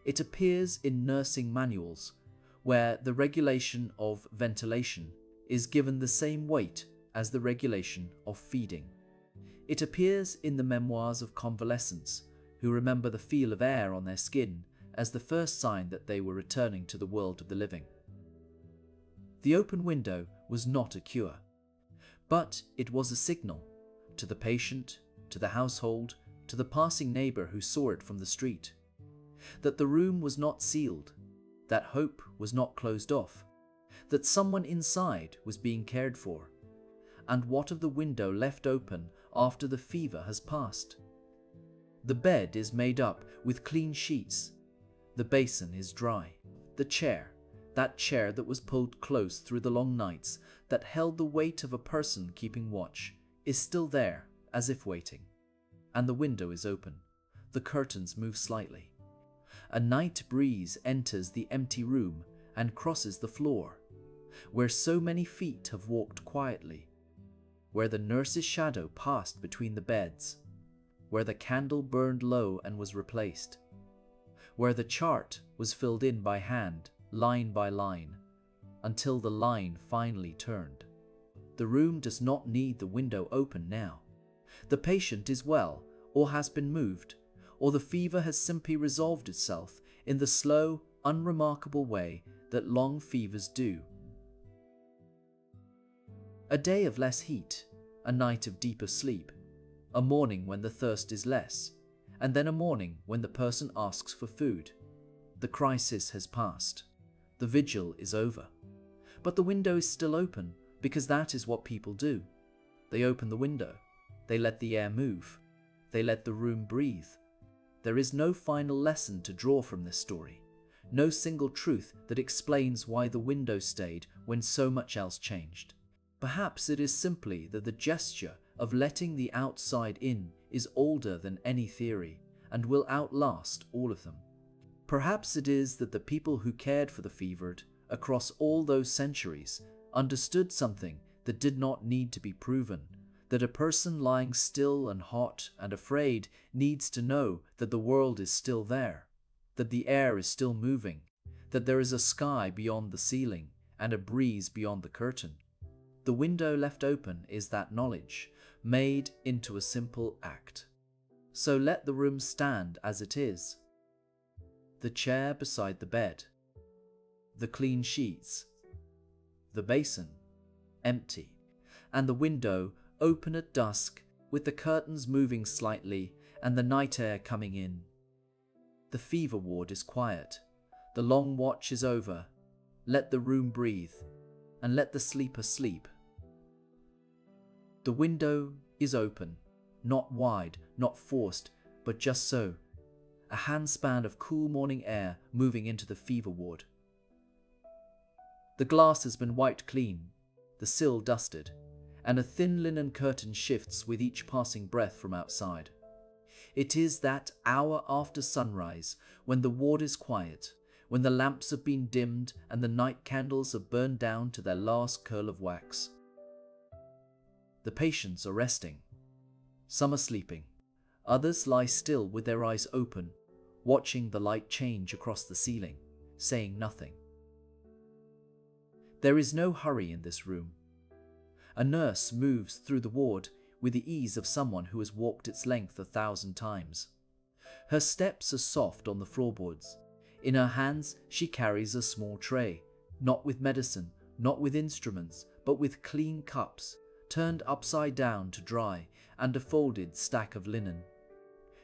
It appears in nursing manuals, where the regulation of ventilation is given the same weight as the regulation of feeding. It appears in the memoirs of convalescents, who remember the feel of air on their skin as the first sign that they were returning to the world of the living. The open window was not a cure, but it was a signal to the patient, to the household, to the passing neighbor who saw it from the street, that the room was not sealed, that hope was not closed off, that someone inside was being cared for. And what of the window left open after the fever has passed? The bed is made up with clean sheets. The basin is dry. The chair, that chair that was pulled close through the long nights, that held the weight of a person keeping watch, is still there, as if waiting. And the window is open. The curtains move slightly. A night breeze enters the empty room and crosses the floor, where so many feet have walked quietly, where the nurse's shadow passed between the beds, where the candle burned low and was replaced, where the chart was filled in by hand, line by line, until the line finally turned. The room does not need the window open now. The patient is well, or has been moved, or the fever has simply resolved itself in the slow, unremarkable way that long fevers do. A day of less heat, a night of deeper sleep, a morning when the thirst is less, and then a morning when the person asks for food. The crisis has passed. The vigil is over. But the window is still open, because that is what people do. They open the window. They let the air move. They let the room breathe. There is no final lesson to draw from this story, no single truth that explains why the window stayed when so much else changed. Perhaps it is simply that the gesture of letting the outside in is older than any theory and will outlast all of them. Perhaps it is that the people who cared for the fevered across all those centuries understood something that did not need to be proven, that a person lying still and hot and afraid needs to know that the world is still there, that the air is still moving, that there is a sky beyond the ceiling and a breeze beyond the curtain. The window left open is that knowledge, made into a simple act. So let the room stand as it is. The chair beside the bed, the clean sheets, the basin, empty, and the window open at dusk with the curtains moving slightly and the night air coming in. The fever ward is quiet. The long watch is over. Let the room breathe, and let the sleeper sleep. The window is open, not wide, not forced, but just so. A handspan of cool morning air moving into the fever ward. The glass has been wiped clean, the sill dusted, and a thin linen curtain shifts with each passing breath from outside. It is that hour after sunrise, when the ward is quiet, when the lamps have been dimmed and the night candles have burned down to their last curl of wax. The patients are resting. Some are sleeping. Others lie still with their eyes open, watching the light change across the ceiling, saying nothing. There is no hurry in this room. A nurse moves through the ward with the ease of someone who has walked its length 1,000 times. Her steps are soft on the floorboards. In her hands she carries a small tray, not with medicine, not with instruments, but with clean cups, turned upside down to dry, and a folded stack of linen.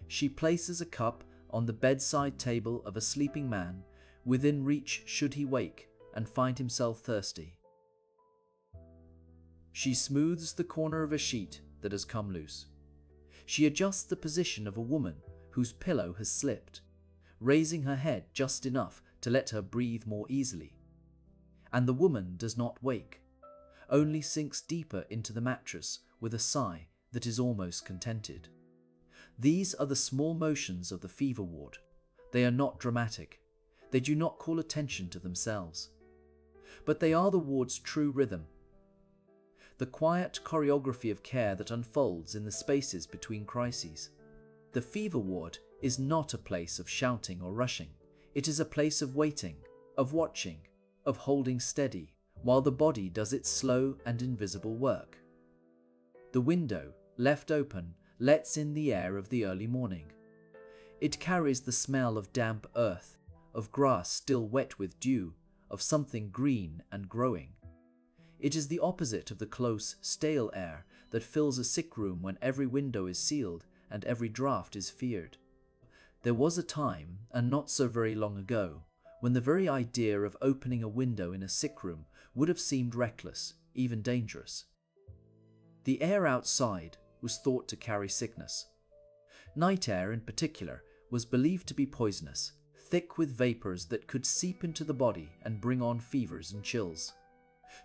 She places a cup on the bedside table of a sleeping man, within reach should he wake and find himself thirsty. She smooths the corner of a sheet that has come loose. She adjusts the position of a woman whose pillow has slipped, raising her head just enough to let her breathe more easily. And the woman does not wake, only sinks deeper into the mattress with a sigh that is almost contented. These are the small motions of the fever ward. They are not dramatic. They do not call attention to themselves. But they are the ward's true rhythm. The quiet choreography of care that unfolds in the spaces between crises. The fever ward is not a place of shouting or rushing. It is a place of waiting, of watching, of holding steady, while the body does its slow and invisible work. The window, left open, lets in the air of the early morning. It carries the smell of damp earth, of grass still wet with dew, of something green and growing. It is the opposite of the close, stale air that fills a sick room when every window is sealed and every draught is feared. There was a time, and not so very long ago, when the very idea of opening a window in a sick room would have seemed reckless, even dangerous. The air outside was thought to carry sickness. Night air in particular was believed to be poisonous, thick with vapors that could seep into the body and bring on fevers and chills.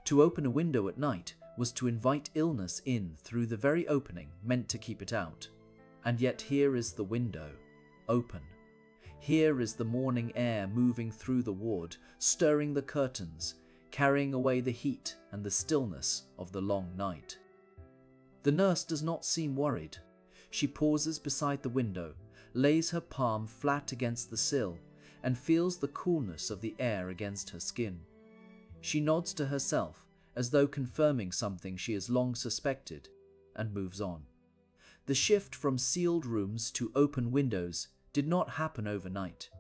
To open a window at night was to invite illness in through the very opening meant to keep it out. And yet here is the window, open. Here is the morning air moving through the ward, stirring the curtains, carrying away the heat and the stillness of the long night. The nurse does not seem worried. She pauses beside the window, lays her palm flat against the sill, and feels the coolness of the air against her skin. She nods to herself, as though confirming something she has long suspected, and moves on. The shift from sealed rooms to open windows did not happen overnight.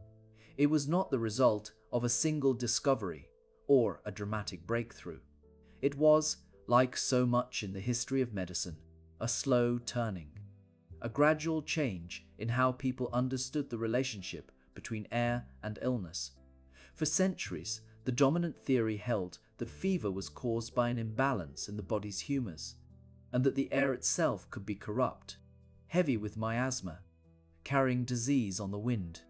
It was not the result of a single discovery or a dramatic breakthrough. It was, like so much in the history of medicine, a slow turning, a gradual change in how people understood the relationship between air and illness. For centuries, the dominant theory held that fever was caused by an imbalance in the body's humors, and that the air itself could be corrupt, heavy with miasma, carrying disease on the wind.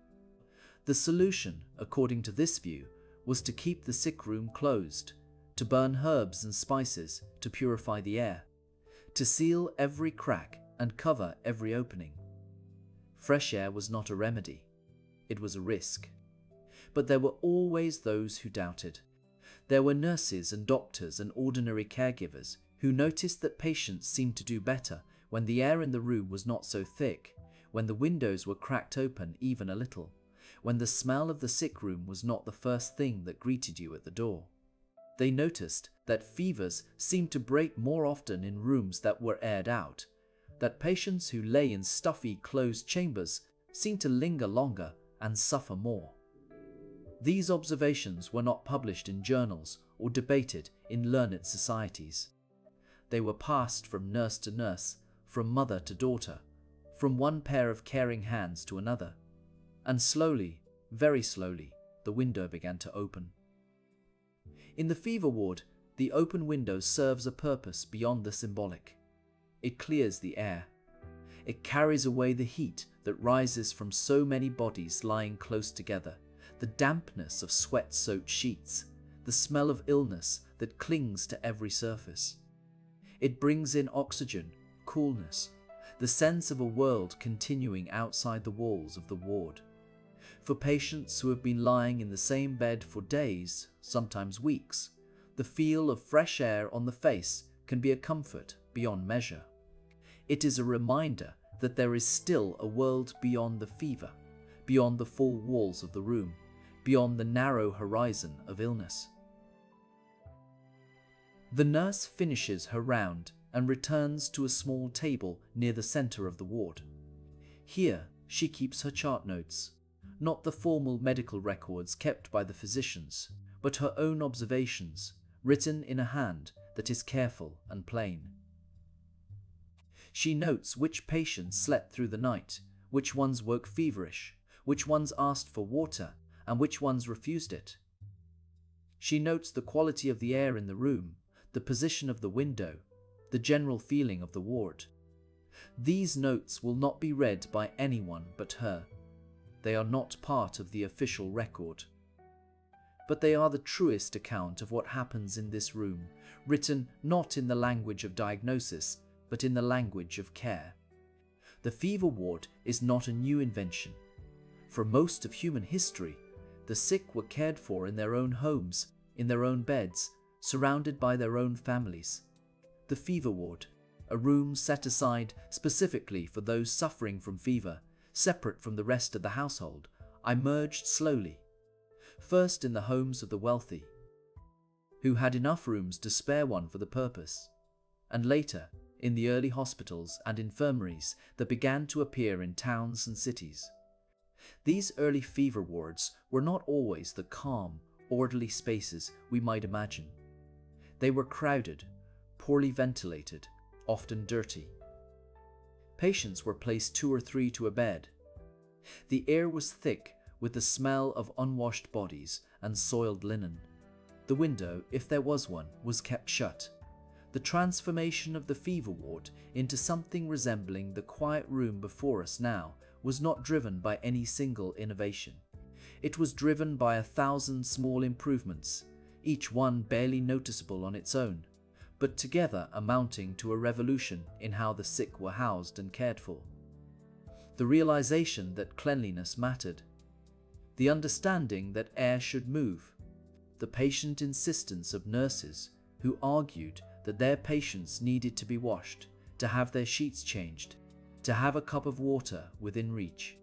The solution, according to this view, was to keep the sick room closed, to burn herbs and spices to purify the air, to seal every crack and cover every opening. Fresh air was not a remedy, it was a risk. But there were always those who doubted. There were nurses and doctors and ordinary caregivers who noticed that patients seemed to do better when the air in the room was not so thick, when the windows were cracked open even a little, when the smell of the sick room was not the first thing that greeted you at the door. They noticed that fevers seemed to break more often in rooms that were aired out, that patients who lay in stuffy, closed chambers seemed to linger longer and suffer more. These observations were not published in journals or debated in learned societies. They were passed from nurse to nurse, from mother to daughter, from one pair of caring hands to another. And slowly, very slowly, the window began to open. In the fever ward, the open window serves a purpose beyond the symbolic. It clears the air. It carries away the heat that rises from so many bodies lying close together, the dampness of sweat-soaked sheets, the smell of illness that clings to every surface. It brings in oxygen, coolness, the sense of a world continuing outside the walls of the ward. For patients who have been lying in the same bed for days, sometimes weeks, the feel of fresh air on the face can be a comfort beyond measure. It is a reminder that there is still a world beyond the fever, beyond the four walls of the room, beyond the narrow horizon of illness. The nurse finishes her round and returns to a small table near the center of the ward. Here, she keeps her chart notes, not the formal medical records kept by the physicians, but her own observations, written in a hand that is careful and plain. She notes which patients slept through the night, which ones woke feverish, which ones asked for water, and which ones refused it. She notes the quality of the air in the room, the position of the window, the general feeling of the ward. These notes will not be read by anyone but her. They are not part of the official record. But they are the truest account of what happens in this room, written not in the language of diagnosis, but in the language of care. The fever ward is not a new invention. For most of human history, the sick were cared for in their own homes, in their own beds, surrounded by their own families. The fever ward, a room set aside specifically for those suffering from fever, separate from the rest of the household, emerged slowly. First in the homes of the wealthy, who had enough rooms to spare one for the purpose, and later in the early hospitals and infirmaries that began to appear in towns and cities. These early fever wards were not always the calm, orderly spaces we might imagine. They were crowded, poorly ventilated, often dirty. Patients were placed 2 or 3 to a bed. The air was thick with the smell of unwashed bodies and soiled linen. The window, if there was one, was kept shut. The transformation of the fever ward into something resembling the quiet room before us now was not driven by any single innovation. It was driven by 1,000 small improvements, each one barely noticeable on its own, but together amounting to a revolution in how the sick were housed and cared for. The realization that cleanliness mattered, the understanding that air should move, the patient insistence of nurses who argued that their patients needed to be washed, to have their sheets changed, to have a cup of water within reach.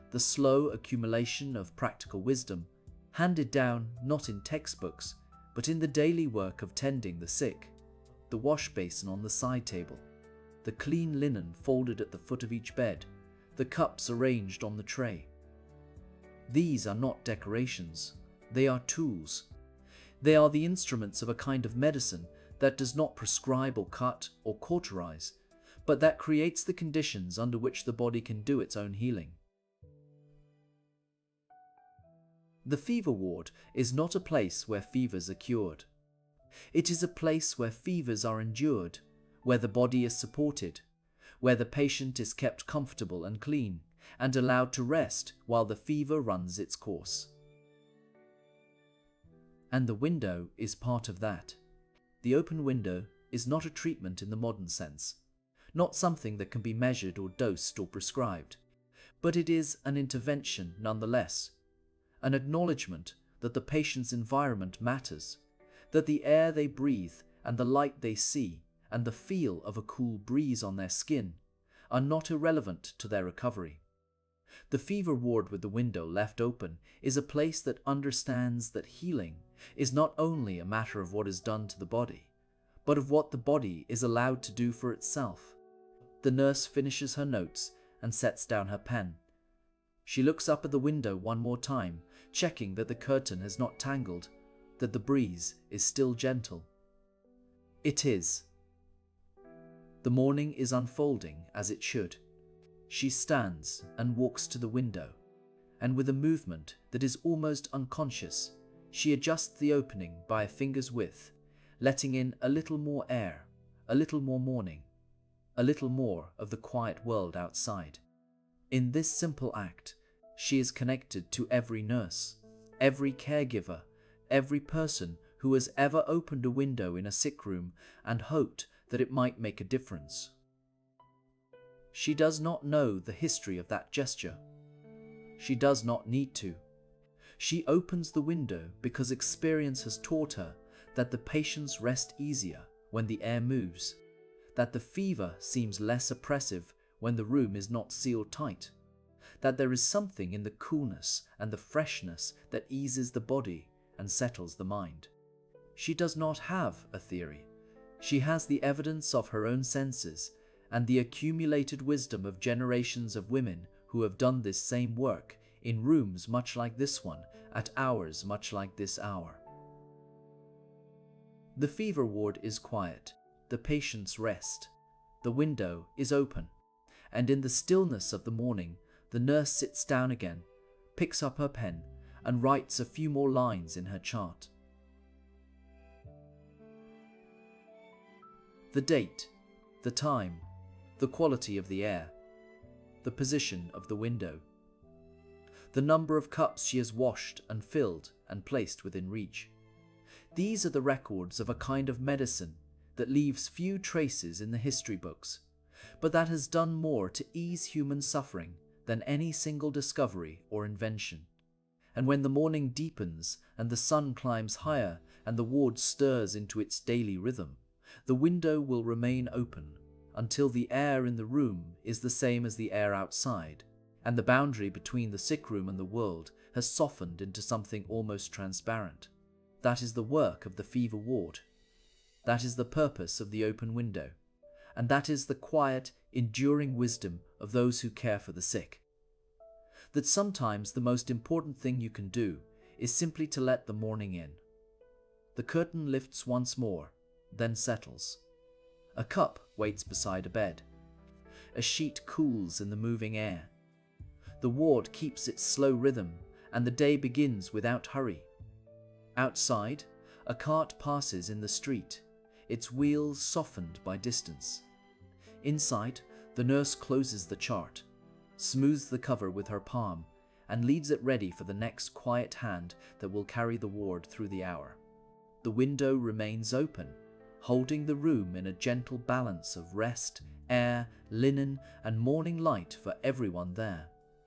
The slow accumulation of practical wisdom, handed down not in textbooks, but in the daily work of tending the sick. The wash basin on the side table, the clean linen folded at the foot of each bed, the cups arranged on the tray. These are not decorations, they are tools. They are the instruments of a kind of medicine that does not prescribe or cut or cauterize, but that creates the conditions under which the body can do its own healing. The fever ward is not a place where fevers are cured. It is a place where fevers are endured, where the body is supported, where the patient is kept comfortable and clean, and allowed to rest while the fever runs its course. And the window is part of that. The open window, is not a treatment in the modern sense, not something that can be measured or dosed or prescribed, but it is an intervention nonetheless, an acknowledgement that the patient's environment matters, that the air they breathe and the light they see and the feel of a cool breeze on their skin are not irrelevant to their recovery. The fever ward with the window left open is a place that understands that healing is not only a matter of what is done to the body, but of what the body is allowed to do for itself. The nurse finishes her notes and sets down her pen. She looks up at the window one more time, checking that the curtain has not tangled, that the breeze is still gentle. It is. The morning is unfolding as it should. She stands and walks to the window, and with a movement that is almost unconscious, she adjusts the opening by a finger's width, letting in a little more air, a little more morning, a little more of the quiet world outside. In this simple act, she is connected to every nurse, every caregiver, every person who has ever opened a window in a sick room and hoped that it might make a difference. She does not know the history of that gesture. She does not need to. She opens the window because experience has taught her that the patients rest easier when the air moves, that the fever seems less oppressive when the room is not sealed tight, that there is something in the coolness and the freshness that eases the body and settles the mind. She does not have a theory. She has the evidence of her own senses and the accumulated wisdom of generations of women who have done this same work in rooms much like this one, at hours much like this hour. The fever ward is quiet. The patients rest. The window is open. And in the stillness of the morning, the nurse sits down again, picks up her pen, and writes a few more lines in her chart. The date, the time, the quality of the air, the position of the window, the number of cups she has washed and filled and placed within reach. These are the records of a kind of medicine that leaves few traces in the history books, but that has done more to ease human suffering than any single discovery or invention. And when the morning deepens and the sun climbs higher and the ward stirs into its daily rhythm, the window will remain open until the air in the room is the same as the air outside, and the boundary between the sick room and the world has softened into something almost transparent. That is the work of the fever ward. That is the purpose of the open window. And that is the quiet, enduring wisdom of those who care for the sick. That sometimes the most important thing you can do is simply to let the morning in. The curtain lifts once more, then settles. A cup waits beside a bed. A sheet cools in the moving air. The ward keeps its slow rhythm, and the day begins without hurry. Outside, a cart passes in the street, its wheels softened by distance. Inside, the nurse closes the chart, smooths the cover with her palm, and leaves it ready for the next quiet hand that will carry the ward through the hour. The window remains open, holding the room in a gentle balance of rest, air, linen, and morning light for everyone there.